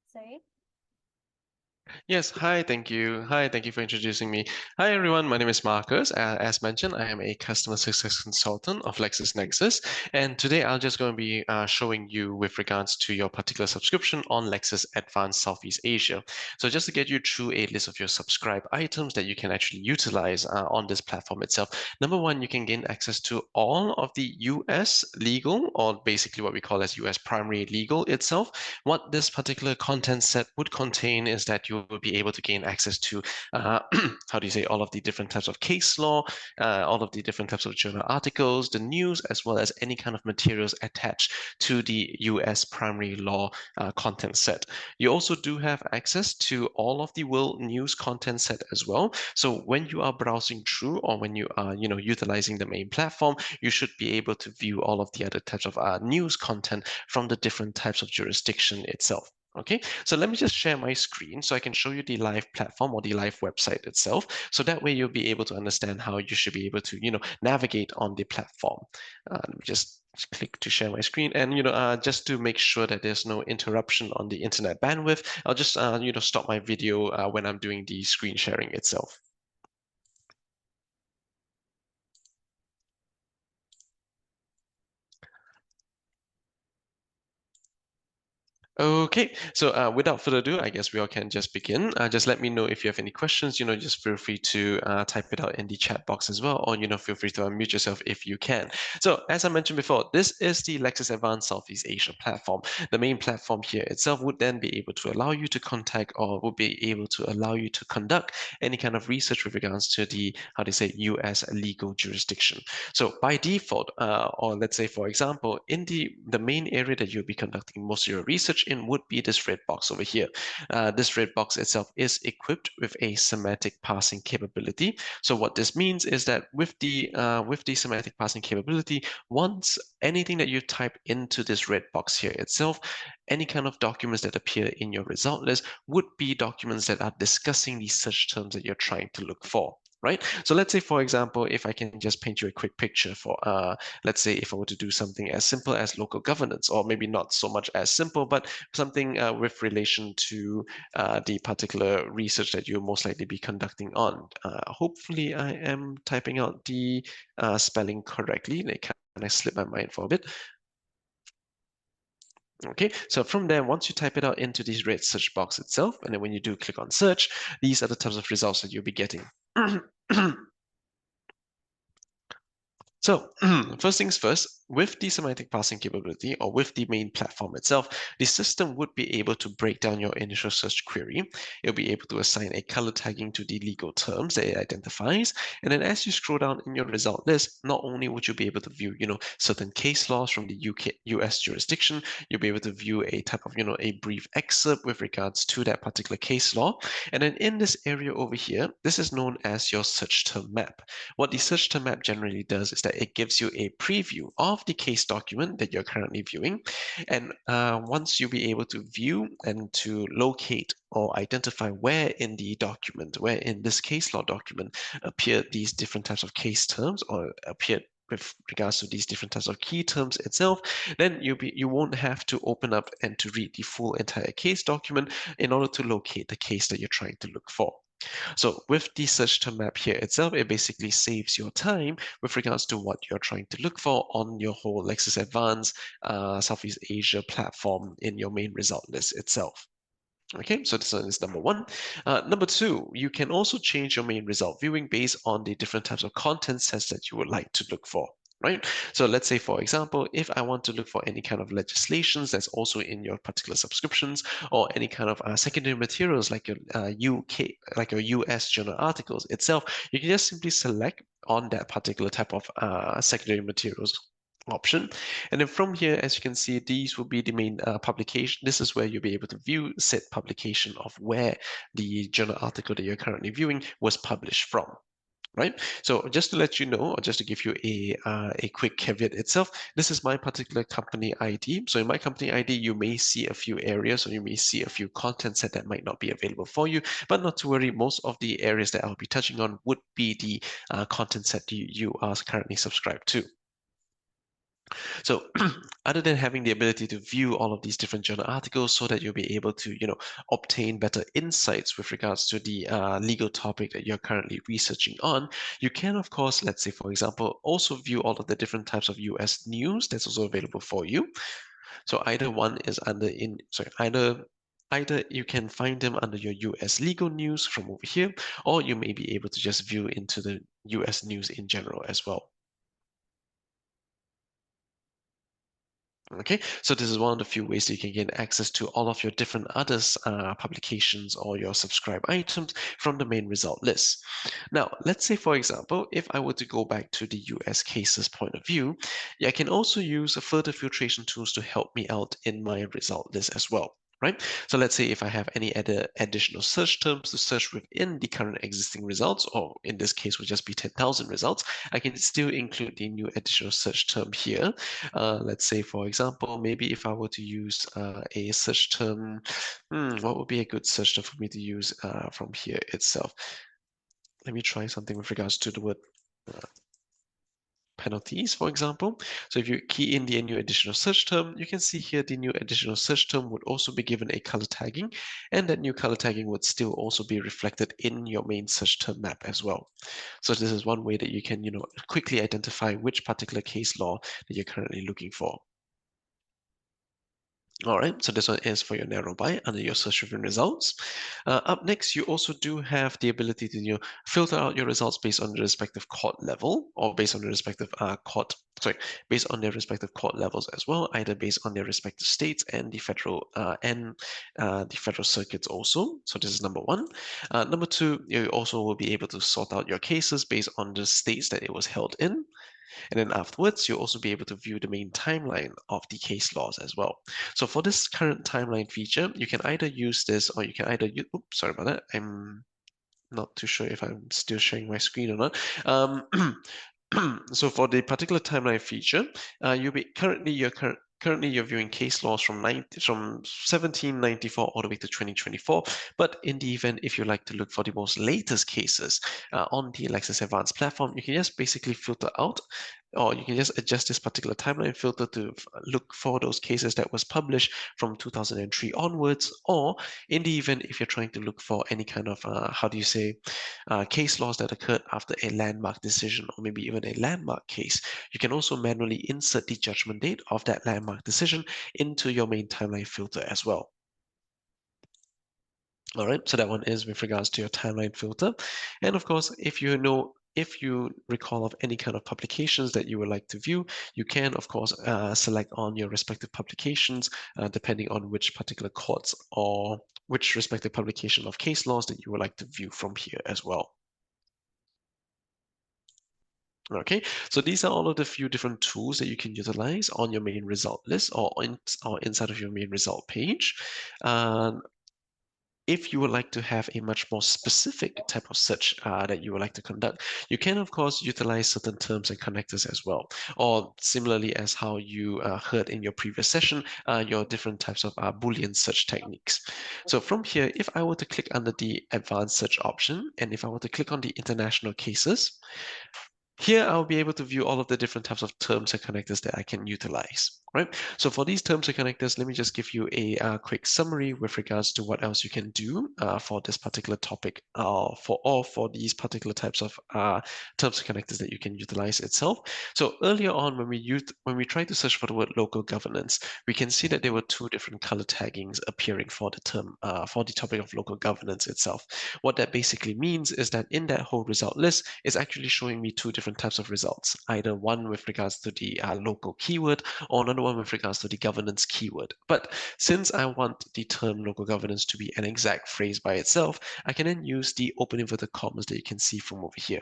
Sir? Yes, hi, thank you. Hi, thank you for introducing me. Hi, everyone. My name is Marcus. As mentioned, I am a customer success consultant of LexisNexis. And today I'm just going to be showing you with regards to your particular subscription on Lexis Advanced Southeast Asia. So just to get you through a list of your subscribe items that you can actually utilize on this platform itself. Number one, you can gain access to all of the US legal, or basically what we call as US primary legal itself. What this particular content set would contain is that you will be able to gain access to, how do you say, all of the different types of case law, all of the different types of journal articles, the news, as well as any kind of materials attached to the US primary law content set. You also do have access to all of the world news content set as well. So when you are browsing through, or when you are, utilizing the main platform, you should be able to view all of the other types of news content from the different types of jurisdiction itself. Okay, so let me just share my screen so I can show you the live platform or the live website itself. So that way you'll be able to understand how you should be able to, navigate on the platform. Let me just click to share my screen, and just to make sure that there's no interruption on the internet bandwidth, I'll just stop my video when I'm doing the screen sharing itself. Okay, so without further ado, I guess we all can just begin. Just let me know if you have any questions. Just feel free to type it out in the chat box as well, or feel free to unmute yourself if you can. So as I mentioned before, this is the Lexis Advanced Southeast Asia platform. The main platform here itself would then be able to allow you to contact, or would be able to allow you to conduct any kind of research with regards to the, how do you say, US legal jurisdiction. So by default, or let's say for example, in the main area that you'll be conducting most of your research in would be this red box over here. This red box itself is equipped with a semantic parsing capability. So what this means is that with the semantic parsing capability, once anything that you type into this red box here itself, any kind of documents that appear in your result list would be documents that are discussing the search terms that you're trying to look for. Right? So let's say, for example, if I can just paint you a quick picture for, let's say if I were to do something as simple as local governance, or maybe not so much as simple, but something with relation to the particular research that you'll most likely be conducting on. Hopefully I am typing out the spelling correctly. It kind of slipped my mind for a bit. Okay, so from there, once you type it out into this red search box itself, and then when you do click on search, these are the types of results that you'll be getting. So first things first, with the semantic parsing capability, or with the main platform itself, the system would be able to break down your initial search query. It'll be able to assign a color tagging to the legal terms that it identifies. And then as you scroll down in your result list, not only would you be able to view, certain case laws from the US jurisdiction, you'll be able to view a type of, a brief excerpt with regards to that particular case law. And then in this area over here, this is known as your search term map. What the search term map generally does is that it gives you a preview of the case document that you're currently viewing. And once you'll be able to view and to locate or identify where in the document, where in this case law document appear these different types of case terms, or appear with regards to these different types of key terms itself, then you won't have to open up and to read the full entire case document in order to locate the case that you're trying to look for. So with the search term map here itself, it basically saves your time with regards to what you're trying to look for on your whole Lexis Advanced Southeast Asia platform in your main result list itself. Okay, so this is number one. Number two, you can also change your main result viewing based on the different types of content sets that you would like to look for. Right? So let's say, for example, if I want to look for any kind of legislations that's also in your particular subscriptions, or any kind of secondary materials like your UK, like your US journal articles itself, you can just simply select on that particular type of secondary materials option. And then from here, as you can see, these will be the main publication. This is where you'll be able to view said publication of where the journal article that you're currently viewing was published from. Right? So just to let you know, or just to give you a quick caveat itself, this is my particular company ID. So in my company ID, you may see a few areas, or you may see a few content set that might not be available for you, but not to worry, most of the areas that I'll be touching on would be the content set you are currently subscribed to. So other than having the ability to view all of these different journal articles so that you'll be able to, obtain better insights with regards to the legal topic that you're currently researching on, you can, of course, let's say, for example, also view all of the different types of US news that's also available for you. So either one is either you can find them under your US legal news from over here, or you may be able to just view into the US news in general as well. Okay, so this is one of the few ways that you can gain access to all of your different others publications or your subscribe items from the main result list. Now, let's say, for example, if I were to go back to the US cases point of view, I can also use further filtration tools to help me out in my result list as well. Right? So let's say if I have any additional search terms to search within the current existing results, or in this case would just be 10,000 results, I can still include the new additional search term here. Let's say, for example, maybe if I were to use a search term, what would be a good search term for me to use from here itself? Let me try something with regards to the word penalties, for example. So if you key in the new additional search term, you can see here the new additional search term would also be given a color tagging, and that new color tagging would still also be reflected in your main search term map as well. So this is one way that you can, quickly identify which particular case law that you're currently looking for. All right, so this one is for your narrow by under your search within results. Up next, you also do have the ability to filter out your results based on the respective court level, or based on the respective based on their respective court levels as well, either based on their respective states and the federal circuits also. So this is number one. Number two, you also will be able to sort out your cases based on the states that it was held in. And then afterwards, you'll also be able to view the main timeline of the case laws as well. So for this current timeline feature, you can either use this, or you can either use, oops, sorry about that. I'm not too sure if I'm still sharing my screen or not. So for the particular timeline feature, currently you're viewing case laws from 1794 all the way to 2024. But in the event, if you like to look for the most latest cases on the Lexis Advanced platform, you can just basically filter out, or you can just adjust this particular timeline filter to look for those cases that was published from 2003 onwards, or in the event if you're trying to look for any kind of case laws that occurred after a landmark decision, or maybe even a landmark case, you can also manually insert the judgment date of that landmark decision into your main timeline filter as well. All right, so that one is with regards to your timeline filter. And of course, if you recall of any kind of publications that you would like to view, you can, of course, select on your respective publications, depending on which particular courts or which respective publication of case laws that you would like to view from here as well. Okay, so these are all of the few different tools that you can utilize on your main result list, or inside of your main result page. If you would like to have a much more specific type of search that you would like to conduct, you can, of course, utilize certain terms and connectors as well. Or similarly as how you heard in your previous session, your different types of Boolean search techniques. So from here, if I were to click under the advanced search option, and if I were to click on the international cases, here, I'll be able to view all of the different types of terms and connectors that I can utilize, right? So for these terms and connectors, let me just give you a quick summary with regards to what else you can do for this particular topic, for these particular types of terms and connectors that you can utilize itself. So earlier on, when we tried to search for the word local governance, we can see that there were two different color taggings appearing for the term, for the topic of local governance itself. What that basically means is that in that whole result list, it's actually showing me two different types of results, either one with regards to the local keyword, or another one with regards to the governance keyword. But since I want the term local governance to be an exact phrase by itself, I can then use the open inverted commas that you can see from over here.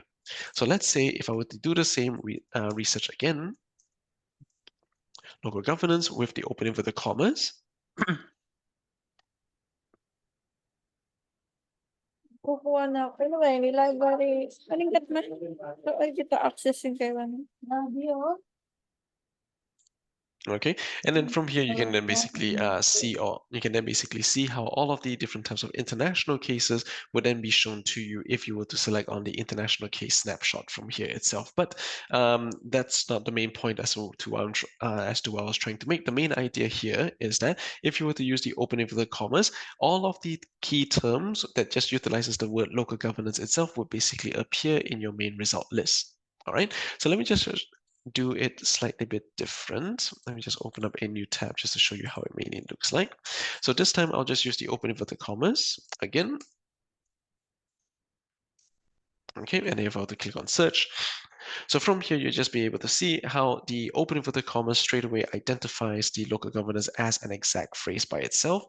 So let's say if I were to do the same research again, local governance with the open inverted commas, Kukuha na ako. Ano ba yun? Library. Anong gatman? So, ay, kita access yung kay ano. Nabi, oh. okay, and then from here you can then basically see how all of the different types of international cases would then be shown to you if you were to select on the international case snapshot from here itself. But that's not the main point as to what I was trying to make. The main idea here is that if you were to use the open inverted commas, all of the key terms that just utilizes the word local governance itself would basically appear in your main result list. All right, so let me just do it slightly bit different. Let me just open up a new tab just to show you how it mainly looks like. So this time I'll just use the open inverted commas again. Okay, and if I were to click on search, So from here, you just be able to see how the open inverted commas straight away identifies the local governance as an exact phrase by itself.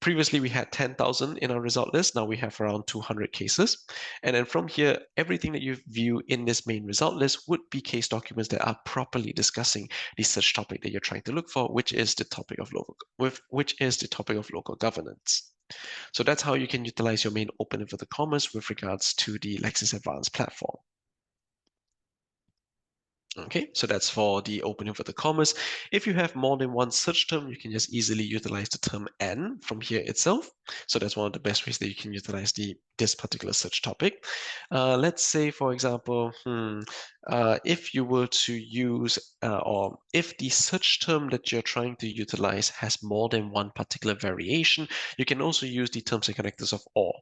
Previously, we had 10,000 in our result list. Now we have around 200 cases. And then from here, everything that you view in this main result list would be case documents that are properly discussing the search topic that you're trying to look for, which is the topic of local governance. So that's how you can utilize your main open inverted commas with regards to the Lexis Advanced platform. Okay, so that's for the open inverted commas. If you have more than one search term, you can just easily utilize the term "and" from here itself. So that's one of the best ways that you can utilize this particular search topic. Let's say, for example, if you were to use, or if the search term that you're trying to utilize has more than one particular variation, you can also use the terms and connectors of "or."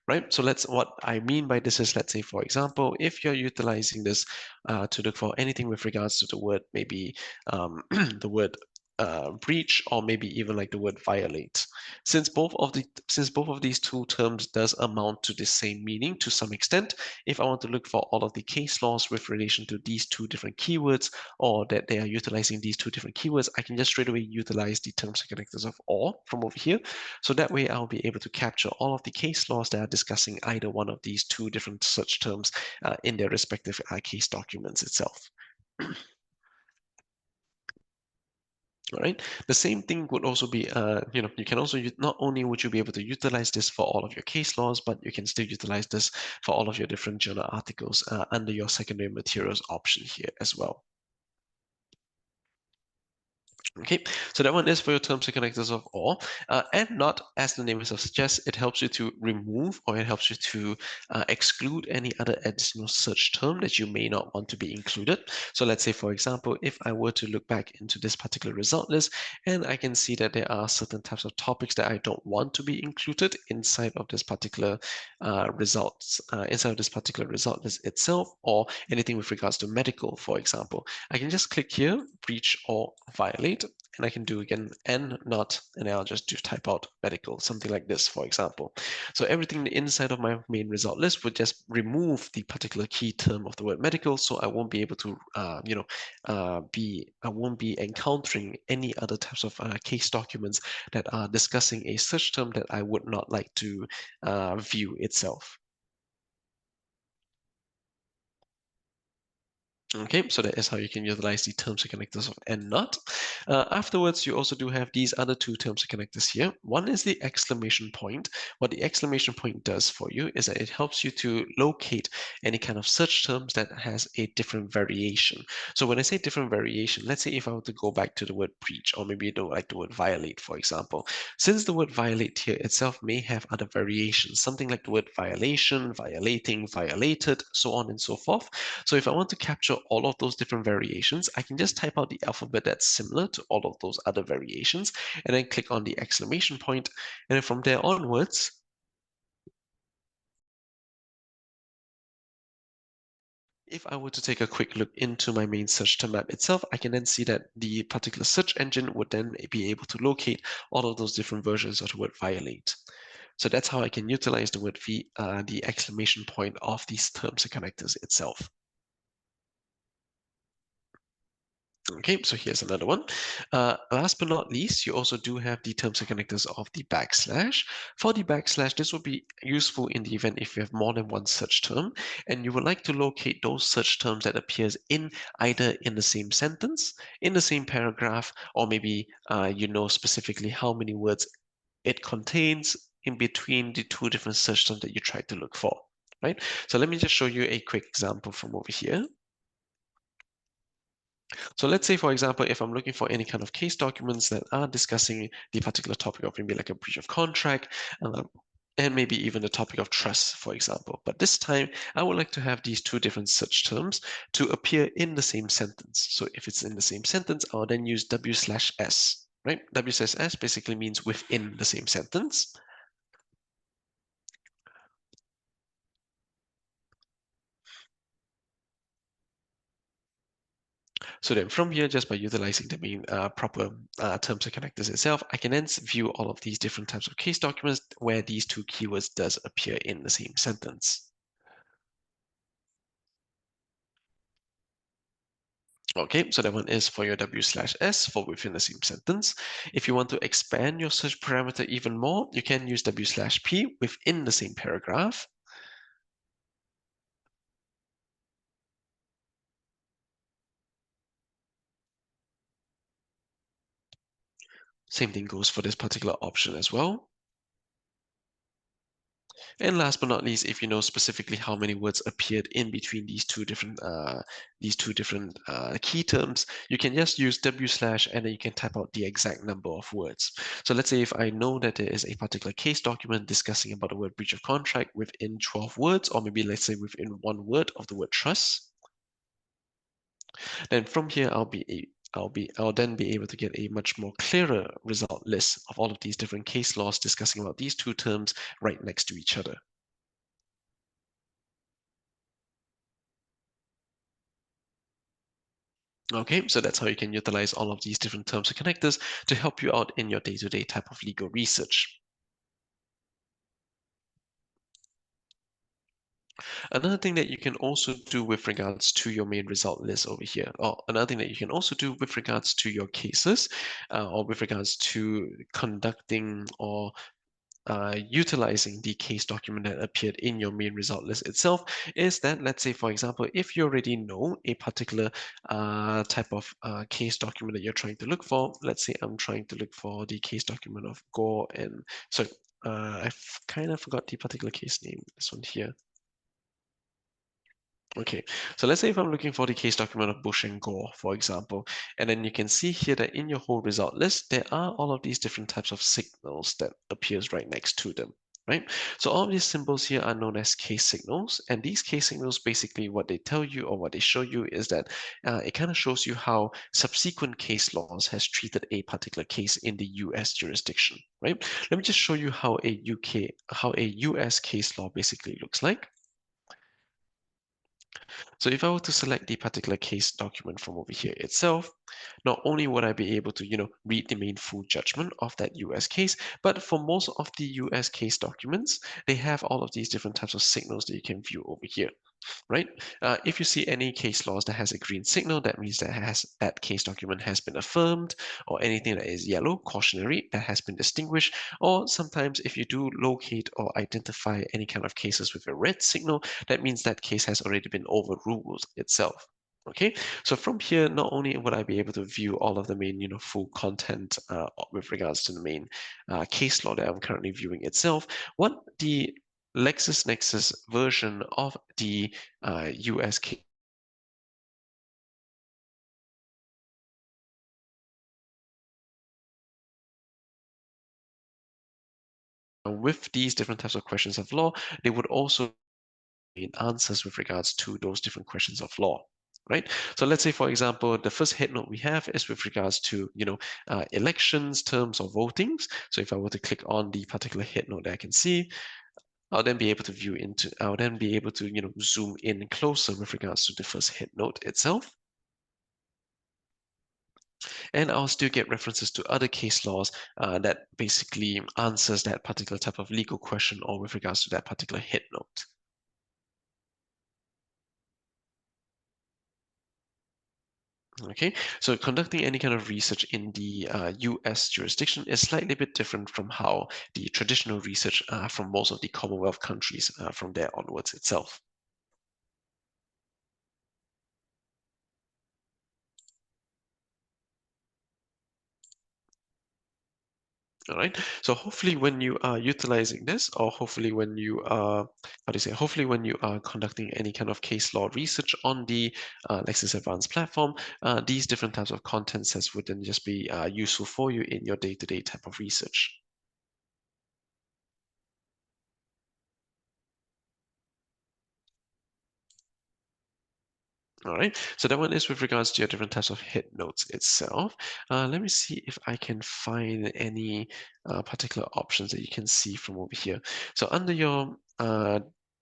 Right? So what I mean by this is, let's say, for example, if you're utilizing this to look for anything with regards to the word, maybe the word breach, or maybe even like the word violate. Since both of these two terms does amount to the same meaning to some extent, if I want to look for all of the case laws with relation to these two different keywords, or that they are utilizing these two different keywords, I can just straight away utilize the terms and connectors of "or" from over here. So that way I'll be able to capture all of the case laws that are discussing either one of these two different search terms in their respective case documents itself. All right. The same thing would also be, you can also not only would you be able to utilize this for all of your case laws, but you can still utilize this for all of your different journal articles under your secondary materials option here as well. Okay, so that one is for your terms and connectors of "or," and "not," as the name itself suggests, it helps you to remove, or it helps you to exclude any other additional search term that you may not want to be included. So let's say, for example, if I were to look back into this particular result list, and I can see that there are certain types of topics that I don't want to be included inside of this particular result list itself, or anything with regards to medical, for example, I can just click here, breach or violate, and I can do again "and," "not," and then I'll just type out medical, something like this, for example. So everything inside of my main result list would just remove the particular key term of the word medical, so I won't be able to, I won't be encountering any other types of case documents that are discussing a search term that I would not like to view itself. Okay, so that is how you can utilize the terms and connectors of "and," "not." Afterwards, you also do have these other two terms and connectors here. One is the exclamation point. What the exclamation point does for you is that it helps you to locate any kind of search terms that has a different variation. So when I say different variation, let's say if I were to go back to the word breach, or maybe like the word violate, for example. Since the word violate here itself may have other variations, something like the word violation, violating, violated, so on and so forth. So if I want to capture all of those different variations, I can just type out the alphabet that's similar to all of those other variations, and then click on the exclamation point, and then from there onwards, if I were to take a quick look into my main search term map itself, I can then see that the particular search engine would then be able to locate all of those different versions of the word violate. So that's how I can utilize the word the exclamation point of these terms and connectors itself. Okay, so here's another one. Last but not least, you also do have the terms and connectors of the backslash. For the backslash, this will be useful in the event if you have more than one search term, and you would like to locate those search terms that appears in either in the same sentence, in the same paragraph, or maybe you know specifically how many words it contains in between the two different search terms that you try to look for, right? So let me just show you a quick example from over here. So let's say, for example, if I'm looking for any kind of case documents that are discussing the particular topic of maybe like a breach of contract, and maybe even the topic of trust, for example. But this time, I would like to have these two different search terms to appear in the same sentence. So if it's in the same sentence, I'll then use W/S, right? W/S basically means within the same sentence. So then from here, just by utilizing the main proper terms and connectors itself, I can then view all of these different types of case documents where these two keywords does appear in the same sentence. Okay, so that one is for your W/S for within the same sentence. If you want to expand your search parameter even more, you can use W/P within the same paragraph. Same thing goes for this particular option as well. And last but not least, if you know specifically how many words appeared in between these two different key terms, you can just use W/ and then you can type out the exact number of words. So let's say if I know that there is a particular case document discussing about the word breach of contract within 12 words, or maybe let's say within 1 word of the word trust, then from here I'll then be able to get a much more clearer result list of all of these different case laws discussing about these two terms right next to each other. Okay, so that's how you can utilize all of these different terms and connectors to help you out in your day-to-day type of legal research. Another thing that you can also do with regards to your main result list over here, or another thing that you can also do with regards to your cases, or with regards to conducting or utilizing the case document that appeared in your main result list itself, is that, let's say, for example, if you already know a particular type of case document that you're trying to look for, let's say I'm trying to look for the case document of Gore and, sorry, I've kind of forgot the particular case name, this one here. Okay, so let's say if I'm looking for the case document of Bush and Gore, for example, and then you can see here that in your whole result list, there are all of these different types of signals that appears right next to them, right? So all of these symbols here are known as case signals, and these case signals, basically what they tell you or what they show you is that it kind of shows you how subsequent case laws has treated a particular case in the US jurisdiction, right? Let me just show you how a US case law basically looks like. So if I were to select the particular case document from over here itself, not only would I be able to, read the main full judgment of that US case, but for most of the US case documents, they have all of these different types of signals that you can view over here, right? If you see any case laws that has a green signal, that means that case document has been affirmed, or anything that is yellow, cautionary, that has been distinguished, or sometimes if you do locate or identify any kind of cases with a red signal, that means that case has already been overruled itself. Okay, so from here, not only would I be able to view all of the main, full content with regards to the main case law that I'm currently viewing itself, what the LexisNexis version of the US case with these different types of questions of law, they would also in answers with regards to those different questions of law, right? So let's say, for example, the first head note we have is with regards to, elections, terms, or votings. So if I were to click on the particular head note that I can see, I'll then be able to zoom in closer with regards to the first head note itself. And I'll still get references to other case laws that basically answers that particular type of legal question or with regards to that particular head note. Okay, so conducting any kind of research in the US jurisdiction is slightly bit different from how the traditional research from most of the Commonwealth countries from there onwards itself. All right. So hopefully when you are utilizing this, or hopefully when you are, hopefully when you are conducting any kind of case law research on the Lexis Advanced platform, these different types of content sets would then just be useful for you in your day-to-day type of research. All right, so that one is with regards to your different types of head notes itself. Let me see if I can find any particular options that you can see from over here. So under your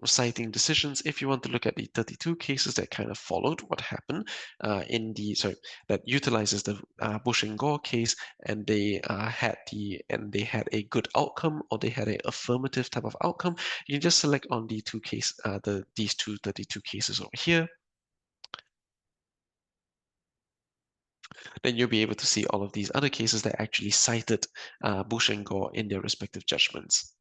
citing decisions, if you want to look at the 32 cases that kind of followed what happened that utilizes the Bush and Gore case, and they had a good outcome, or they had an affirmative type of outcome, you can just select on these 32 cases over here. then you'll be able to see all of these other cases that actually cited Bush and Gore in their respective judgments.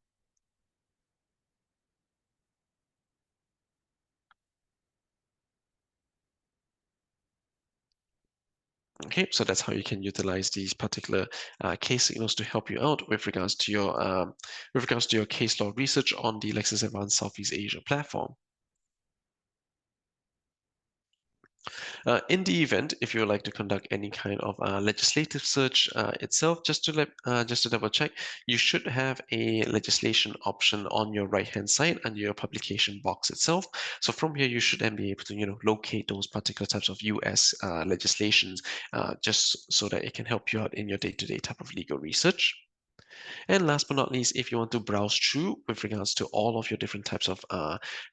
Okay, so that's how you can utilize these particular case signals to help you out with regards to your case law research on the Lexis Advanced Southeast Asia platform. In the event, if you would like to conduct any kind of legislative search itself, just to double check, you should have a legislation option on your right-hand side under your publication box itself. So from here, you should then be able to locate those particular types of U.S. Legislations, just so that it can help you out in your day-to-day type of legal research. And last but not least, if you want to browse through with regards to all of your different types of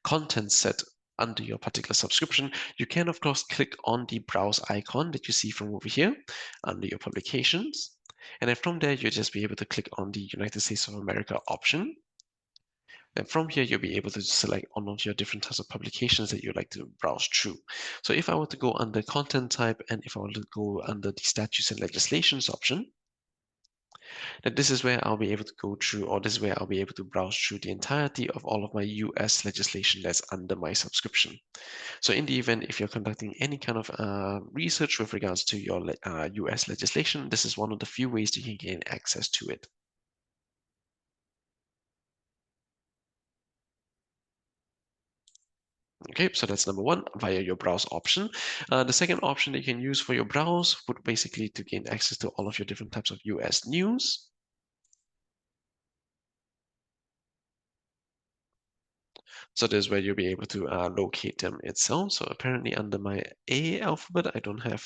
content set under your particular subscription, you can of course click on the browse icon that you see from over here under your publications. And then from there, you'll just be able to click on the United States of America option. And from here, you'll be able to select one of your different types of publications that you'd like to browse through. So if I were to go under content type, and if I were to go under the statutes and legislations option, that this is where I'll be able to go through, or this is where I'll be able to browse through the entirety of all of my US legislation that's under my subscription. So in the event, if you're conducting any kind of research with regards to your US legislation, this is one of the few ways that you can gain access to it. Okay, so that's number one, via your browse option. The second option that you can use for your browse would basically to gain access to all of your different types of US news. So this is where you'll be able to locate them itself. So apparently under my A alphabet, I don't have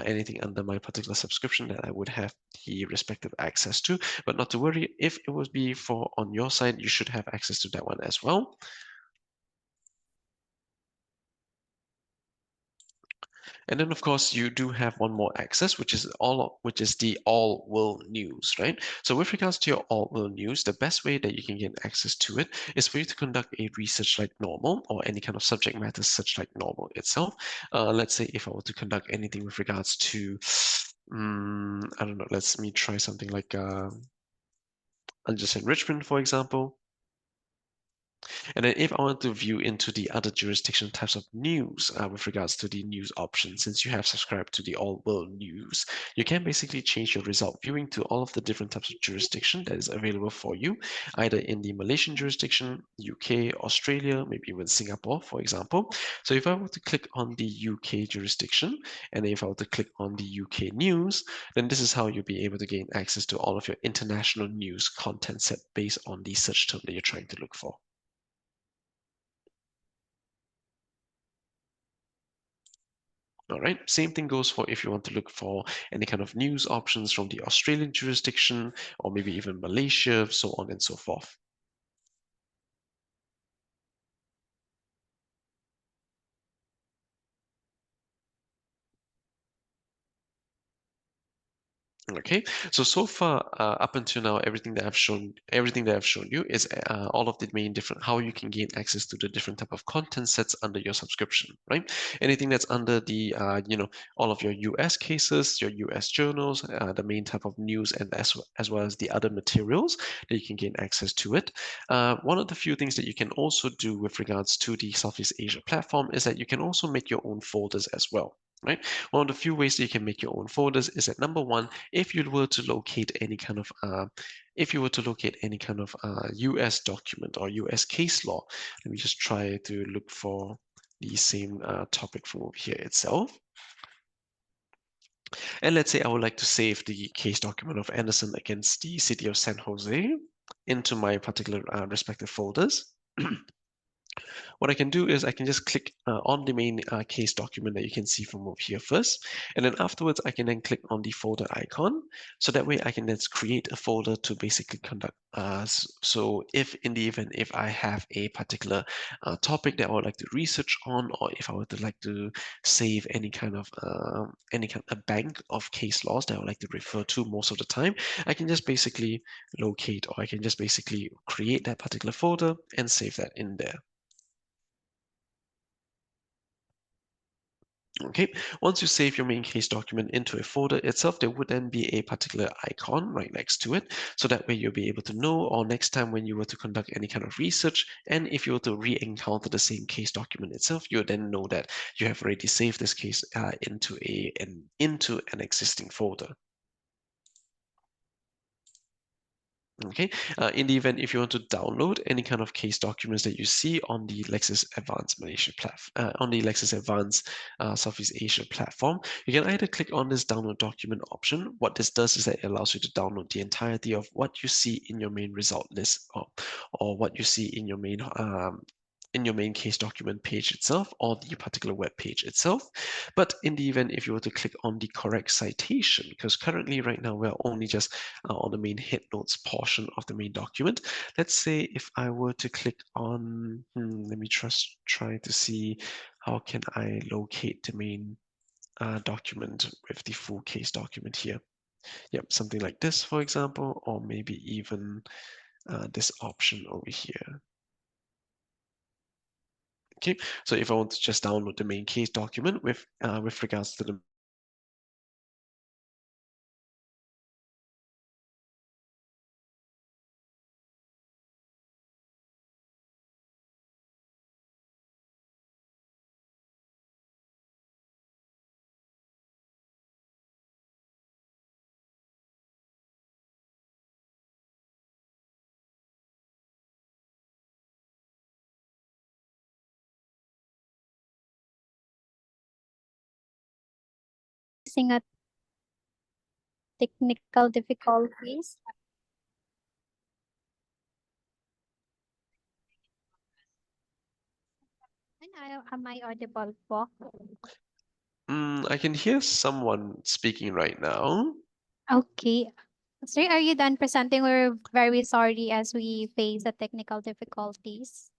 anything under my particular subscription that I would have the respective access to, but not to worry. If it would be for on your side, you should have access to that one as well. And then, of course, you do have one more access, which is the all world news, right? So with regards to your all world news, the best way that you can get access to it is for you to conduct a research like normal, or any kind of subject matter such like normal itself. Let's say if I were to conduct anything with regards to, I don't know, let's me try something like unjust enrichment, for example. And then if I want to view into the other jurisdiction types of news with regards to the news option, since you have subscribed to the all world news, you can basically change your result viewing to all of the different types of jurisdiction that is available for you, either in the Malaysian jurisdiction, UK, Australia, maybe even Singapore, for example. So if I were to click on the UK jurisdiction, and if I were to click on the UK news, then this is how you'll be able to gain access to all of your international news content set based on the search term that you're trying to look for. All right, same thing goes for if you want to look for any kind of news options from the Australian jurisdiction, or maybe even Malaysia, so on and so forth. Okay, so far up until now, everything that I've shown you is all of the main different how you can gain access to the different type of content sets under your subscription, right? Anything that's under the all of your US cases, your US journals, the main type of news, and as well as the other materials that you can gain access to it. One of the few things that you can also do with regards to the Southeast Asia platform is that you can also make your own folders as well. Right. One of the few ways that you can make your own folders is that number one, if you were to locate any kind of US document or US case law, let me just try to look for the same topic from over here itself. And let's say I would like to save the case document of Anderson against the city of San Jose into my particular respective folders. What I can do is I can just click on the main case document that you can see from over here first. And then afterwards, I can then click on the folder icon. So that way I can then create a folder to basically conduct. So if in the event, if I have a particular topic that I would like to research on, or if I would like to save any kind of a bank of case laws that I would like to refer to most of the time, I can just basically locate, or I can just basically create that particular folder and save that in there. Okay, once you save your main case document into a folder itself, there would then be a particular icon right next to it. So that way you'll be able to know, or next time when you were to conduct any kind of research, and if you were to re-encounter the same case document itself, you'll then know that you have already saved this case into an existing folder. Okay, in the event if you want to download any kind of case documents that you see on the Lexis Advanced Malaysia platform, on the Lexis Advanced Southeast Asia platform, you can either click on this download document option. What this does is that it allows you to download the entirety of what you see in your main result list, or what you see in your main case document page itself, or the particular web page itself. But in the event if you were to click on the correct citation, because currently right now we're only just on the main head notes portion of the main document. Let's say if I were to click on, let me try to see how can I locate the main document with the full case document here. Yep, something like this, for example, or maybe even this option over here. Okay, so if I want to just download the main case document with regards to the Facing a technical difficulties. Am I audible po? I can hear someone speaking right now. Okay. Sir, are you done presenting? We're very sorry as we face the technical difficulties.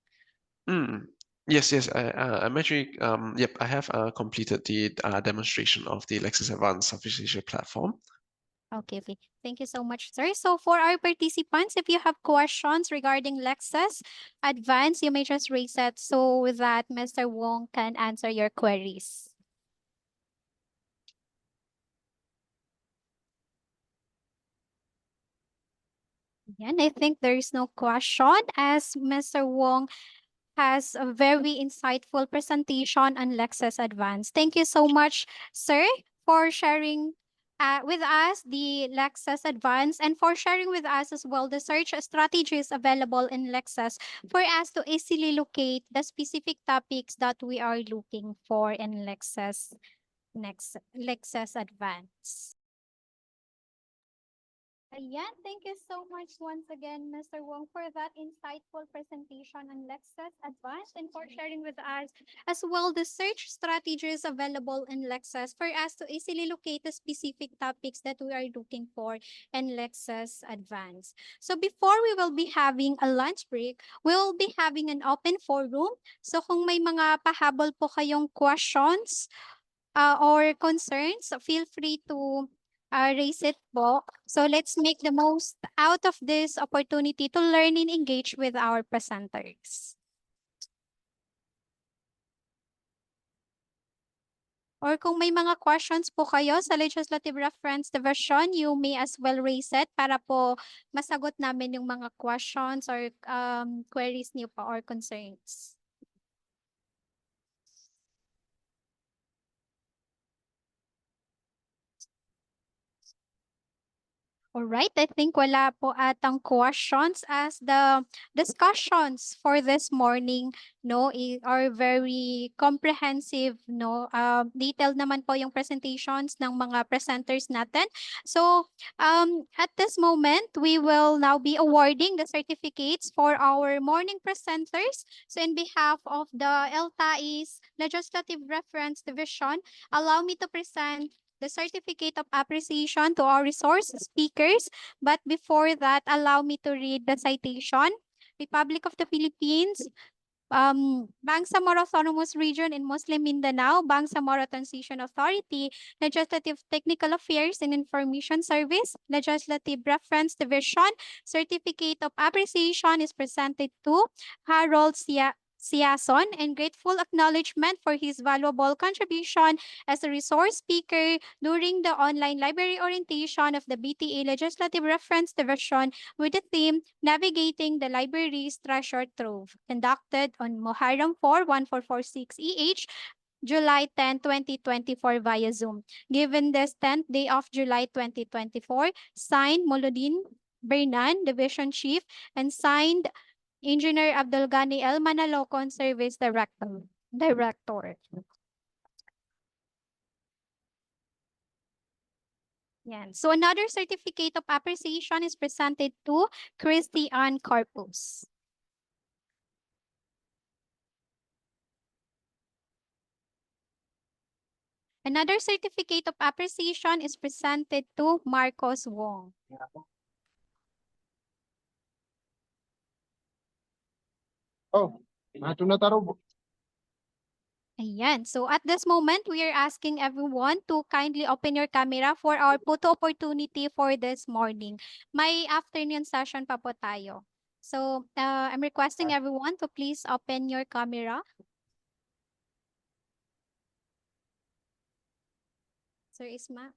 Yes, I'm actually, yep, I have completed the demonstration of the Lexis Advanced Southeast Asia platform. Okay. Thank you so much, sir. So for our participants, if you have questions regarding Lexis Advanced, you may just raise it so that Mr. Wong can answer your queries. And I think there is no question as Mr. Wong has a very insightful presentation on Lexis Advanced. Thank you so much, sir, for sharing with us the Lexis Advanced and for sharing with us as well the search strategies available in Lexis for us to easily locate the specific topics that we are looking for in Lexis Advanced. Ayan, thank you so much once again, Mr. Wong, for that insightful presentation on Lexis Advanced and for sharing with us as well the search strategies available in Lexis for us to easily locate the specific topics that we are looking for in Lexis Advanced. So before we will be having a lunch break, we will be having an open forum. So kung may mga pahabol po kayong questions or concerns, feel free to raise it po. So let's make the most out of this opportunity to learn and engage with our presenters. Or kung may mga questions po kayo sa Legislative Reference Division, you may as well raise it para po masagot namin yung mga questions or queries niyo pa or concerns. All right, I think wala po atang questions as the discussions for this morning are very comprehensive, detailed naman po yung presentations ng mga presenters natin. So, at this moment, we will now be awarding the certificates for our morning presenters. So, in behalf of the LTAI's Legislative Reference Division, allow me to present the certificate of appreciation to our resource speakers. But before that, allow me to read the citation. Republic of the Philippines, Bangsamoro Autonomous Region in Muslim Mindanao, Bangsamoro Transition Authority, Legislative Technical Affairs and Information Service, Legislative Reference Division, Certificate of Appreciation is presented to Harold Siason and grateful acknowledgement for his valuable contribution as a resource speaker during the online library orientation of the BTA Legislative Reference Division with the theme Navigating the Library's Treasure Trove, conducted on Muharram 4, 1446 EH, July 10, 2024 via Zoom. Given this 10th day of July 2024, signed Molodin Bernan, Division Chief, and signed Engineer Abdulgani L. Manalocon, Service Director. Yan. So another certificate of appreciation is presented to Christian Corpus. Another certificate of appreciation is presented to Marcos Wong. Oh, nato na taro. Ayan. So at this moment, we are asking everyone to kindly open your camera for our photo opportunity for this morning. May afternoon session pa po tayo. So I'm requesting everyone to please open your camera. Sir Isma.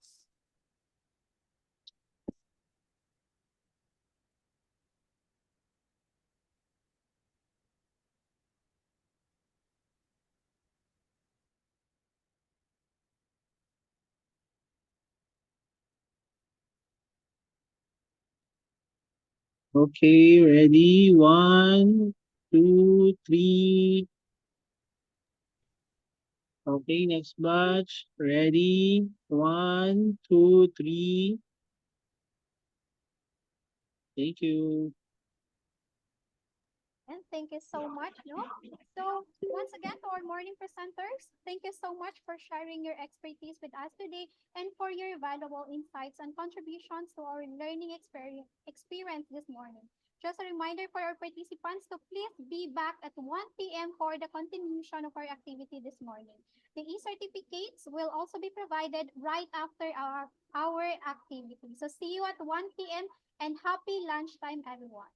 Okay, ready? 1, 2, 3. Okay, next batch. Ready? 1, 2, 3. Thank you. And thank you so much, no? So once again, to our morning presenters, thank you so much for sharing your expertise with us today and for your valuable insights and contributions to our learning experience this morning. Just a reminder for our participants to please be back at 1 p.m. for the continuation of our activity this morning. The e-certificates will also be provided right after our activity. So see you at 1 p.m. and happy lunchtime, everyone.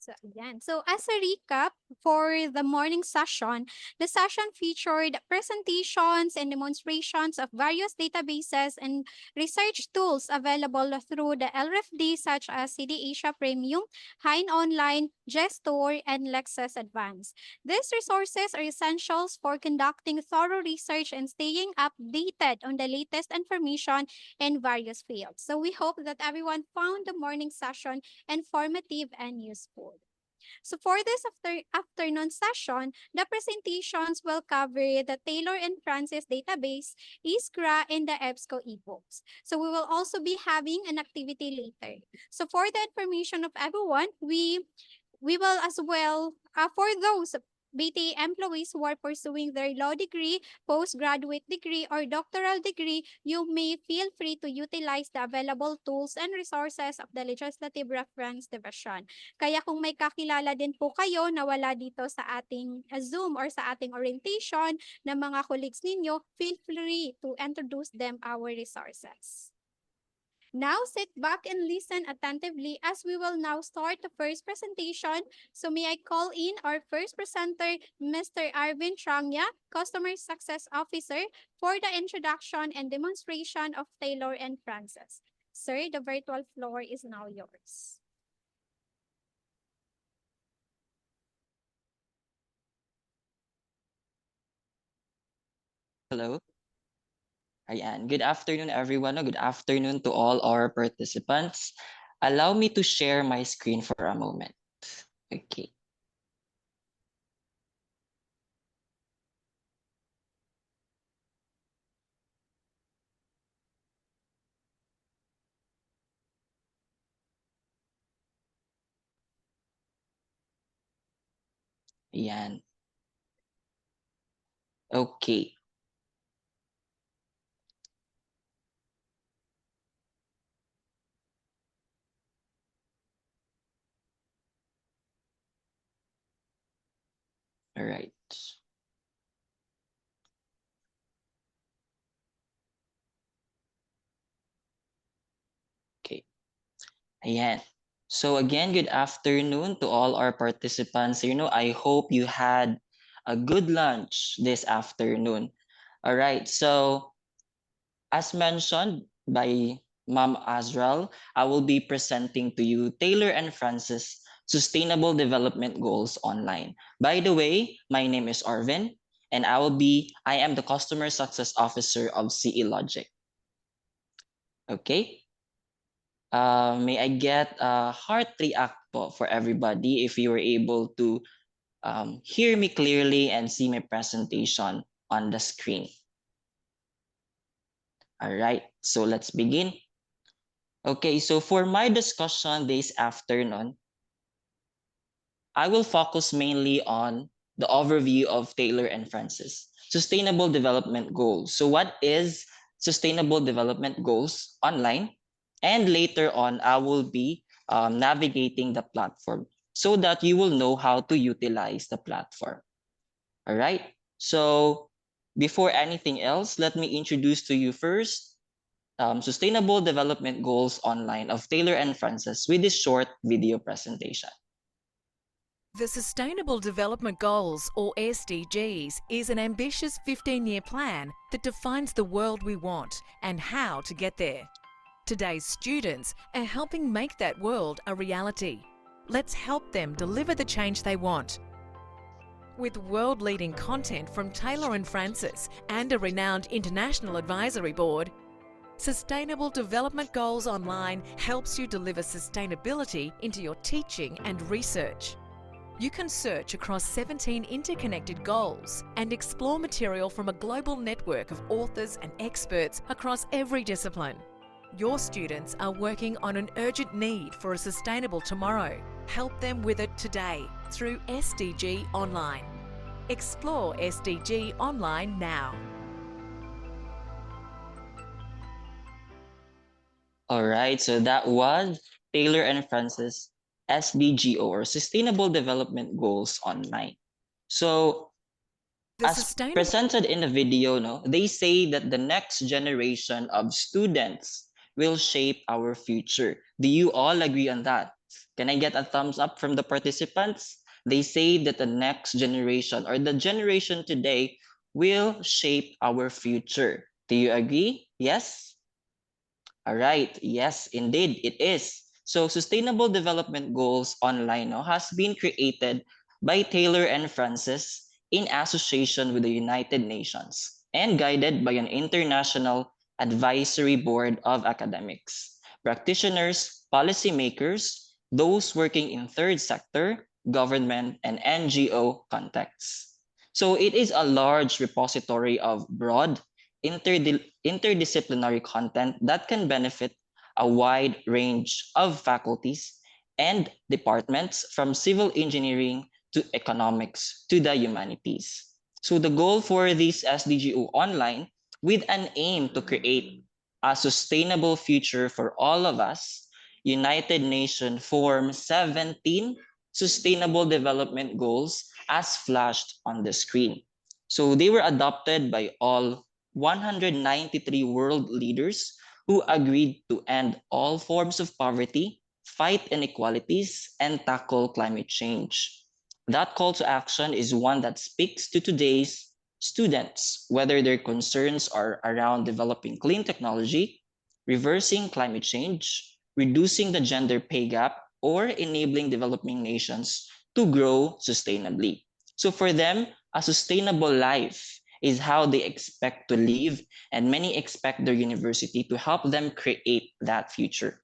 So, again. So, as a recap for the morning session, the session featured presentations and demonstrations of various databases and research tools available through the LRFD, such as CD Asia Premium, Hein Online, Gestor, and Lexus Advanced. These resources are essentials for conducting thorough research and staying updated on the latest information in various fields. So, we hope that everyone found the morning session informative and useful. So for this afternoon session, the presentations will cover the Taylor and Francis database, ISCRA, and the EBSCO ebooks. So we will also be having an activity later. So for the information of everyone, we will as well, for those BTA employees who are pursuing their law degree, postgraduate degree, or doctoral degree, you may feel free to utilize the available tools and resources of the Legislative Reference Division. Kaya kung may kakilala din po kayo na wala dito sa ating Zoom or sa ating orientation ng mga colleagues ninyo, feel free to introduce them our resources. Now sit back and listen attentively as we will now start the first presentation. So may I call in our first presenter, Mr. Arvin Trangya, Customer Success Officer, for the introduction and demonstration of Taylor and Francis. Sir, the virtual floor is now yours. Hello. Ayan. Good afternoon, everyone. Good afternoon to all our participants. Allow me to share my screen for a moment. Okay. Ayan. Okay. All right. Okay. Ayan. So again, good afternoon to all our participants. I hope you had a good lunch this afternoon. All right. So as mentioned by Ma'am Azral, I will be presenting to you Taylor and Francis Sustainable Development Goals Online. By the way, my name is Arvin, and I am the Customer Success Officer of CE Logic. Okay. May I get a heart react po for everybody if you were able to hear me clearly and see my presentation on the screen. All right, so let's begin. Okay, so for my discussion this afternoon, I will focus mainly on the overview of Taylor and Francis Sustainable Development Goals. So what is Sustainable Development Goals Online? And later on, I will be navigating the platform so that you will know how to utilize the platform. All right. So before anything else, let me introduce to you first Sustainable Development Goals Online of Taylor and Francis with this short video presentation. The Sustainable Development Goals, or SDGs, is an ambitious 15-year plan that defines the world we want and how to get there. Today's students are helping make that world a reality. Let's help them deliver the change they want. With world-leading content from Taylor and Francis and a renowned international advisory board, Sustainable Development Goals Online helps you deliver sustainability into your teaching and research. You can search across 17 interconnected goals and explore material from a global network of authors and experts across every discipline. Your students are working on an urgent need for a sustainable tomorrow. Help them with it today through SDG Online. Explore SDG Online now. All right, so that was Taylor and Francis SDGO, or Sustainable Development Goals Online. So as presented in the video, they say that the next generation of students will shape our future. Do you all agree on that? Can I get a thumbs up from the participants? They say that the next generation, or the generation today, will shape our future. Do you agree? Yes? All right. Yes, indeed, it is. So Sustainable Development Goals Online has been created by Taylor and Francis in association with the United Nations and guided by an international advisory board of academics, practitioners, policymakers, those working in third sector, government, and NGO contexts. So it is a large repository of broad interdisciplinary content that can benefit a wide range of faculties and departments, from civil engineering to economics to the humanities. So the goal for this SDGO Online, with an aim to create a sustainable future for all of us, United Nations formed 17 Sustainable Development Goals as flashed on the screen. So they were adopted by all 193 world leaders who agreed to end all forms of poverty, fight inequalities, and tackle climate change. That call to action is one that speaks to today's students, whether their concerns are around developing clean technology, reversing climate change, reducing the gender pay gap, or enabling developing nations to grow sustainably. So for them, a sustainable life is how they expect to live, and many expect their university to help them create that future.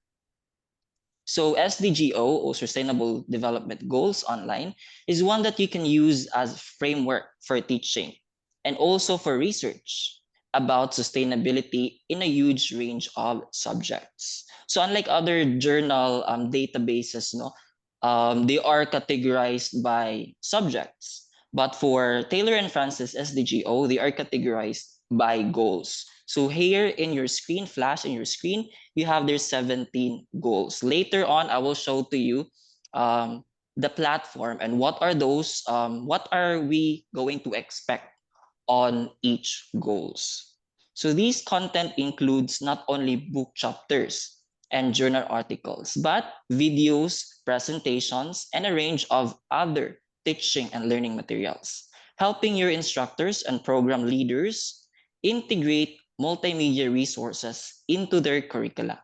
So SDGO, or Sustainable Development Goals Online, is one that you can use as a framework for teaching and also for research about sustainability in a huge range of subjects. So unlike other journal databases, they are categorized by subjects. But for Taylor and Francis SDGO, they are categorized by goals. So here in your screen, flash in your screen, you have their 17 goals. Later on, I will show to you the platform and what are we going to expect on each goals. So these content includes not only book chapters and journal articles, but videos, presentations, and a range of other teaching and learning materials, helping your instructors and program leaders integrate multimedia resources into their curricula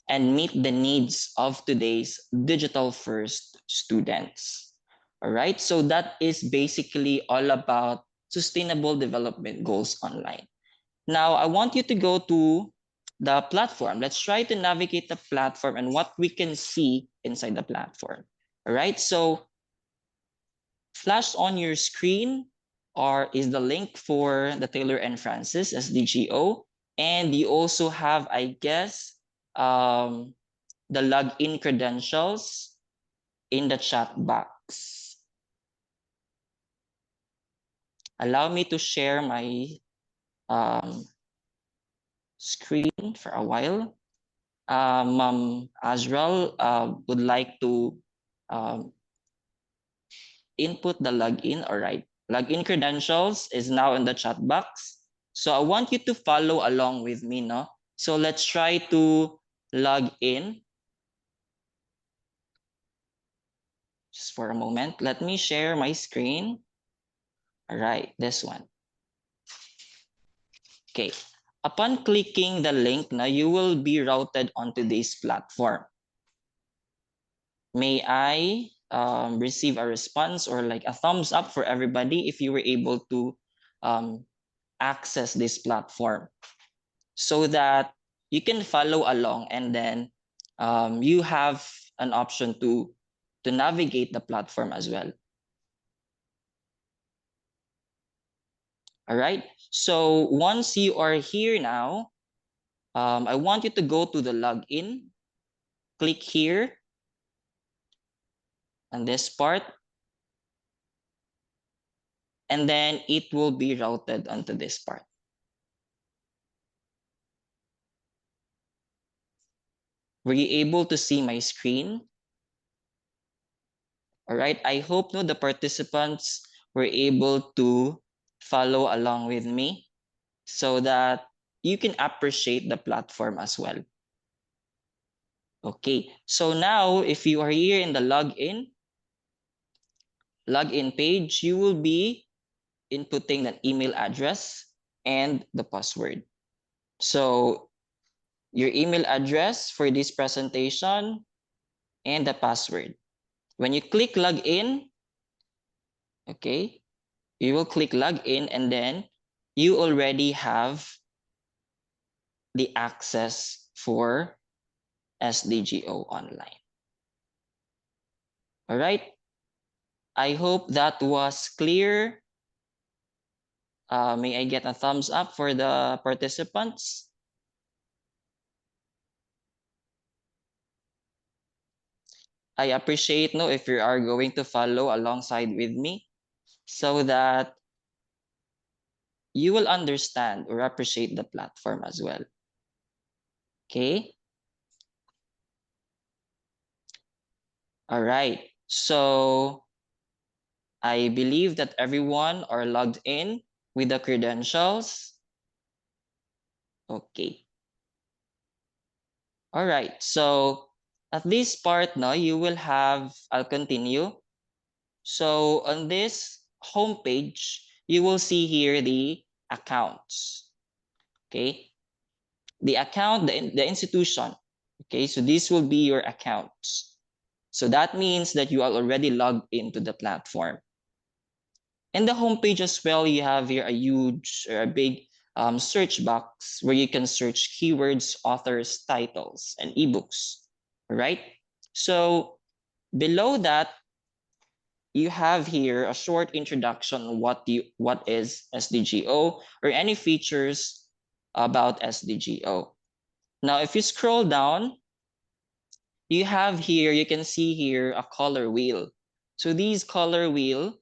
and meet the needs of today's digital first students. All right, so that is basically all about sustainable development goals online. Now, I want you to go to the platform. Let's try to navigate the platform and what we can see inside the platform. All right, so flash on your screen is the link for the Taylor and Francis SDGO. And you also have, I guess, the login credentials in the chat box. Allow me to share my screen for a while. Ma'am Azrael would like to input the login. All right, login credentials is now in the chat box. So I want you to follow along with me, no? So let's try to log in. Just for a moment, let me share my screen. All right, this one. Okay, upon clicking the link, now you will be routed onto this platform. May I receive a response or like a thumbs up for everybody if you were able to access this platform so that you can follow along and then you have an option to navigate the platform as well. All right, so once you are here now, I want you to go to the login, click here on this part, and then it will be routed onto this part. Were you able to see my screen? All right, I hope the participants were able to follow along with me so that you can appreciate the platform as well. Okay, so now if you are here in the login page, you will be inputting an email address and the password. So your email address for this presentation and the password. When you click login, okay, you will click login and then you already have the access for SDGO online. All right, I hope that was clear. May I get a thumbs up for the participants? I appreciate if you are going to follow alongside with me so that you will understand or appreciate the platform as well. Okay. All right. So I believe that everyone are logged in with the credentials. Okay. All right. So at this part now, you will have, I'll continue. So on this homepage, you will see here the accounts. Okay. The account, the institution. Okay. So this will be your accounts. So that means that you are already logged into the platform. In the homepage as well, you have here a huge or a big search box where you can search keywords, authors, titles, and ebooks, right? So below that, you have here a short introduction on what is SDGO or any features about SDGO. Now, if you scroll down, you can see here a color wheel. So these color wheel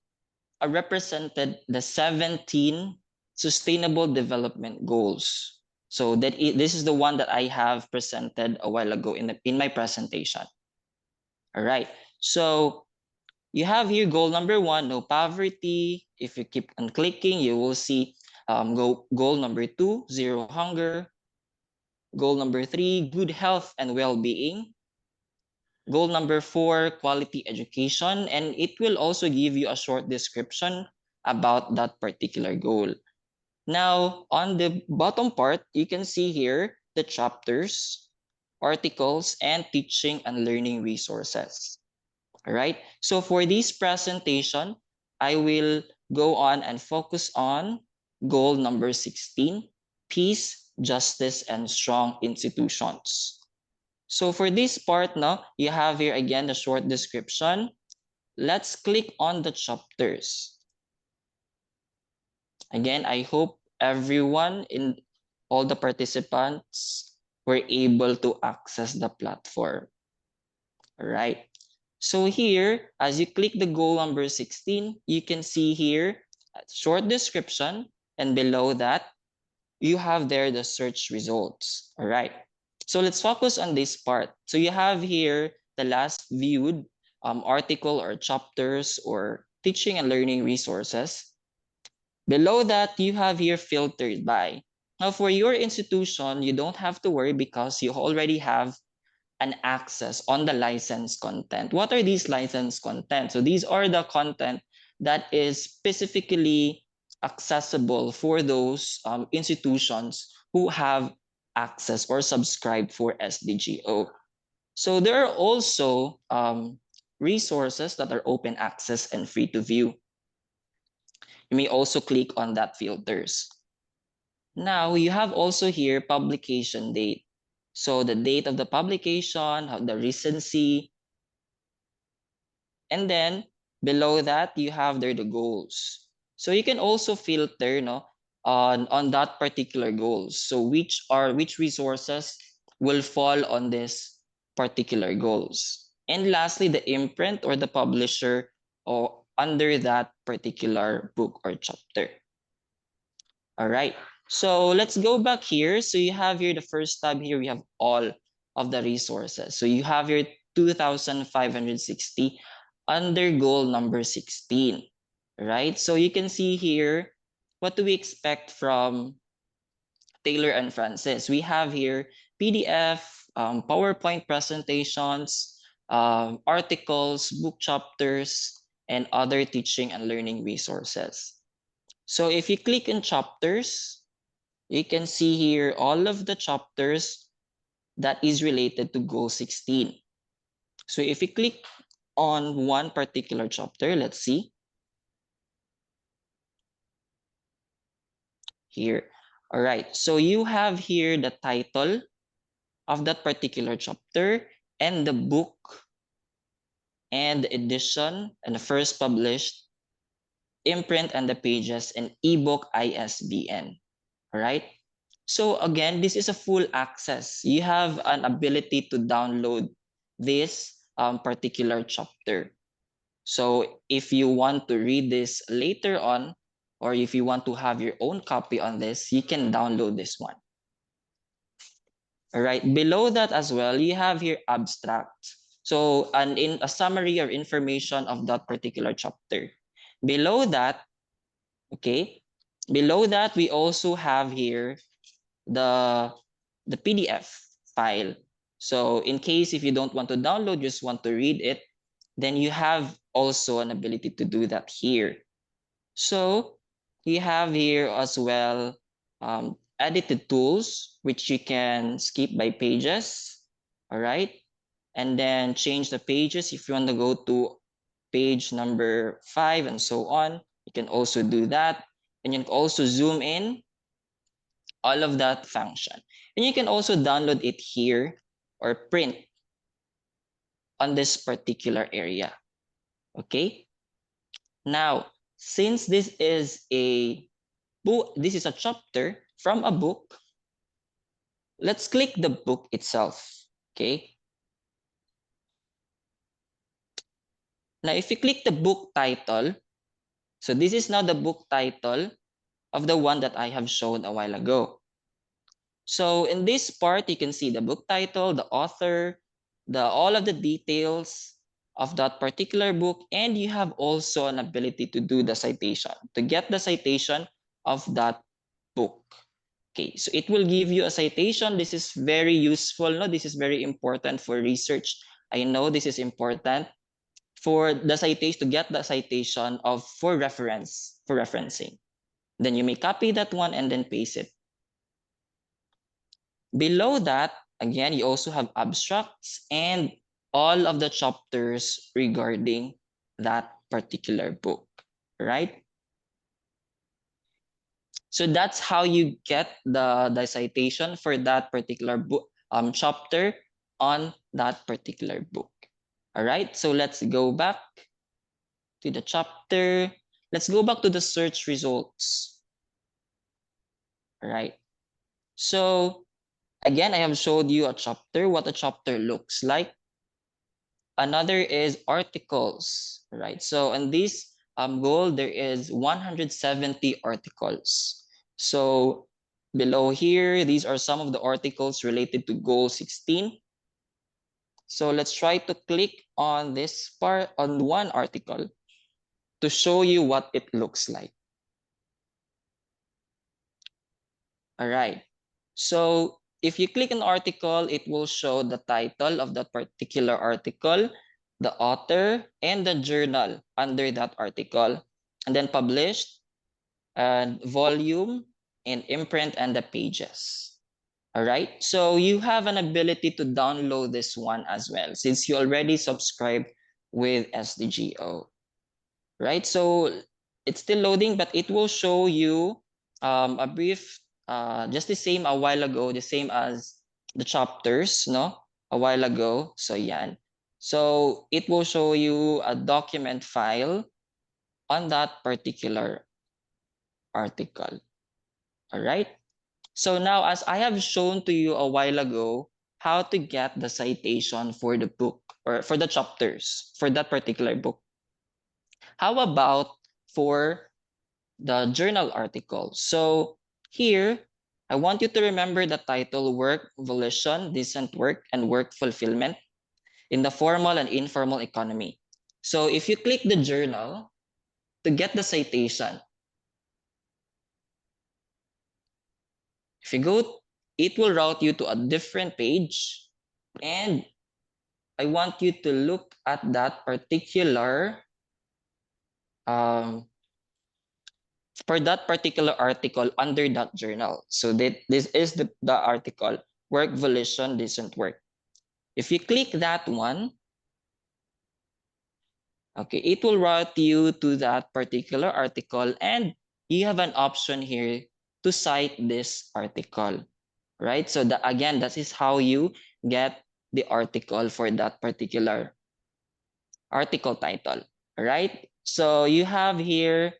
are represented the 17 sustainable development goals. So this is the one that I have presented a while ago in my presentation. All right. So you have here goal number 1, no poverty. If you keep on clicking, you will see goal number 2, zero hunger. Goal number 3, good health and well-being. Goal number 4, quality education. And it will also give you a short description about that particular goal. Now, on the bottom part, you can see here the chapters, articles, and teaching and learning resources. All right. So for this presentation, I will go on and focus on goal number 16, peace, justice, and strong institutions. So for this part now, you have here again the short description. Let's click on the chapters. Again, I hope everyone in all the participants were able to access the platform. All right. So here, as you click the goal number 16, you can see here a short description, and below that, you have there the search results. All right. So let's focus on this part. So you have here the last viewed article or chapters or teaching and learning resources. Below that, you have here filtered by. Now, for your institution, you don't have to worry because you already have an access on the licensed content. What are these licensed content? So these are the content that is specifically accessible for those institutions who have access or subscribe for SDGO. So there are also resources that are open access and free to view. You may also click on that filters. Now you have also here publication date. So the date of the publication, the recency, and then below that you have there the goals. So you can also filter on that particular goals. So which resources will fall on this particular goals. And lastly, the imprint or the publisher or under that particular book or chapter. All right. So let's go back here. So you have here the first tab here, we have all of the resources. So you have here 2,560 under goal number 16, right? So you can see here, what do we expect from Taylor and Francis? We have here PDF, PowerPoint presentations, articles, book chapters, and other teaching and learning resources. So if you click in chapters, you can see here all of the chapters that is related to goal 16. So if you click on one particular chapter, let's see. Here. All right. So you have here the title of that particular chapter and the book and the edition and the first published, imprint and the pages, and ebook ISBN. All right. So again, this is a full access. You have an ability to download this particular chapter. So if you want to read this later on, or if you want to have your own copy on this, you can download this one. All right, below that as well, you have here abstract. So in a summary or information of that particular chapter. Below that, okay, below that, we also have here the PDF file. So in case if you don't want to download, just want to read it, then you have also an ability to do that here. So you have here as well edited tools, which you can skip by pages, all right? And then change the pages if you want to go to page number 5 and so on. You can also do that. And you can also zoom in, all of that function. And you can also download it here or print on this particular area. Okay. Now, since this is a book, this is a chapter from a book, let's click the book itself. Okay. Now, if you click the book title, so this is now the book title of the one that I have shown a while ago. So in this part, you can see the book title, the author, all of the details of that particular book, and you have also an ability to do the citation, to get the citation of that book. Okay, so it will give you a citation. This is very useful. No, this is very important for research. I know this is important for the citation, to get the citation of for referencing. Then you may copy that one and then paste it. Below that, again, you also have abstracts and all of the chapters regarding that particular book, right? So that's how you get the citation for that particular book, chapter on that particular book. All right, so let's go back to the chapter. Let's go back to the search results. All right, so again, I have showed you a chapter, what a chapter looks like. Another is articles, right? So in this goal, there is 170 articles. So below here, these are some of the articles related to goal 16. So let's try to click on this part, on one article, to show you what it looks like. All right. So if you click an article, it will show the title of that particular article, the author, and the journal under that article, and then published, and volume, and imprint, and the pages. All right. So you have an ability to download this one as well, since you already subscribe with SDGO. Right. So it's still loading, but it will show you a brief, just the same a while ago, the same as the chapters, no, a while ago. So yan. So it will show you a document file on that particular article. All right. So now, as I have shown to you a while ago, how to get the citation for the book or for the chapters for that particular book. How about for the journal article? So here, I want you to remember the title: Work Volition, Decent Work, and Work Fulfillment in the Formal and Informal Economy. So if you click the journal to get the citation, if you go, it will route you to a different page, and I want you to look at that particular for that particular article under that journal. So this is the article, Work Volition, Decent Work. If you click that one, okay, it will route you to that particular article, and you have an option here to cite this article, right? So again, that is how you get the article for that particular article title, right? So you have here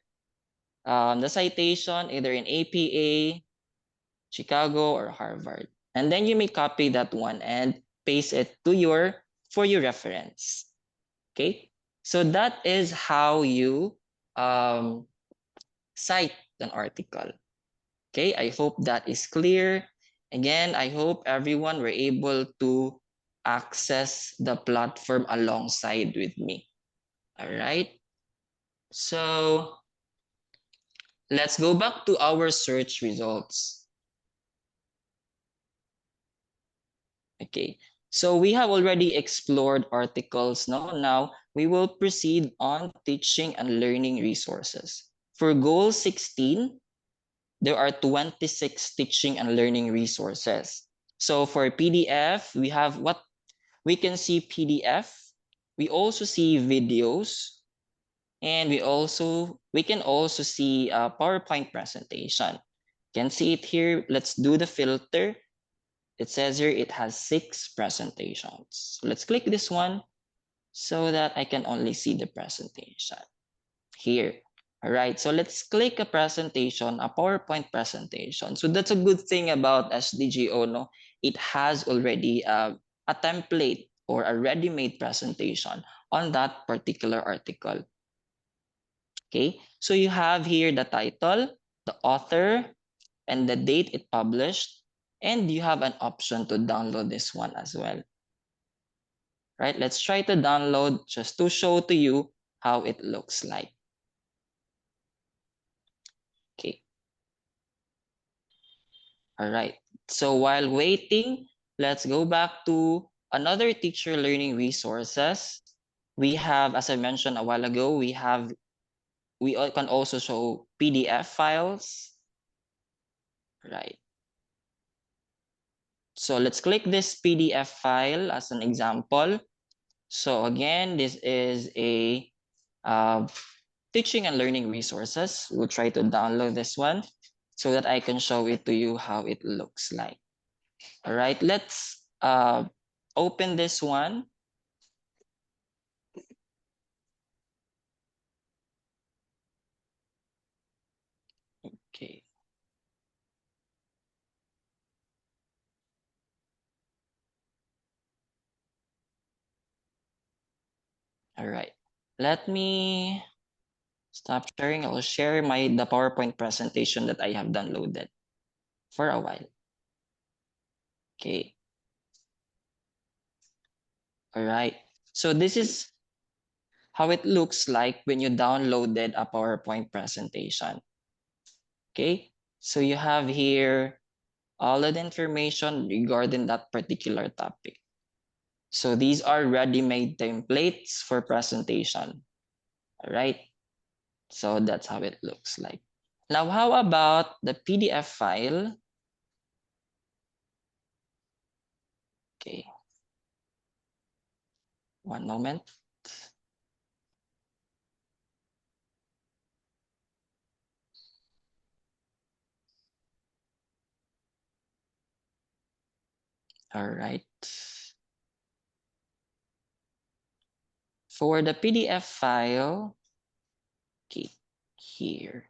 the citation either in APA, Chicago, or Harvard. And then you may copy that one and paste it to for your reference. Okay, so that is how you cite an article. Okay, I hope that is clear. Again, I hope everyone were able to access the platform alongside with me. All right, so let's go back to our search results. Okay, so we have already explored articles. Now we will proceed on teaching and learning resources. For goal 16, there are 26 teaching and learning resources. So for PDF, we have what we can see: PDF. We also see videos, and we can also see a PowerPoint presentation. You can see it here. Let's do the filter. It says here it has 6 presentations. Let's click this one so that I can only see the presentation here. All right, so let's click a presentation, a PowerPoint presentation. So that's a good thing about SDGO, no? It has already a template or a ready-made presentation on that particular article. Okay, so you have here the title, the author, and the date it published, and you have an option to download this one as well. right? Let's try to download just to show to you how it looks like. Okay. All right. So while waiting, let's go back to another teacher learning resources. We have, as I mentioned a while ago, we can also show PDF files. Right. So let's click this PDF file as an example. So again, this is a teaching and learning resources. We'll try to download this one so that I can show it to you how it looks like. All right, let's open this one. Okay. All right, let me stop sharing. I'll share the PowerPoint presentation that I have downloaded for a while. Okay. All right, so this is how it looks like when you downloaded a PowerPoint presentation. Okay, so you have here all of the information regarding that particular topic. So these are ready-made templates for presentation. All right, so that's how it looks like. Now, how about the PDF file? Okay, one moment. All right. For the PDF file, okay, here.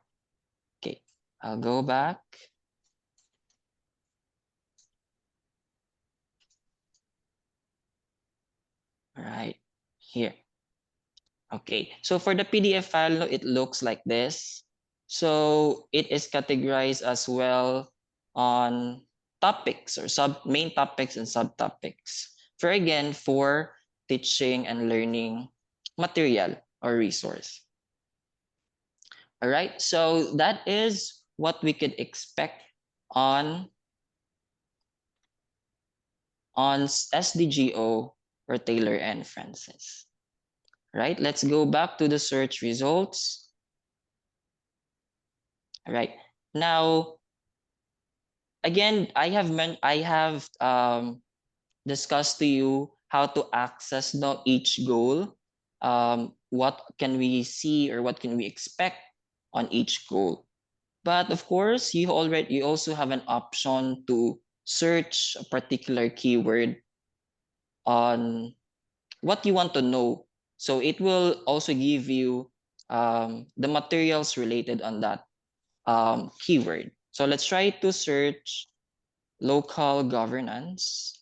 Okay, I'll go back. All right, here. Okay, so for the PDF file, it looks like this. So it is categorized as well on topics or main topics and subtopics. For teaching and learning material or resource. All right, so that is what we could expect on SDGO or Taylor and Francis. Right, let's go back to the search results. All right, now again, I have discussed to you how to access each goal. What can we see or what can we expect on each goal? But of course, you also have an option to search a particular keyword on what you want to know. So it will also give you the materials related on that keyword. So let's try to search local governance.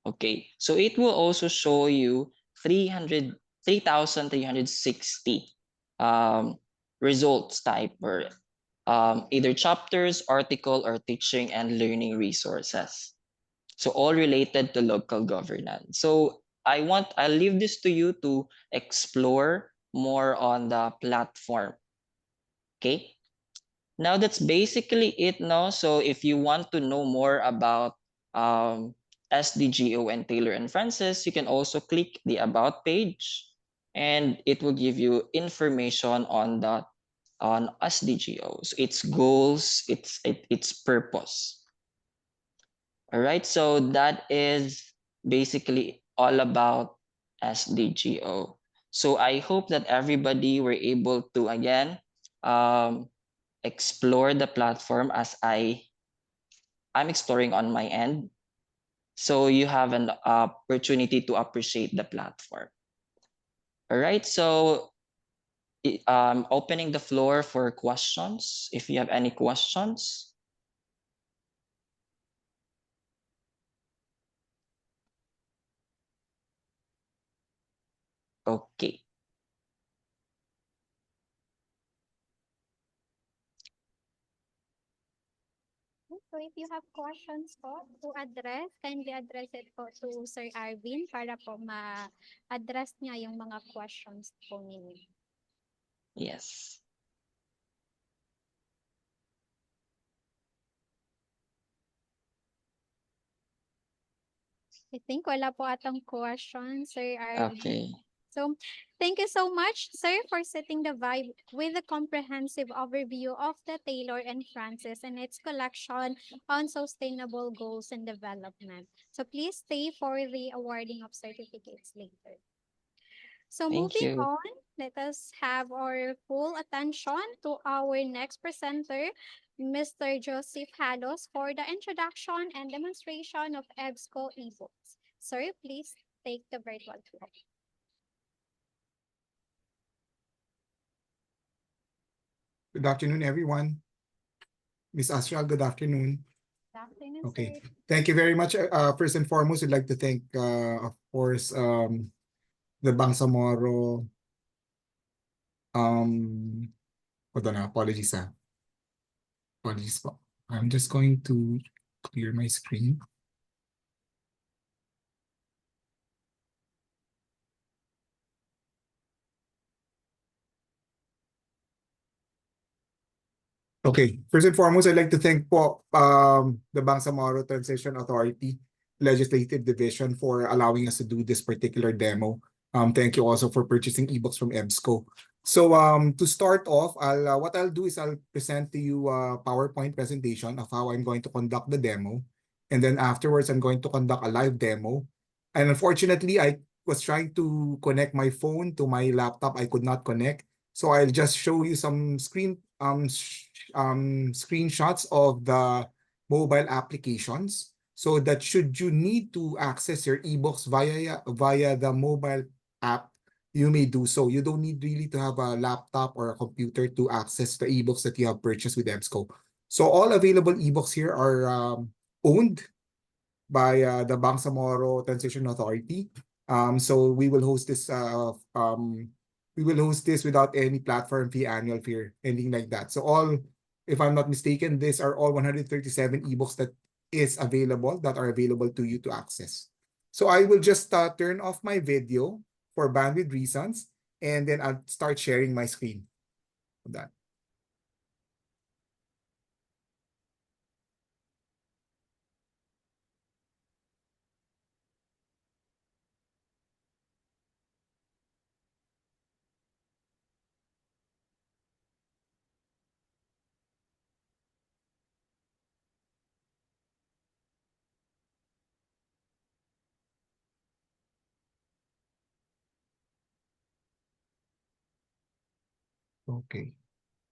Okay, so it will also show you 3,360 results type or either chapters, article, or teaching and learning resources. So all related to local governance. So I'll leave this to you to explore more on the platform. Okay. Now that's basically it now. So if you want to know more about SDGO and Taylor and Francis, you can also click the About page and it will give you information on SDGO. So its goals, its purpose. All right, so that is basically all about SDGO. So I hope that everybody were able to again explore the platform as I'm exploring on my end. So you have an opportunity to appreciate the platform. All right, so opening the floor for questions. If you have any questions. Okay. So if you have questions po to address, kindly address it po to Sir Arvin para po ma-address niya yung mga questions po ninyo. Yes. I think wala po atang question, Sir Arvin. Okay. So, thank you so much, sir, for setting the vibe with a comprehensive overview of the Taylor and Francis and its collection on sustainable goals and development. So, please stay for the awarding of certificates later. So, Thank moving you. on, let us have our full attention to our next presenter, Mr. Joseph Halos, for the introduction and demonstration of EBSCO ebooks. Sir, please take the virtual tour. Good afternoon, everyone. Miss Astral, good afternoon. Good afternoon, Okay, sir. thank you very much. First and foremost, I'd like to thank, of course, the Bangsamoro. Hold on, apologies. Apologies po. I'm just going to clear my screen. Okay, first and foremost, I'd like to thank po the Bangsamoro Transition Authority Legislative Division for allowing us to do this particular demo. Thank you also for purchasing ebooks from EBSCO. So to start off, what I'll do is I'll present to you a PowerPoint presentation of how I'm going to conduct the demo. And then afterwards, I'm going to conduct a live demo. And unfortunately, I was trying to connect my phone to my laptop. I could not connect. So I'll just show you some screenshots of the mobile applications, so that should you need to access your ebooks via the mobile app, you may do so. You don't need really to have a laptop or a computer to access the ebooks that you have purchased with EBSCO. So all available ebooks here are owned by the Bangsamoro Transition Authority. So we will host this without any platform fee, annual fee, anything like that. So all, if I'm not mistaken, these are all 137 ebooks that are available to you to access. So I will just turn off my video for bandwidth reasons, and then I'll start sharing my screen. Done. Okay.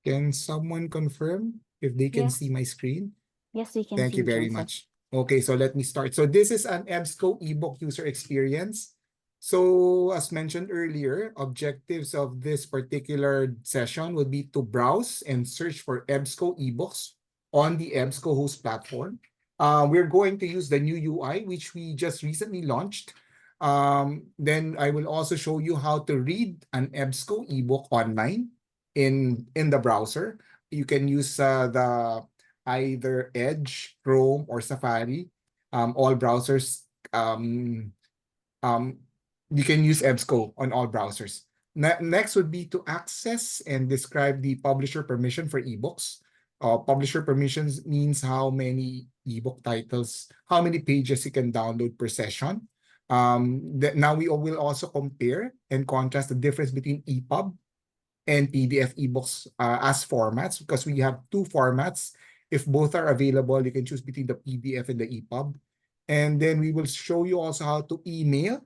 Can someone confirm if they can see my screen? Yes, we can Thank see you very Joseph. much. Okay, so let me start. So this is an EBSCO ebook user experience. So as mentioned earlier, objectives of this particular session would be to browse and search for EBSCO ebooks on the EBSCO host platform. We're going to use the new UI, which we just recently launched. Then I will also show you how to read an EBSCO ebook online in the browser. You can use the either Edge, Chrome, or Safari. All browsers, you can use EBSCO on all browsers. Next would be to access and describe the publisher permission for ebooks. Publisher permissions means how many ebook titles, how many pages you can download per session. Now we will also compare and contrast the difference between EPUB and PDF ebooks as formats, because we have two formats. If both are available, you can choose between the PDF and the EPUB. And then we will show you also how to email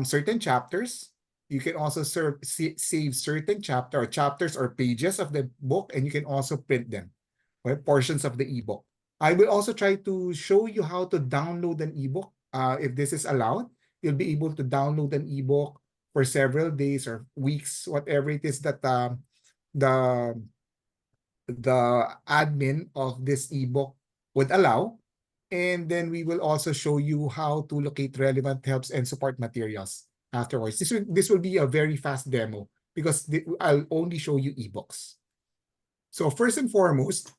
certain chapters. You can also save certain chapters or pages of the book, and you can also print them, right? Portions of the ebook. I will also try to show you how to download an ebook. If this is allowed, you'll be able to download an ebook for several days or weeks, whatever it is that the admin of this ebook would allow. And then we will also show you how to locate relevant helps and support materials afterwards. This will be a very fast demo because I'll only show you ebooks. So first and foremost,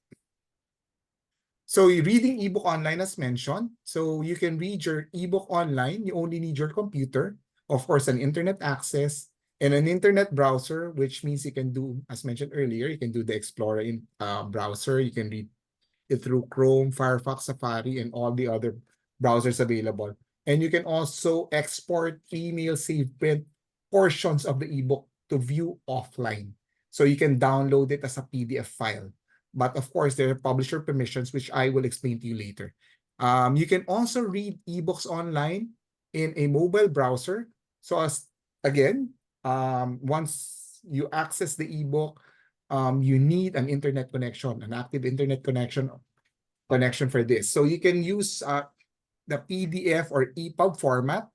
So reading ebook online as mentioned. So you can read your ebook online. You only need your computer, of course, an internet access and an internet browser, which means you can do, as mentioned earlier, you can do the Explorer in browser. You can read it through Chrome, Firefox, Safari, and all the other browsers available. And you can also export, email, save, print portions of the ebook to view offline. So you can download it as a PDF file. But of course, there are publisher permissions, which I will explain to you later. You can also read ebooks online in a mobile browser. So as again, once you access the ebook, you need an internet connection, an active internet connection for this. So you can use the PDF or EPUB format.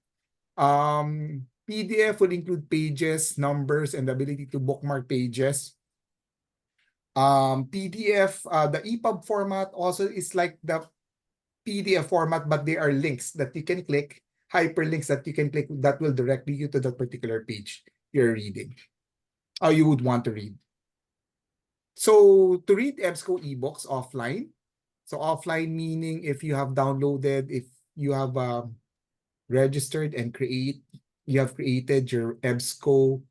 PDF will include pages, numbers, and the ability to bookmark pages. PDF, the EPUB format also is like the PDF format, but they are links that you can click, hyperlinks that you can click that will direct you to that particular page you're reading, or you would want to read. So to read EBSCO ebooks offline, so offline meaning if you have downloaded, if you have registered and you have created your EBSCO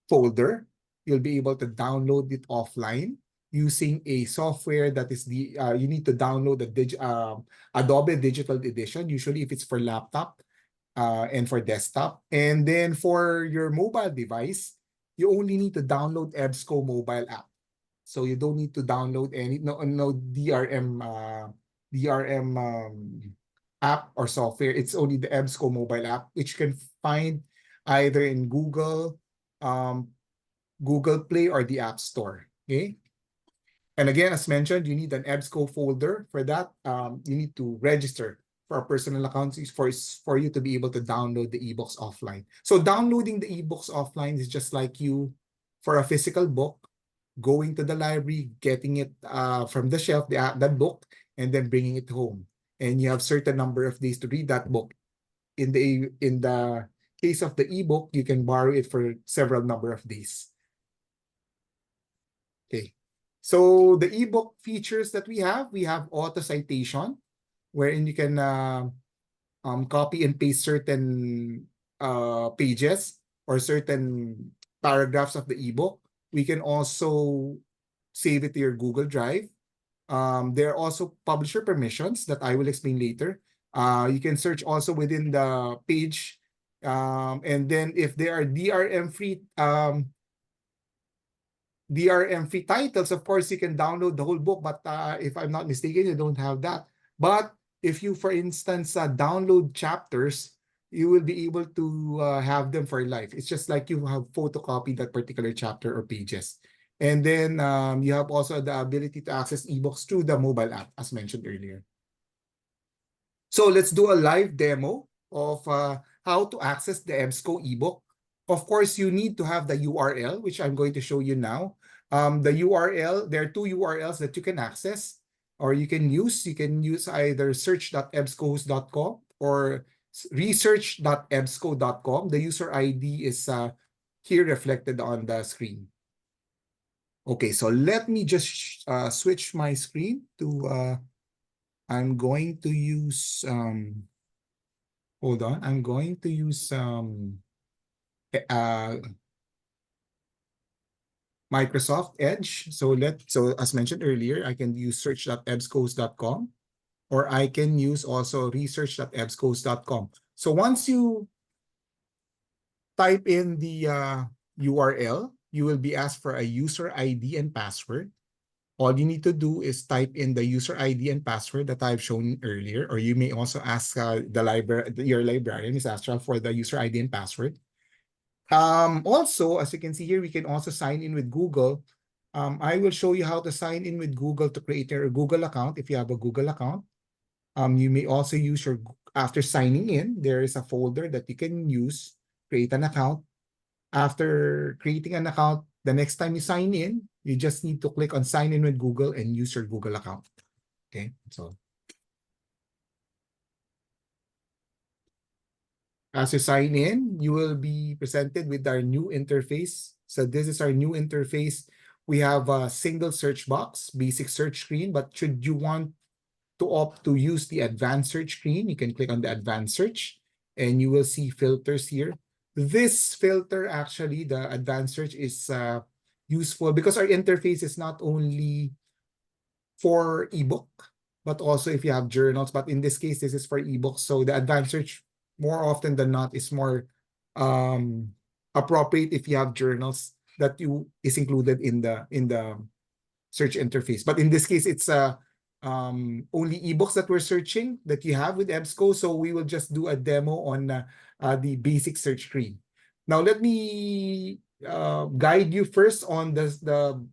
folder, you'll be able to download it offline using a software that is you need to download the Adobe Digital Edition, usually if it's for laptop and for desktop. And then for your mobile device, you only need to download EBSCO mobile app. So you don't need to download any no DRM app or software. It's only the EBSCO mobile app, which you can find either in Google Play or the App Store. Okay. And again, as mentioned, you need an EBSCO folder. For that, you need to register for a personal account for you to be able to download the ebooks offline. So downloading the ebooks offline is just like you for a physical book, going to the library, getting it from the shelf, that book, and then bringing it home. And you have certain number of days to read that book. In the case of the ebook, you can borrow it for several number of days. Okay. So the ebook features that we have auto citation, wherein you can copy and paste certain pages or certain paragraphs of the ebook. We can also save it to your Google Drive. There are also publisher permissions that I will explain later. You can search also within the page. And then if there are DRM-free titles, of course, you can download the whole book. But if I'm not mistaken, you don't have that. But if you, for instance, download chapters, you will be able to have them for life. It's just like you have photocopied that particular chapter or pages. And then you have also the ability to access ebooks through the mobile app, as mentioned earlier. So let's do a live demo of how to access the EBSCO ebook. Of course, you need to have the URL, which I'm going to show you now. The URL, there are two URLs that you can access or you can use. You can use either search.ebscohost.com or research.ebsco.com. The user ID is here reflected on the screen. Okay, so let me just switch my screen to, I'm going to use, hold on, I'm going to use Microsoft Edge. So as mentioned earlier, I can use search.ebscohost.com or I can use also research.ebscohost.com. So once you type in the URL, you will be asked for a user ID and password. All you need to do is type in the user ID and password that I've shown earlier, or you may also ask your librarian, Ms. Astra, for the user ID and password. Also, as you can see here, we can also sign in with Google. I will show you how to sign in with Google to create a Google account if you have a Google account. You may also use after signing in, there is a folder that you can use, create an account. After creating an account, the next time you sign in, you just need to click on sign in with Google and use your Google account. Okay, so as you sign in, you will be presented with our new interface. So this is our new interface We have a single search box, basic search screen, but should you want to opt to use the advanced search screen, you can click on the advanced search and you will see filters here. This filter, actually, the advanced search is useful because our interface is not only for ebook, but also if you have journals. But in this case, this is for ebooks. So the advanced search, more often than not, is more appropriate if you have journals that is included in the search interface. But in this case, it's only ebooks that we're searching that you have with EBSCO. So we will just do a demo on the basic search screen. Now, let me guide you first on the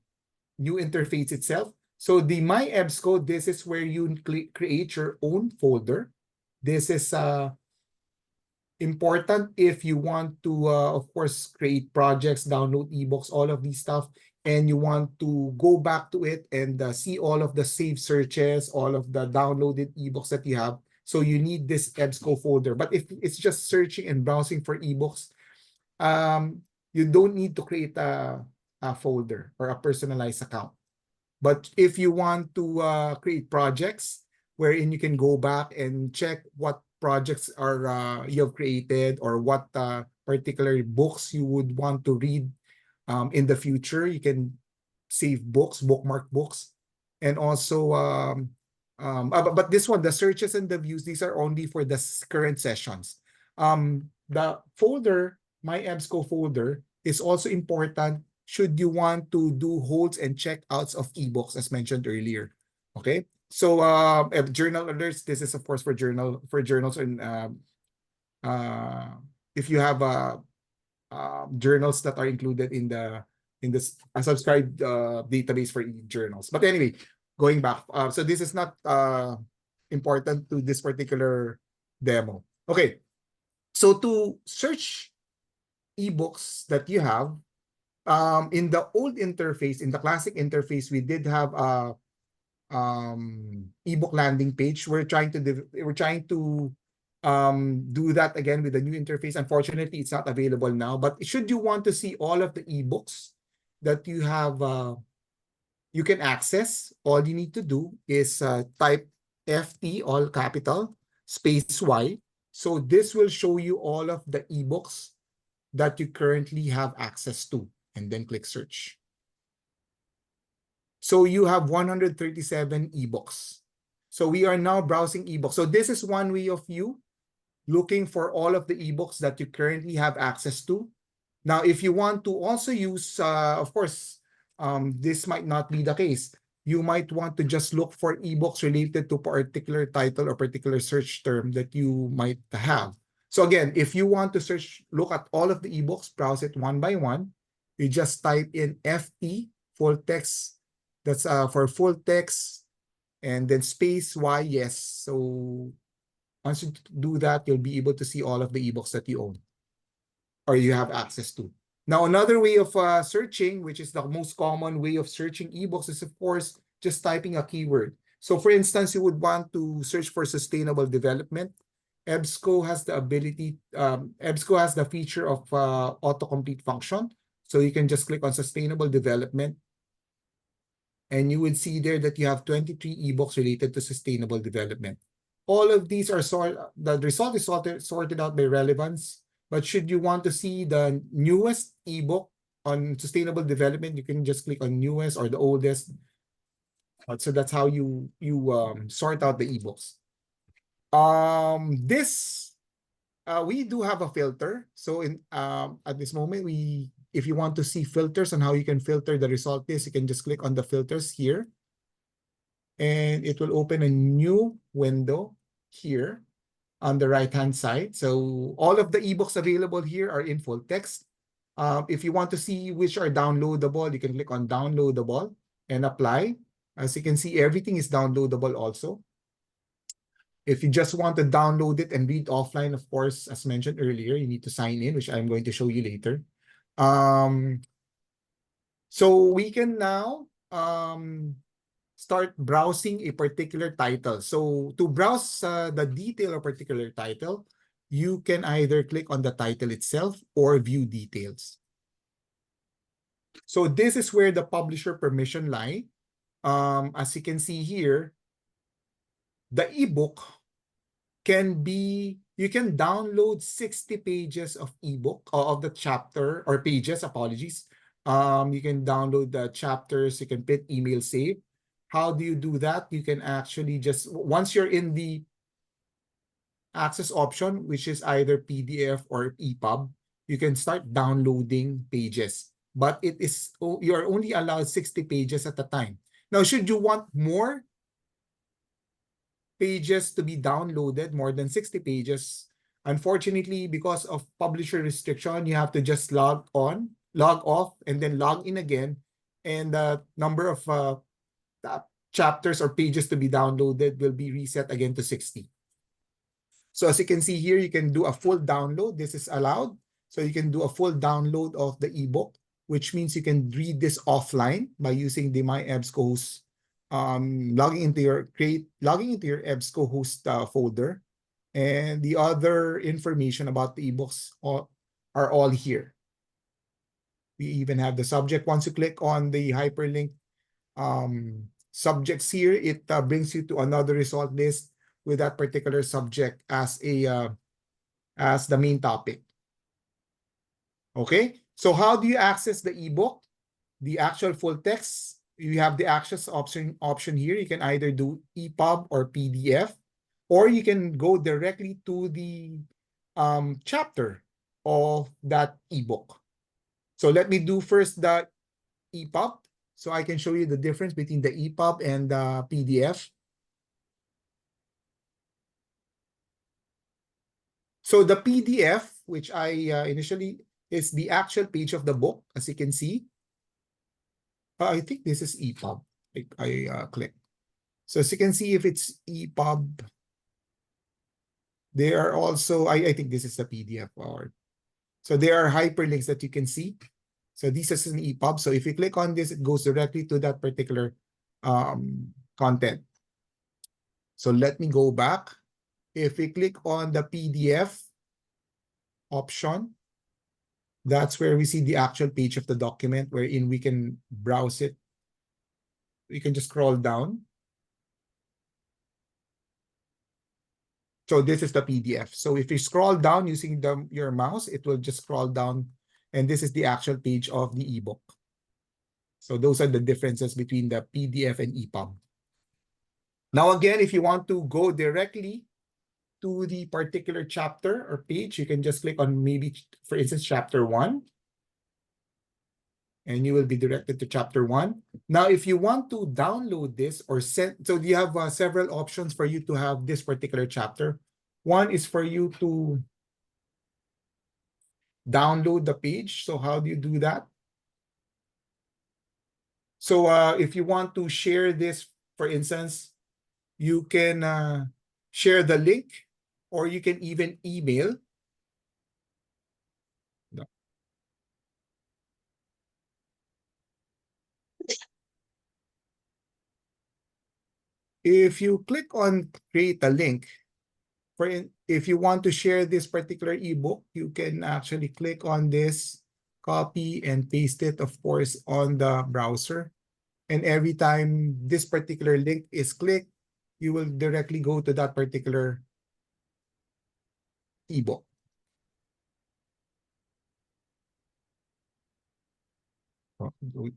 new interface itself. So the My EBSCO, this is where you create your own folder. This is important if you want to, of course, create projects, download ebooks, all of these stuff, and you want to go back to it and see all of the saved searches, all of the downloaded ebooks that you have. So you need this EBSCO folder. But if it's just searching and browsing for ebooks, you don't need to create a folder or a personalized account. But if you want to create projects wherein you can go back and check what projects are you have created or what particular books you would want to read in the future, you can save books, bookmark books. And also, but this one, the searches and the views, these are only for the current sessions. The folder, My EBSCO folder, is also important should you want to do holds and checkouts of ebooks, as mentioned earlier. Okay, so journal alerts. This is of course for journals and if you have journals that are included in this subscribed database for journals. But anyway, going back, so this is not important to this particular demo. Okay, so to search ebooks that you have, in the old interface, in the classic interface, we did have a ebook landing page. We're trying to do that again with the new interface. Unfortunately, it's not available now. But should you want to see all of the ebooks that you have, you can access. All you need to do is type FT, all capital, space Y. So this will show you all of the ebooks that you currently have access to, and then click search. So you have 137 ebooks. So we are now browsing ebooks. So this is one way of you looking for all of the ebooks that you currently have access to. Now, if you want to also use, of course, this might not be the case. You might want to just look for ebooks related to particular title or particular search term that you might have. So again, if you want to look at all of the ebooks, browse it one by one. You just type in FT, full text. That's for full text, and then space Y, yes. So once you do that, you'll be able to see all of the ebooks that you own or you have access to. Now, another way of searching, which is the most common way of searching ebooks, is of course just typing a keyword. So for instance, you would want to search for sustainable development. EBSCO has the ability, EBSCO has the feature of autocomplete function. So you can just click on sustainable development, and you would see there that you have 23 ebooks related to sustainable development. All of these are the result is sorted out by relevance. But should you want to see the newest ebook on sustainable development, you can just click on newest or the oldest. So that's how you sort out the ebooks. We do have a filter. So at this moment, if you want to see filters on how you can filter the result list, you can just click on the filters here. And it will open a new window here on the right-hand side. So all of the ebooks available here are in full text. If you want to see which are downloadable, you can click on downloadable and apply. As you can see, everything is downloadable also. If you just want to download it and read offline, of course, as mentioned earlier, you need to sign in, which I'm going to show you later. So we can now start browsing a particular title. So to browse the detail of a particular title, you can either click on the title itself or view details. So this is where the publisher permission lie. As you can see here, the ebook can be, you can download 60 pages of ebook of the chapter or pages, apologies. You can download the chapters, you can put email save. How do you do that? You can actually just, once you're in the access option, which is either PDF or EPUB, you can start downloading pages. But it is, you are only allowed 60 pages at a time. Now, should you want more pages to be downloaded, more than 60 pages, unfortunately, because of publisher restriction, you have to just log off, and then log in again. And the number of chapters or pages to be downloaded will be reset again to 60. So as you can see here, you can do a full download. This is allowed. So you can do a full download of the ebook, which means you can read this offline by using the My EBSCO host, logging into your EBSCO host folder. And the other information about the ebooks are all here. We even have the subject. Once you click on the hyperlink subjects here, it brings you to another result list with that particular subject as the main topic. Okay, so how do you access the ebook? The actual full text, you have the access option here. You can either do EPUB or PDF, or you can go directly to the chapter of that ebook. So let me do first the EPUB, so I can show you the difference between the EPUB and the PDF. So the PDF, which I initially, is the actual page of the book, as you can see. I think this is EPUB. I click. So as you can see, if it's EPUB, there are also, I think this is the PDF. So there are hyperlinks that you can see. So this is an EPUB. So if you click on this, it goes directly to that particular content. So let me go back. If we click on the PDF option, that's where we see the actual page of the document wherein we can browse it. We can just scroll down. So this is the PDF. So if you scroll down using your mouse, it will just scroll down. And this is the actual page of the ebook. So those are the differences between the PDF and EPUB. Now, again, if you want to go directly to the particular chapter or page, you can just click on maybe, for instance, chapter 1. And you will be directed to chapter 1. Now, if you want to download this or send, so you have several options for you to have this particular chapter. One is for you to download the page. So how do you do that? So if you want to share this, for instance, you can share the link, or you can even email. No. If you click on create a link, if you want to share this particular ebook, you can actually click on this, copy and paste it, of course, on the browser. And every time this particular link is clicked, you will directly go to that particular ebook.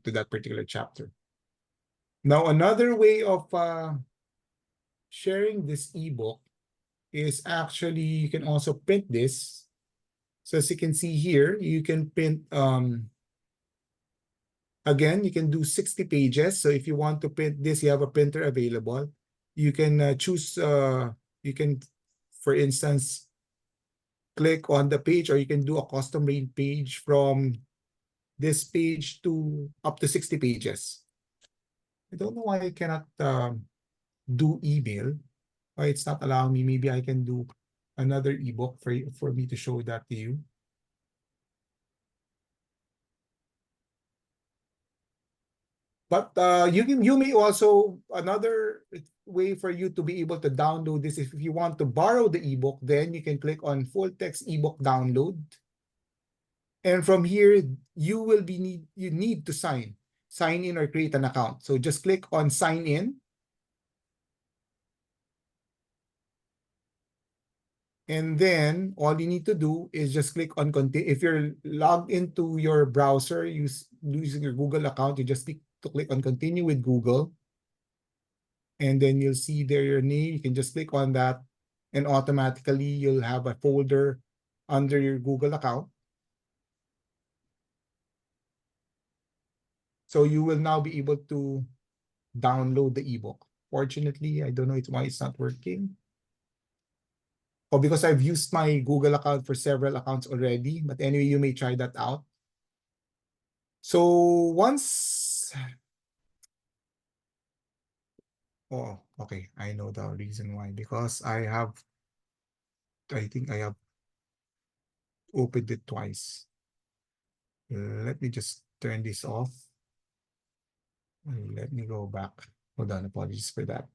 To that particular chapter. Now, another way of sharing this ebook is actually, you can also print this. So as you can see here, you can print, again, you can do 60 pages. So if you want to print this, you have a printer available. You can choose, you can, for instance, click on the page, or you can do a custom-made page from this page to up to 60 pages. I don't know why I cannot do email. Why it's not allowing me. Maybe I can do another ebook for me to show that to you. But you may also, another way for you to be able to download this, if you want to borrow the ebook, then you can click on full text ebook download. And from here, you need to sign in or create an account. So just click on sign in. And then all you need to do is just click on continue. If you're logged into your browser using your Google account, you just click on continue with Google. And then you'll see there your name. You can just click on that, and automatically you'll have a folder under your Google account. So you will now be able to download the ebook. Fortunately, I don't know why it's not working. Oh, because I've used my Google account for several accounts already. But anyway, you may try that out. So once... Oh, okay. I know the reason why. Because I think I have opened it twice. Let me just turn this off. Let me go back. Hold on, apologies for that.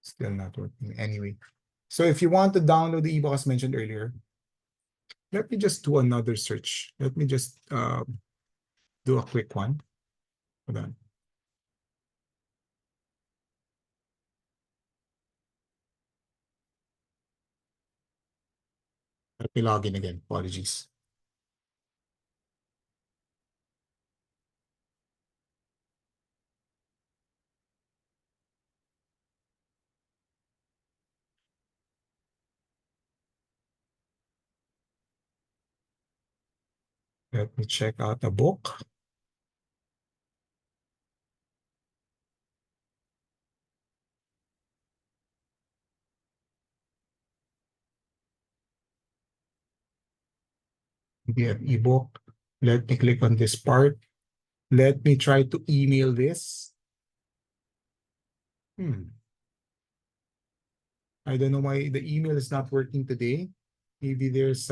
Still not working. Anyway, so if you want to download the ebook as mentioned earlier, let me just do another search. Let me just do a quick one. Hold on. Let me log in again. Apologies. Let me check out the book. PDF ebook. Let me click on this part. Let me try to email this. I don't know why the email is not working today. Maybe there's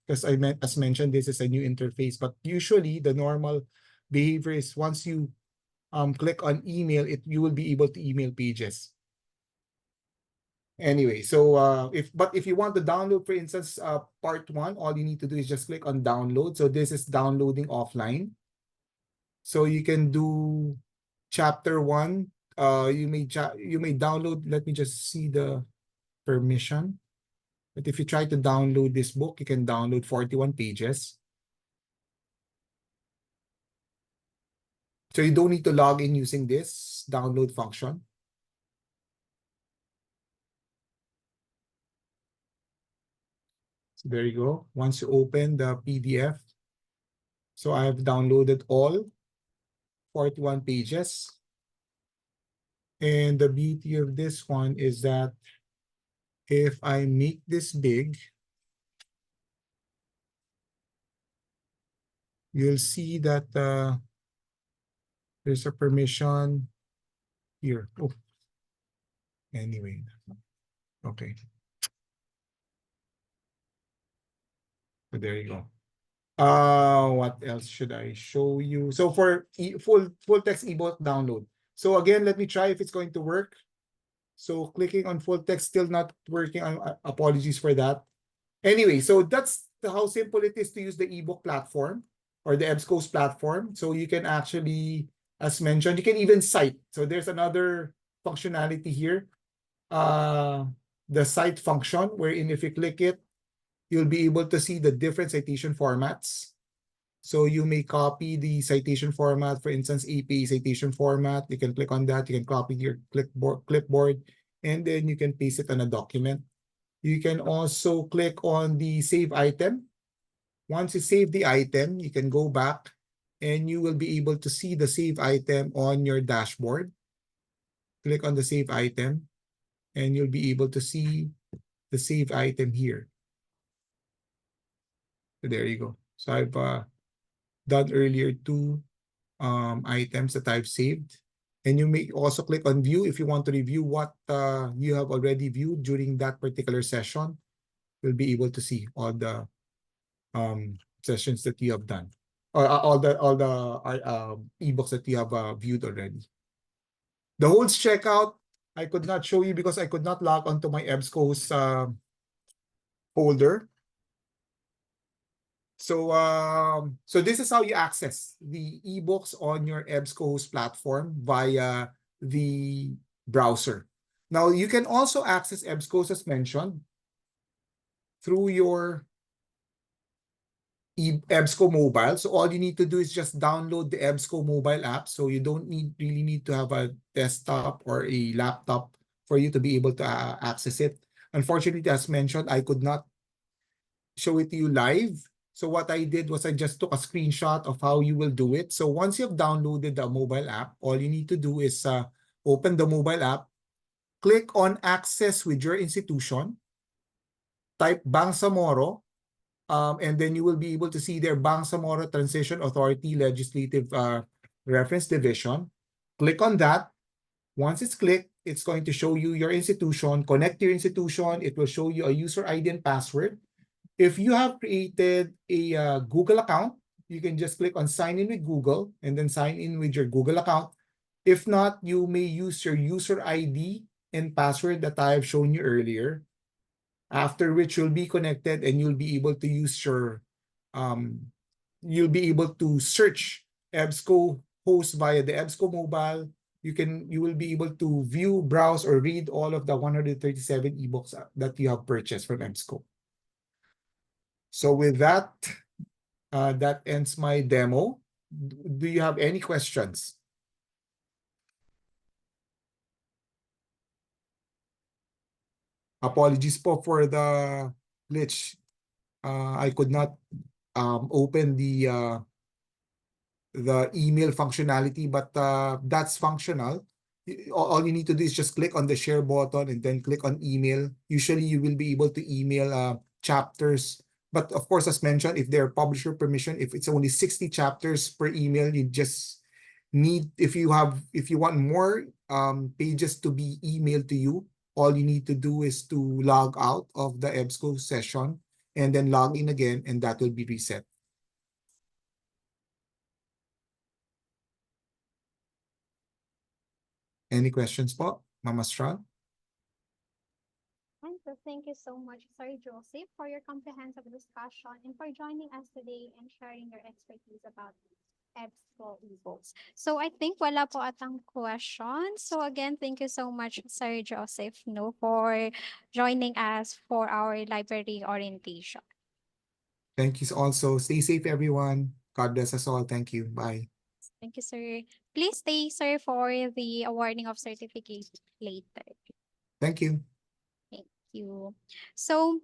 because as mentioned, this is a new interface, but usually the normal behavior is once you click on email, you will be able to email pages. Anyway, so if you want to download, for instance, part 1, all you need to do is just click on download. So this is downloading offline. So you can do chapter 1. You may download. Let me just see the permission. But if you try to download this book, you can download 41 pages. So you don't need to log in using this download function. So there you go. Once you open the PDF, so I have downloaded all 41 pages. And the beauty of this one is that if I make this big, you'll see that there's a permission here. Oh, anyway, okay. So there you go. What else should I show you? So for full text ebook download. So again, let me try if it's going to work. So clicking on full text still not working. Apologies for that. Anyway, so that's how simple it is to use the ebook platform or the EBSCO's platform. So you can actually, as mentioned, you can even cite. So there's another functionality here. The cite function, wherein if you click it, you'll be able to see the different citation formats. So you may copy the citation format, for instance, APA citation format. You can click on that. You can copy your clipboard, and then you can paste it on a document. You can also click on the save item. Once you save the item, you can go back and you will be able to see the save item on your dashboard. Click on the save item and you'll be able to see the save item here. So there you go. So I've done earlier 2 items that I've saved. And you may also click on view if you want to review what you have already viewed during that particular session. You'll be able to see all the sessions that you have done, or all the ebooks that you have viewed already. The holds checkout, I could not show you because I could not log onto my EBSCO's holder. So so this is how you access the ebooks on your EBSCO's platform via the browser. Now you can also access EBSCO's as mentioned through your EBSCO mobile. So all you need to do is just download the EBSCO mobile app. So you don't really need to have a desktop or a laptop for you to be able to access it. Unfortunately, as mentioned, I could not show it to you live. So what I did was I just took a screenshot of how you will do it. So once you have downloaded the mobile app, all you need to do is open the mobile app, click on Access with your institution, type Bangsamoro, and then you will be able to see there Bangsamoro Transition Authority Legislative Reference Division. Click on that. Once it's clicked, it's going to show you your institution. Connect your institution. It will show you a user ID and password. If you have created a Google account, you can just click on sign in with Google and then sign in with your Google account. If not, you may use your user ID and password that I have shown you earlier, after which you'll be connected and you'll be able to use your, you'll be able to search EBSCO host via the EBSCO mobile. You will be able to view, browse, or read all of the 137 ebooks that you have purchased from EBSCO. So with that, that ends my demo. Do you have any questions? Apologies po for the glitch. I could not open the email functionality, but that's functional. All you need to do is just click on the share button and then click on email. Usually you will be able to email chapters. But of course, as mentioned, if they're publisher permission, if it's only 60 chapters per email, you just need, if you want more pages to be emailed to you, all you need to do is to log out of the EBSCO session and then log in again, and that will be reset. Any questions po, Mama Strong? And so thank you so much, Sir Joseph, for your comprehensive discussion and for joining us today and sharing your expertise about EBSCO ebooks. So I think wala po atang questions. So again, thank you so much, Sir Joseph, for joining us for our library orientation. Thank you also. Stay safe, everyone. God bless us all. Thank you. Bye. Thank you, sir. Please stay, sir, for the awarding of certificate later. Thank you. Thank you. So,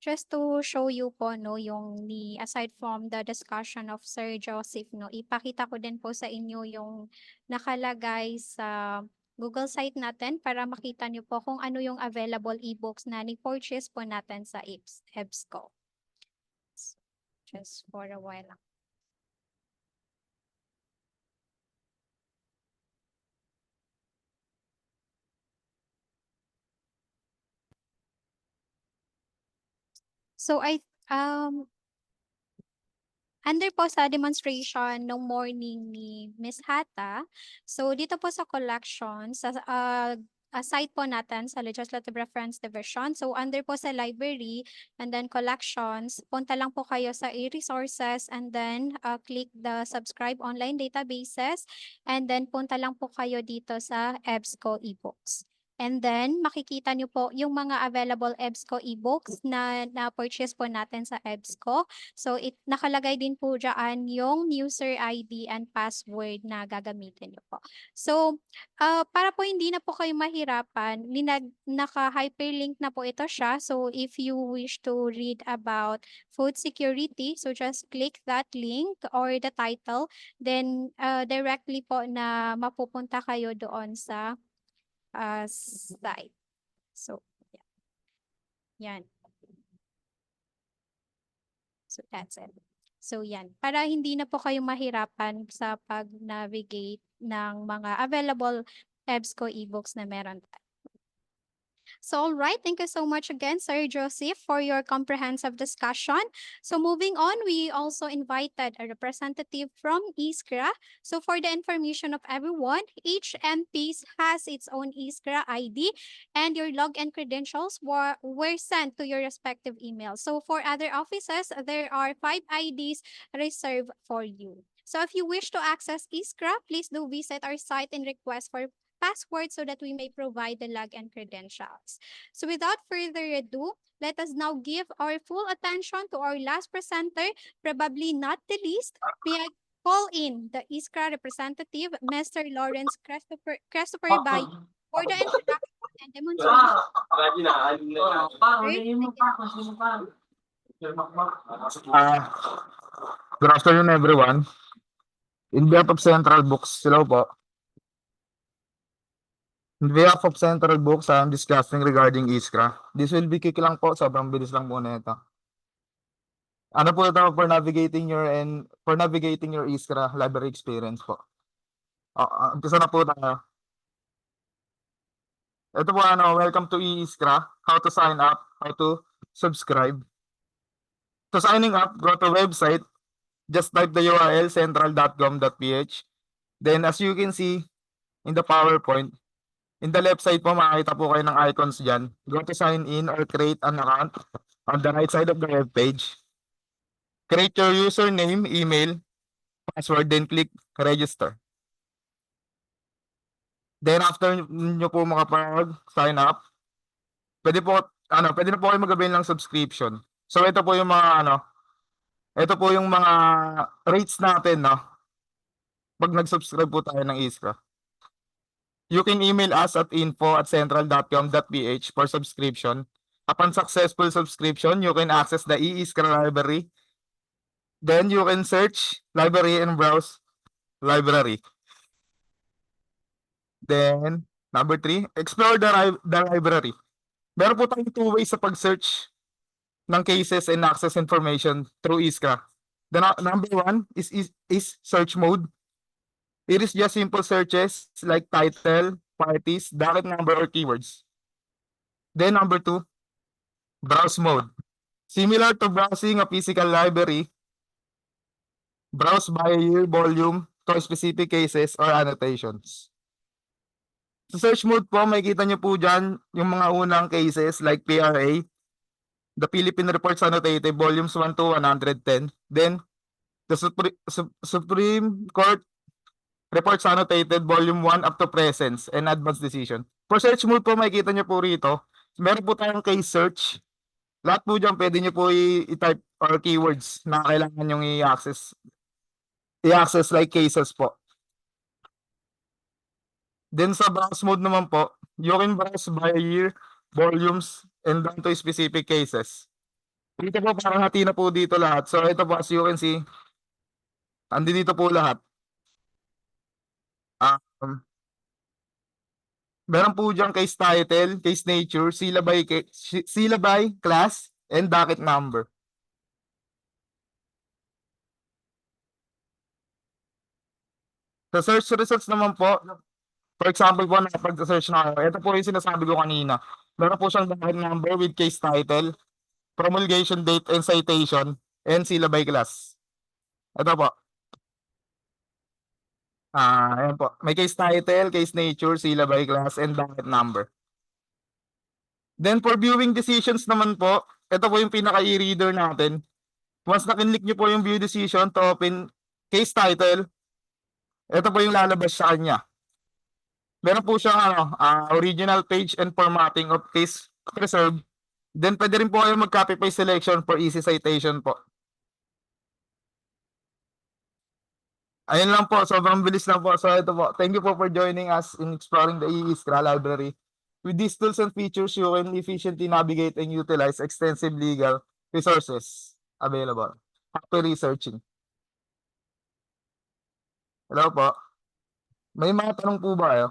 just to show you po, aside from the discussion of Sir Joseph, ipakita ko din po sa inyo yung nakalagay sa Google site natin para makita niyo po kung ano yung available ebooks na ni-purchase po natin sa EBSCO. Just for a while lang. So under po sa demonstration nung morning ni Miss Hata, so dito po sa collection, sa site po natin sa Legislative Reference Division. So under po sa library and then collections, punta lang po kayo sa e-resources and then click the subscribe online databases and then punta lang po kayo dito sa EBSCO ebooks. And then, makikita nyo po yung mga available EBSCO ebooks na na-purchase po natin sa EBSCO. So, nakalagay din po dyan yung user ID and password na gagamitin nyo po. So, para po hindi na po kayo mahirapan, naka-hyperlink na po ito siya. So, if you wish to read about food security, so just click that link or the title, then directly po na mapupunta kayo doon sa site. So, yan. So, that's it. So, yan. Para hindi na po kayo mahirapan sa pag-navigate ng mga available EBSCO ebooks na meron tayo. So, all right, thank you so much again, Sir Joseph, for your comprehensive discussion. So, moving on, we also invited a representative from ISCRA. So, for the information of everyone, each MP has its own ISCRA ID, and your login credentials were sent to your respective email. So, for other offices, there are 5 IDs reserved for you. So, if you wish to access ISCRA, please do visit our site and request for password so that we may provide the login credentials. So without further ado, let us now give our full attention to our last presenter, probably not the least. May I call in the ISCRA representative, Mr. Lawrence Christopher Bay, for the introduction and demonstration. Good afternoon, everyone. In behalf of Central Books, hello po. In behalf of Central Books, I'm discussing regarding ISCRA. This will be quick lang po, sobrang bilis lang po na ito. Ano po ito for navigating your ISCRA library experience po. Umpisa na po tayo. Ito po welcome to ISCRA, how to sign up, how to subscribe. To signing up, go to website, just type the URL central.gov.ph. Then as you can see in the PowerPoint, in the left side po, makikita po kayo ng icons dyan. Go to sign in or create an account on the right side of the web page. Create your username, email, password, then click register. Then after nyo po makapag-sign up, pwede na po kayo mag-avail ng subscription. So ito po yung mga rates natin, no? Pag nag-subscribe po tayo ng ISCRA. You can email us at info@central.com.ph for subscription. Upon successful subscription, you can access the e-ISCRA library. Then you can search library and browse library. Then, number 3, explore the library. Meron po tayong 2 ways sa pag-search ng cases and access information through ISCRA. The number 1 is search mode. It is just simple searches like title, parties, docket number, or keywords. Then number 2, browse mode. Similar to browsing a physical library, browse by year, volume, to specific cases or annotations. Sa search mode po, makikita nyo po dyan yung mga unang cases like PRA, the Philippine Reports Annotated, volumes 1 to 110. Then, the Supreme Court Reports Annotated, Volume 1 up to presence and advanced decision. For search mode po, makikita nyo po rito, meron po tayong case search. Lahat po dyan, pwede nyo po i-type or keywords na kailangan nyo i-access. I-access like cases po. Then sa browse mode naman po, you can browse by year, volumes, and down to specific cases. Dito po parang hati na po dito lahat. So ito po, as you can see, andito po lahat. Meron po diyang case title, case nature, syllabi, class, and docket number. Sa search results naman po, for example po, nakapag-search na kayo, ito po yung sinasabi ko kanina. Meron po siyang docket number with case title, promulgation date and citation, and syllabi class. Ito po. Ayan po. May case title, case nature, syllabi class, and docket number. Then for viewing decisions naman po, ito po yung pinaka-e-reader natin. Once na-click nyo po yung view decision to open case title, ito po yung lalabas sa kanya. Meron po siyang original page and formatting of case reserve. Then pwede rin po kayo mag-copy paste selection for easy citation po. Ayun lang po, sobrang bilis lang po. So ito po, thank you po for joining us in exploring the e-ISCRA library. With these tools and features, you can efficiently navigate and utilize extensive legal resources available. Happy researching. Hello po. May mga tanong po ba kayo?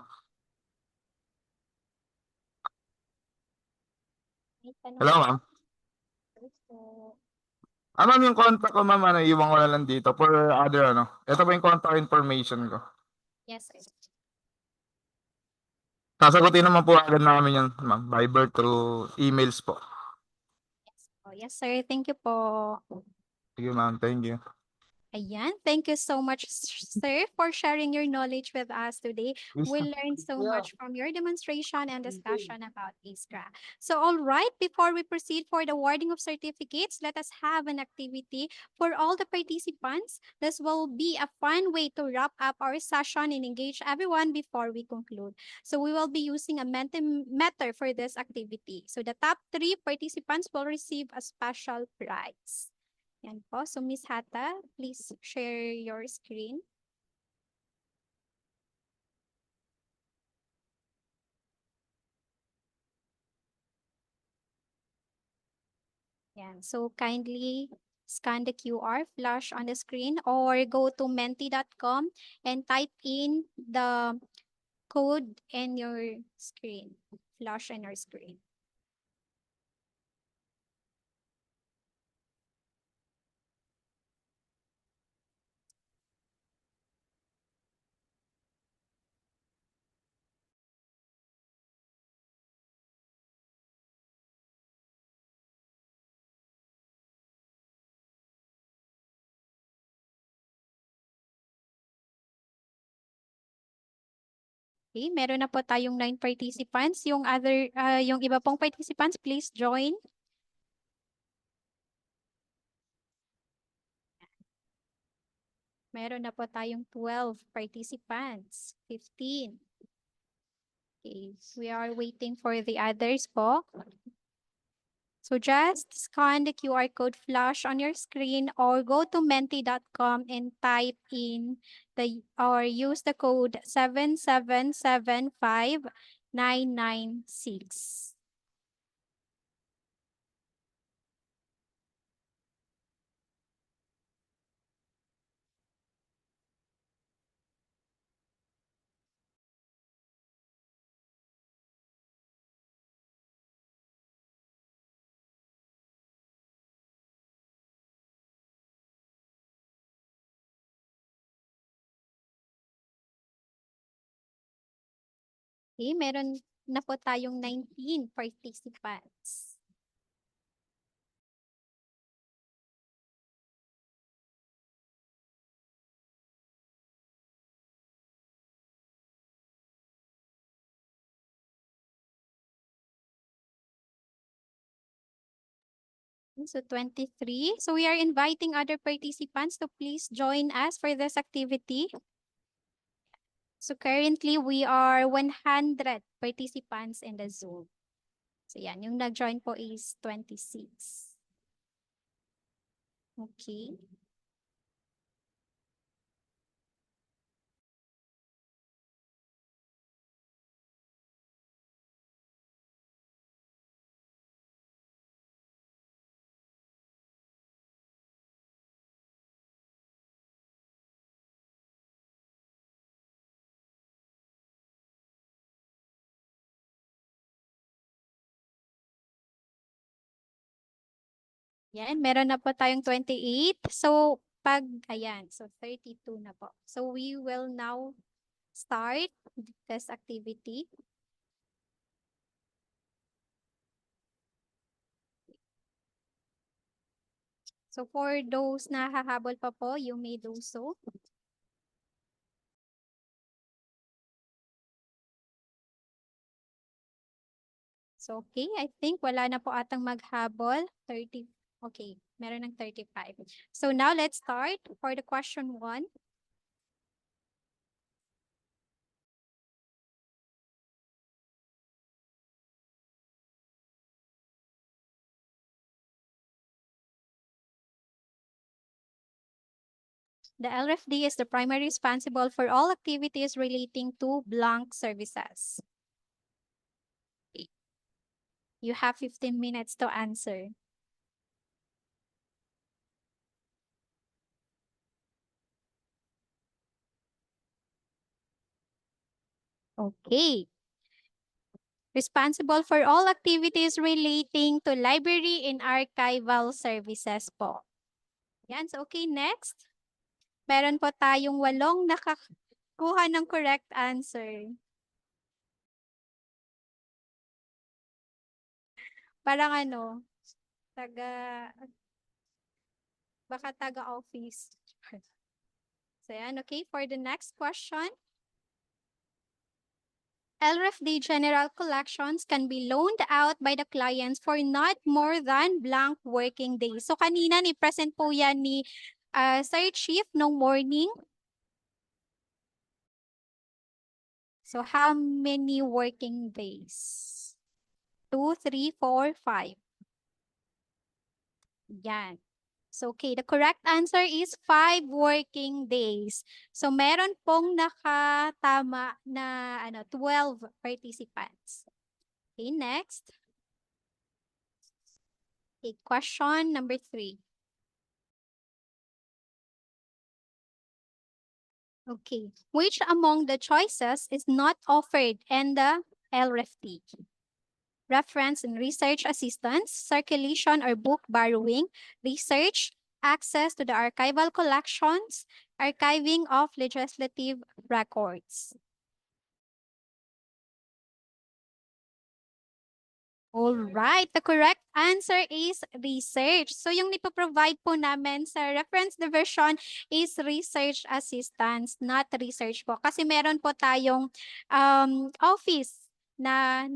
Hello ma'am. Ma'am, yung contact ko ma'am, iwan ko na lang dito for other Ito po yung contact information ko. Yes, sir. Sasagutin naman po agad namin yan, ma'am. Viber through emails po. Oh, yes, sir. Thank you po. Sige, ma'am. Thank you. Ayan, thank you so much, sir, for sharing your knowledge with us today. We learned so much from your demonstration and discussion about ISCRA. So, all right, before we proceed for the awarding of certificates, let us have an activity for all the participants. This will be a fun way to wrap up our session and engage everyone before we conclude. So, we will be using a Mentimeter for this activity. So, the top 3 participants will receive a special prize. Yan po. So, Miss Hata, please share your screen. Yan. So, kindly scan the QR, flash on the screen, or go to menti.com and type in the code in your screen. Flash on your screen. Okay, meron na po tayong 9 participants. Yung iba pong participants, please join. Meron na po tayong 12 participants. 15. Okay, we are waiting for the others po. So just scan the QR code flash on your screen or go to menti.com and type in or use the code 7775996. Okay, meron na po tayong 19 participants. So 23. So we are inviting other participants to please join us for this activity. So currently we are 100 participants in the Zoom. So yan, yung nag-join po is 26. Okay. Yan, meron na po tayong 28. So, ayan, so 32 na po. So, we will now start this activity. So, for those na hahabol pa po, you may do so. So, okay, I think wala na po atang maghabol. 30. Okay, meron ng 35. So, now let's start for the question 1. The LRFD is the primary responsible for all activities relating to blank services. You have 15 minutes to answer. Okay. Responsible for all activities relating to library and archival services po. Yan. So, okay, next. Meron po tayong 8 nakakuha ng correct answer. Parang ano, baka taga-office. So yan, okay. For the next question. LRFD general collections can be loaned out by the clients for not more than blank working days. So kanina ni-present po yan ni Sir Chief nung morning. So how many working days? 2, 3, 4, 5. Yan. So, okay, the correct answer is 5 working days. So, meron pong nakatama na 12 participants. Okay, next. Okay, question number 3. Okay, which among the choices is not offered in the LRFT? Reference and research assistance, circulation or book borrowing, research, access to the archival collections, archiving of legislative records. All right, the correct answer is research. So yung nipoprovide po namin sa reference division is research assistance, not research po. Kasi meron po tayong office na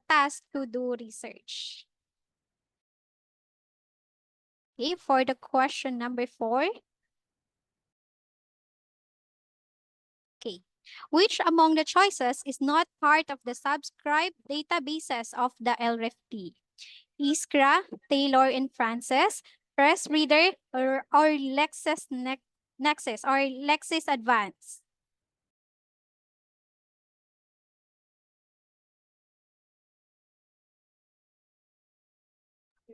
task to do research. Okay, for the question number 4. Okay. Which among the choices is not part of the subscribed databases of the LRFT? Iskra, Taylor and Francis, Press Reader, or Nexus or Lexis Advance?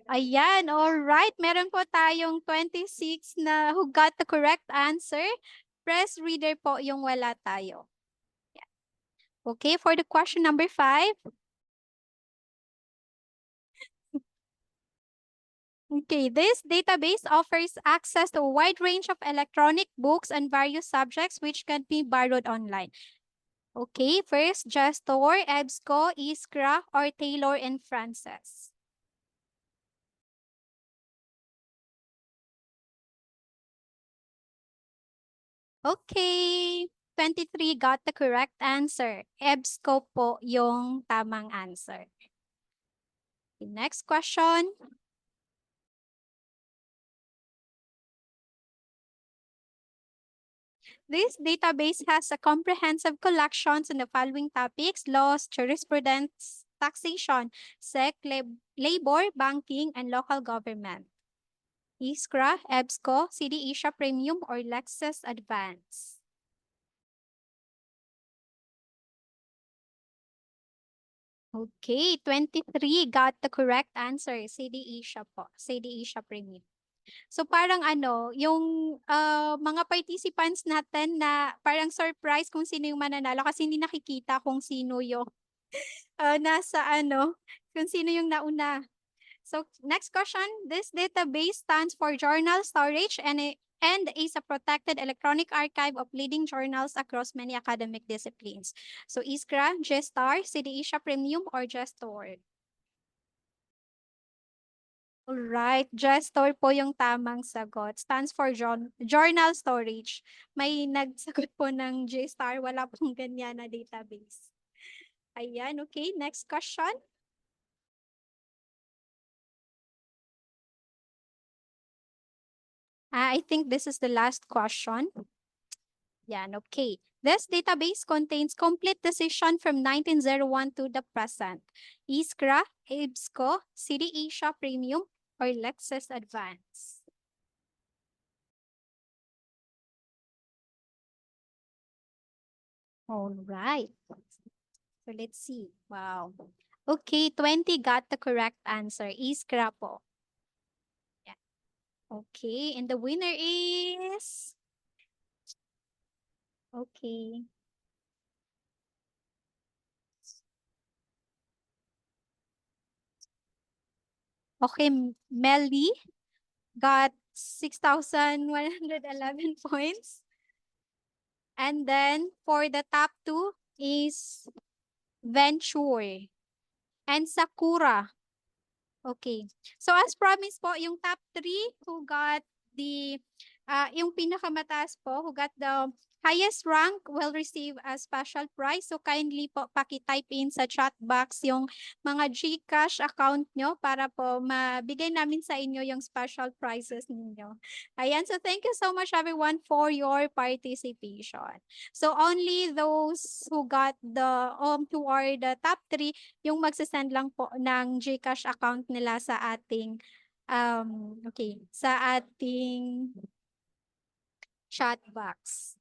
Ayan, all right. Meron po tayong 26 na who got the correct answer. Press Reader po yung wala tayo. Yeah. Okay, for the question number 5. Okay, this database offers access to a wide range of electronic books and various subjects which can be borrowed online. Okay, first, Gestor, EBSCO, Iskra, or Taylor and Francis. Okay, 23 got the correct answer. EBSCO po yung tamang answer. The next question. This database has a comprehensive collections in the following topics: laws, jurisprudence, taxation, labor, banking, and local government. Iskra, EBSCO, CD Asia Premium, or Lexis Advance? Okay, 23 got the correct answer. CD Asia po. CD Asia Premium. So parang yung mga participants natin na parang surprise kung sino yung mananalo kasi hindi nakikita kung sino yung kung sino yung nauna. So next question, this database stands for journal storage and is a protected electronic archive of leading journals across many academic disciplines. So Iskra, Gestar, CD Asia Premium, or Gestor? Alright, Gestor po yung tamang sagot. Stands for journal storage. May nagsagot po ng J-Star, wala pong ganyan na database. Ayan, okay. Next question. I think this is the last question. Yan, okay. This database contains complete decision from 1901 to the present. Iskra, EBSCO, CD Asia Premium, or Lexis Advance? All right. So let's see. Wow. Okay, 20 got the correct answer. Iskra po. Yeah. Okay, and the winner is... Okay. Okay, Melly got 6,111 points. And then for the top 2 is Venture and Sakura. Okay. So as promised po, yung top 3 who got the yung pinakamataas po who got the highest rank will receive a special prize. So kindly po paki-type in sa chat box yung mga GCash account nyo para po mabigay namin sa inyo yung special prizes ninyo. Ayan, so thank you so much everyone for your participation. So only those who got the who are the top 3 yung magsasend lang po ng GCash account nila sa ating sa ating chat box.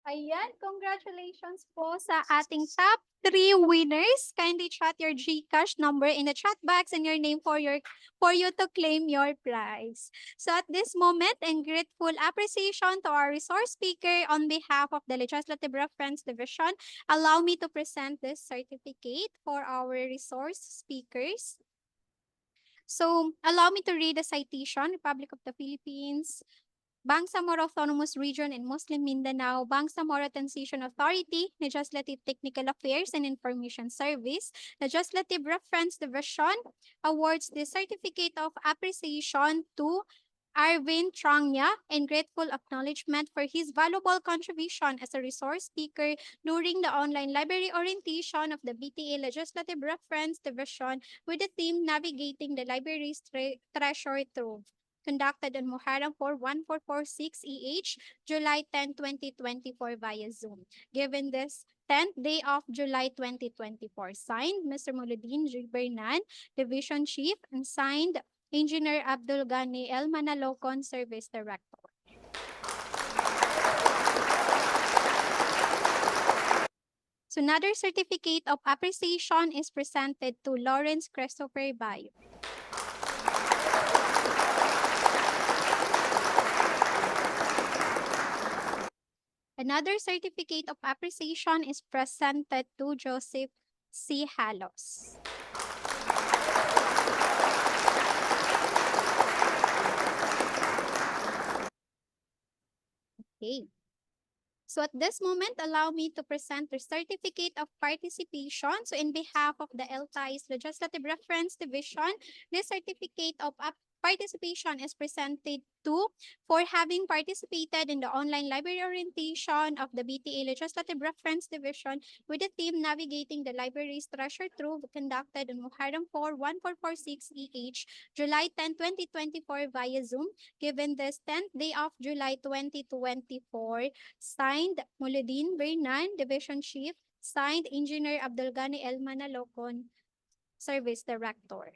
Ayan, congratulations po sa ating top 3 winners. Kindly chat your GCash number in the chat box and your name for you to claim your prize. So at this moment, in grateful appreciation to our resource speaker on behalf of the Legislative Reference Division, allow me to present this certificate for our resource speakers. So allow me to read the citation: Republic of the Philippines, Bangsamoro Autonomous Region in Muslim Mindanao, Bangsamoro Transition Authority, Legislative Technical Affairs and Information Service, Legislative Reference Division awards the Certificate of Appreciation to Arvin Trangya in grateful acknowledgement for his valuable contribution as a resource speaker during the online library orientation of the BTA Legislative Reference Division with the theme Navigating the Library's Treasure Trove, conducted on Muharram 41446 EH, July 10, 2024 via Zoom. Given this 10th day of July 2024, signed Mr. Muludin J. Bernan, Division Chief, and signed Engineer Abdul Ghani El Manalocon, Service Director. So another certificate of appreciation is presented to Lawrence Christopher Bayo. Another certificate of appreciation is presented to Joseph C. Halos. Okay. So at this moment, allow me to present the Certificate of Participation. So in behalf of the LTI's Legislative Reference Division, this Certificate of Participation is presented to for having participated in the online library orientation of the BTA Legislative Reference Division with the theme Navigating the Library's Treasure Trove, conducted on Muharram 41446 EH, July 10, 2024 via Zoom, given this 10th day of July 2024, signed Muludin Bernan, Division Chief, signed Engineer Abdul Ghani El Manalocon, Service Director.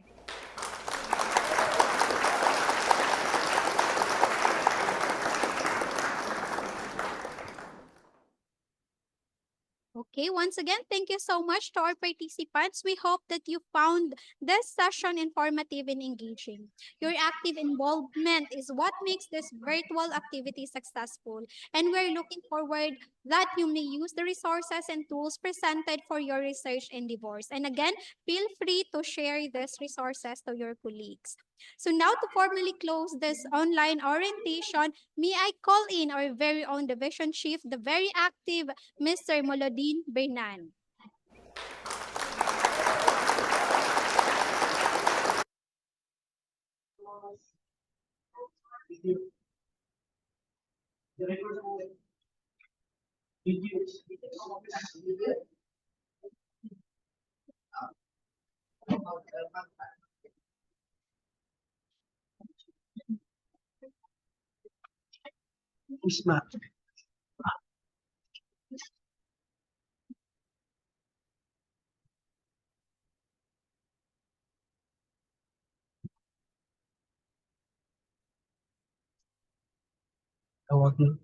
Okay, once again, thank you so much to our participants. We hope that you found this session informative and engaging. Your active involvement is what makes this virtual activity successful, and we're looking forward that you may use the resources and tools presented for your research endeavors. And again, feel free to share these resources to your colleagues. So now to formally close this online orientation, may I call in our very own Division Chief, the very active Mr. Muludin Bernan. Isma. Tawag mo.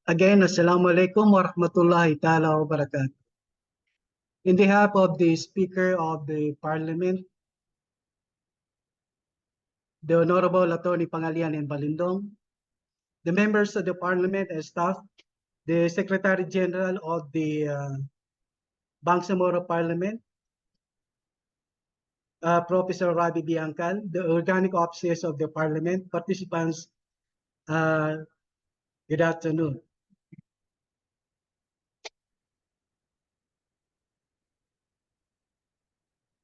Again, Assalamualaikum warahmatullahi ta'ala wabarakatuh. In behalf of the Speaker of the Parliament, the Honorable Attorney Pangalian and Balindong, the members of the Parliament and staff, the Secretary General of the Bangsamoro Parliament, Professor Rabi Biancal, the organic officers of the Parliament, participants, good afternoon.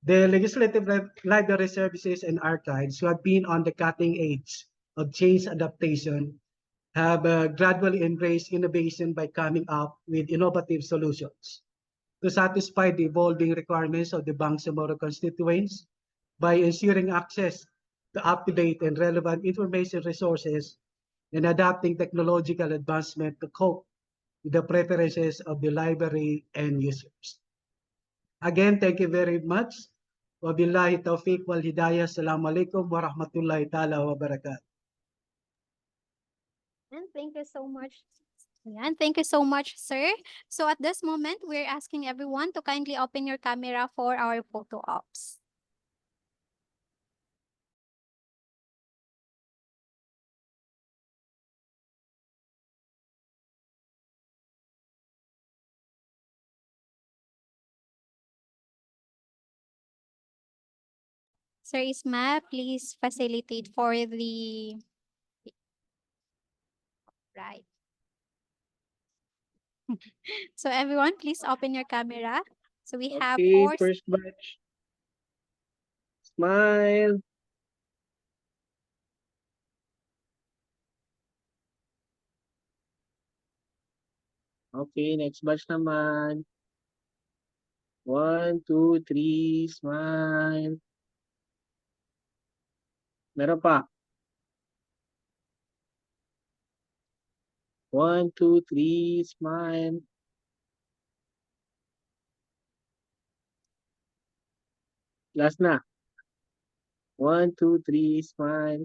The Legislative Library Services and Archives, who have been on the cutting edge of change adaptation, have gradually embraced innovation by coming up with innovative solutions to satisfy the evolving requirements of the Bangsamoro constituents by ensuring access to up-to-date and relevant information resources and adapting technological advancement to cope with the preferences of the library and users. Again, thank you very much. Wabillahi taufiq wal hidayah. Assalamualaikum warahmatullahi ta'ala wabarakatuh. And thank you so much. Ayan, thank you so much, sir. So at this moment, we're asking everyone to kindly open your camera for our photo ops. Sir Isma, please facilitate for the right. So everyone, please open your camera. So we have Okay, four. first batch. Smile. Okay, next batch naman. 1, 2, 3, smile. Meron pa. 1, 2, 3, smile. Last na. 1, 2, 3, smile.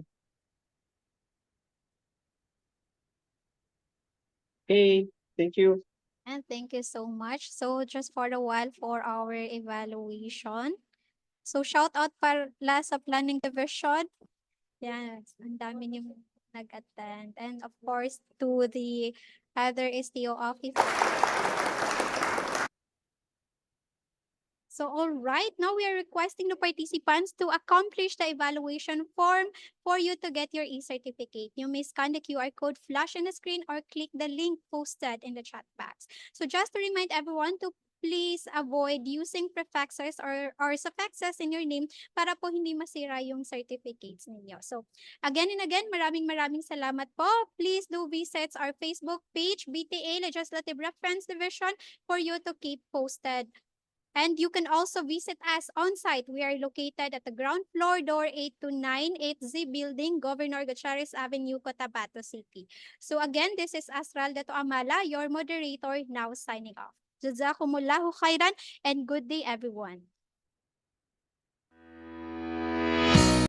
Okay, thank you. And thank you so much. So just for a while for our evaluation. So shout out pala sa planning division. Yes, ang dami niyong nag-attend. And of course, to the other STO office. So all right, now we are requesting the participants to accomplish the evaluation form for you to get your e-certificate. You may scan the QR code flash on the screen or click the link posted in the chat box. So just to remind everyone to please avoid using prefixes or suffixes in your name para po hindi masira yung certificates ninyo. So again and again, maraming salamat po. Please do visit our Facebook page, BTA Legislative Reference Division, for you to keep posted. And you can also visit us on-site. We are located at the ground floor, door 829, 8Z Building, Governor Gutierrez Avenue, Cotabato City. So again, this is Astral Dato Amala, your moderator, now signing off. Jazakumullahu khairan and good day, everyone.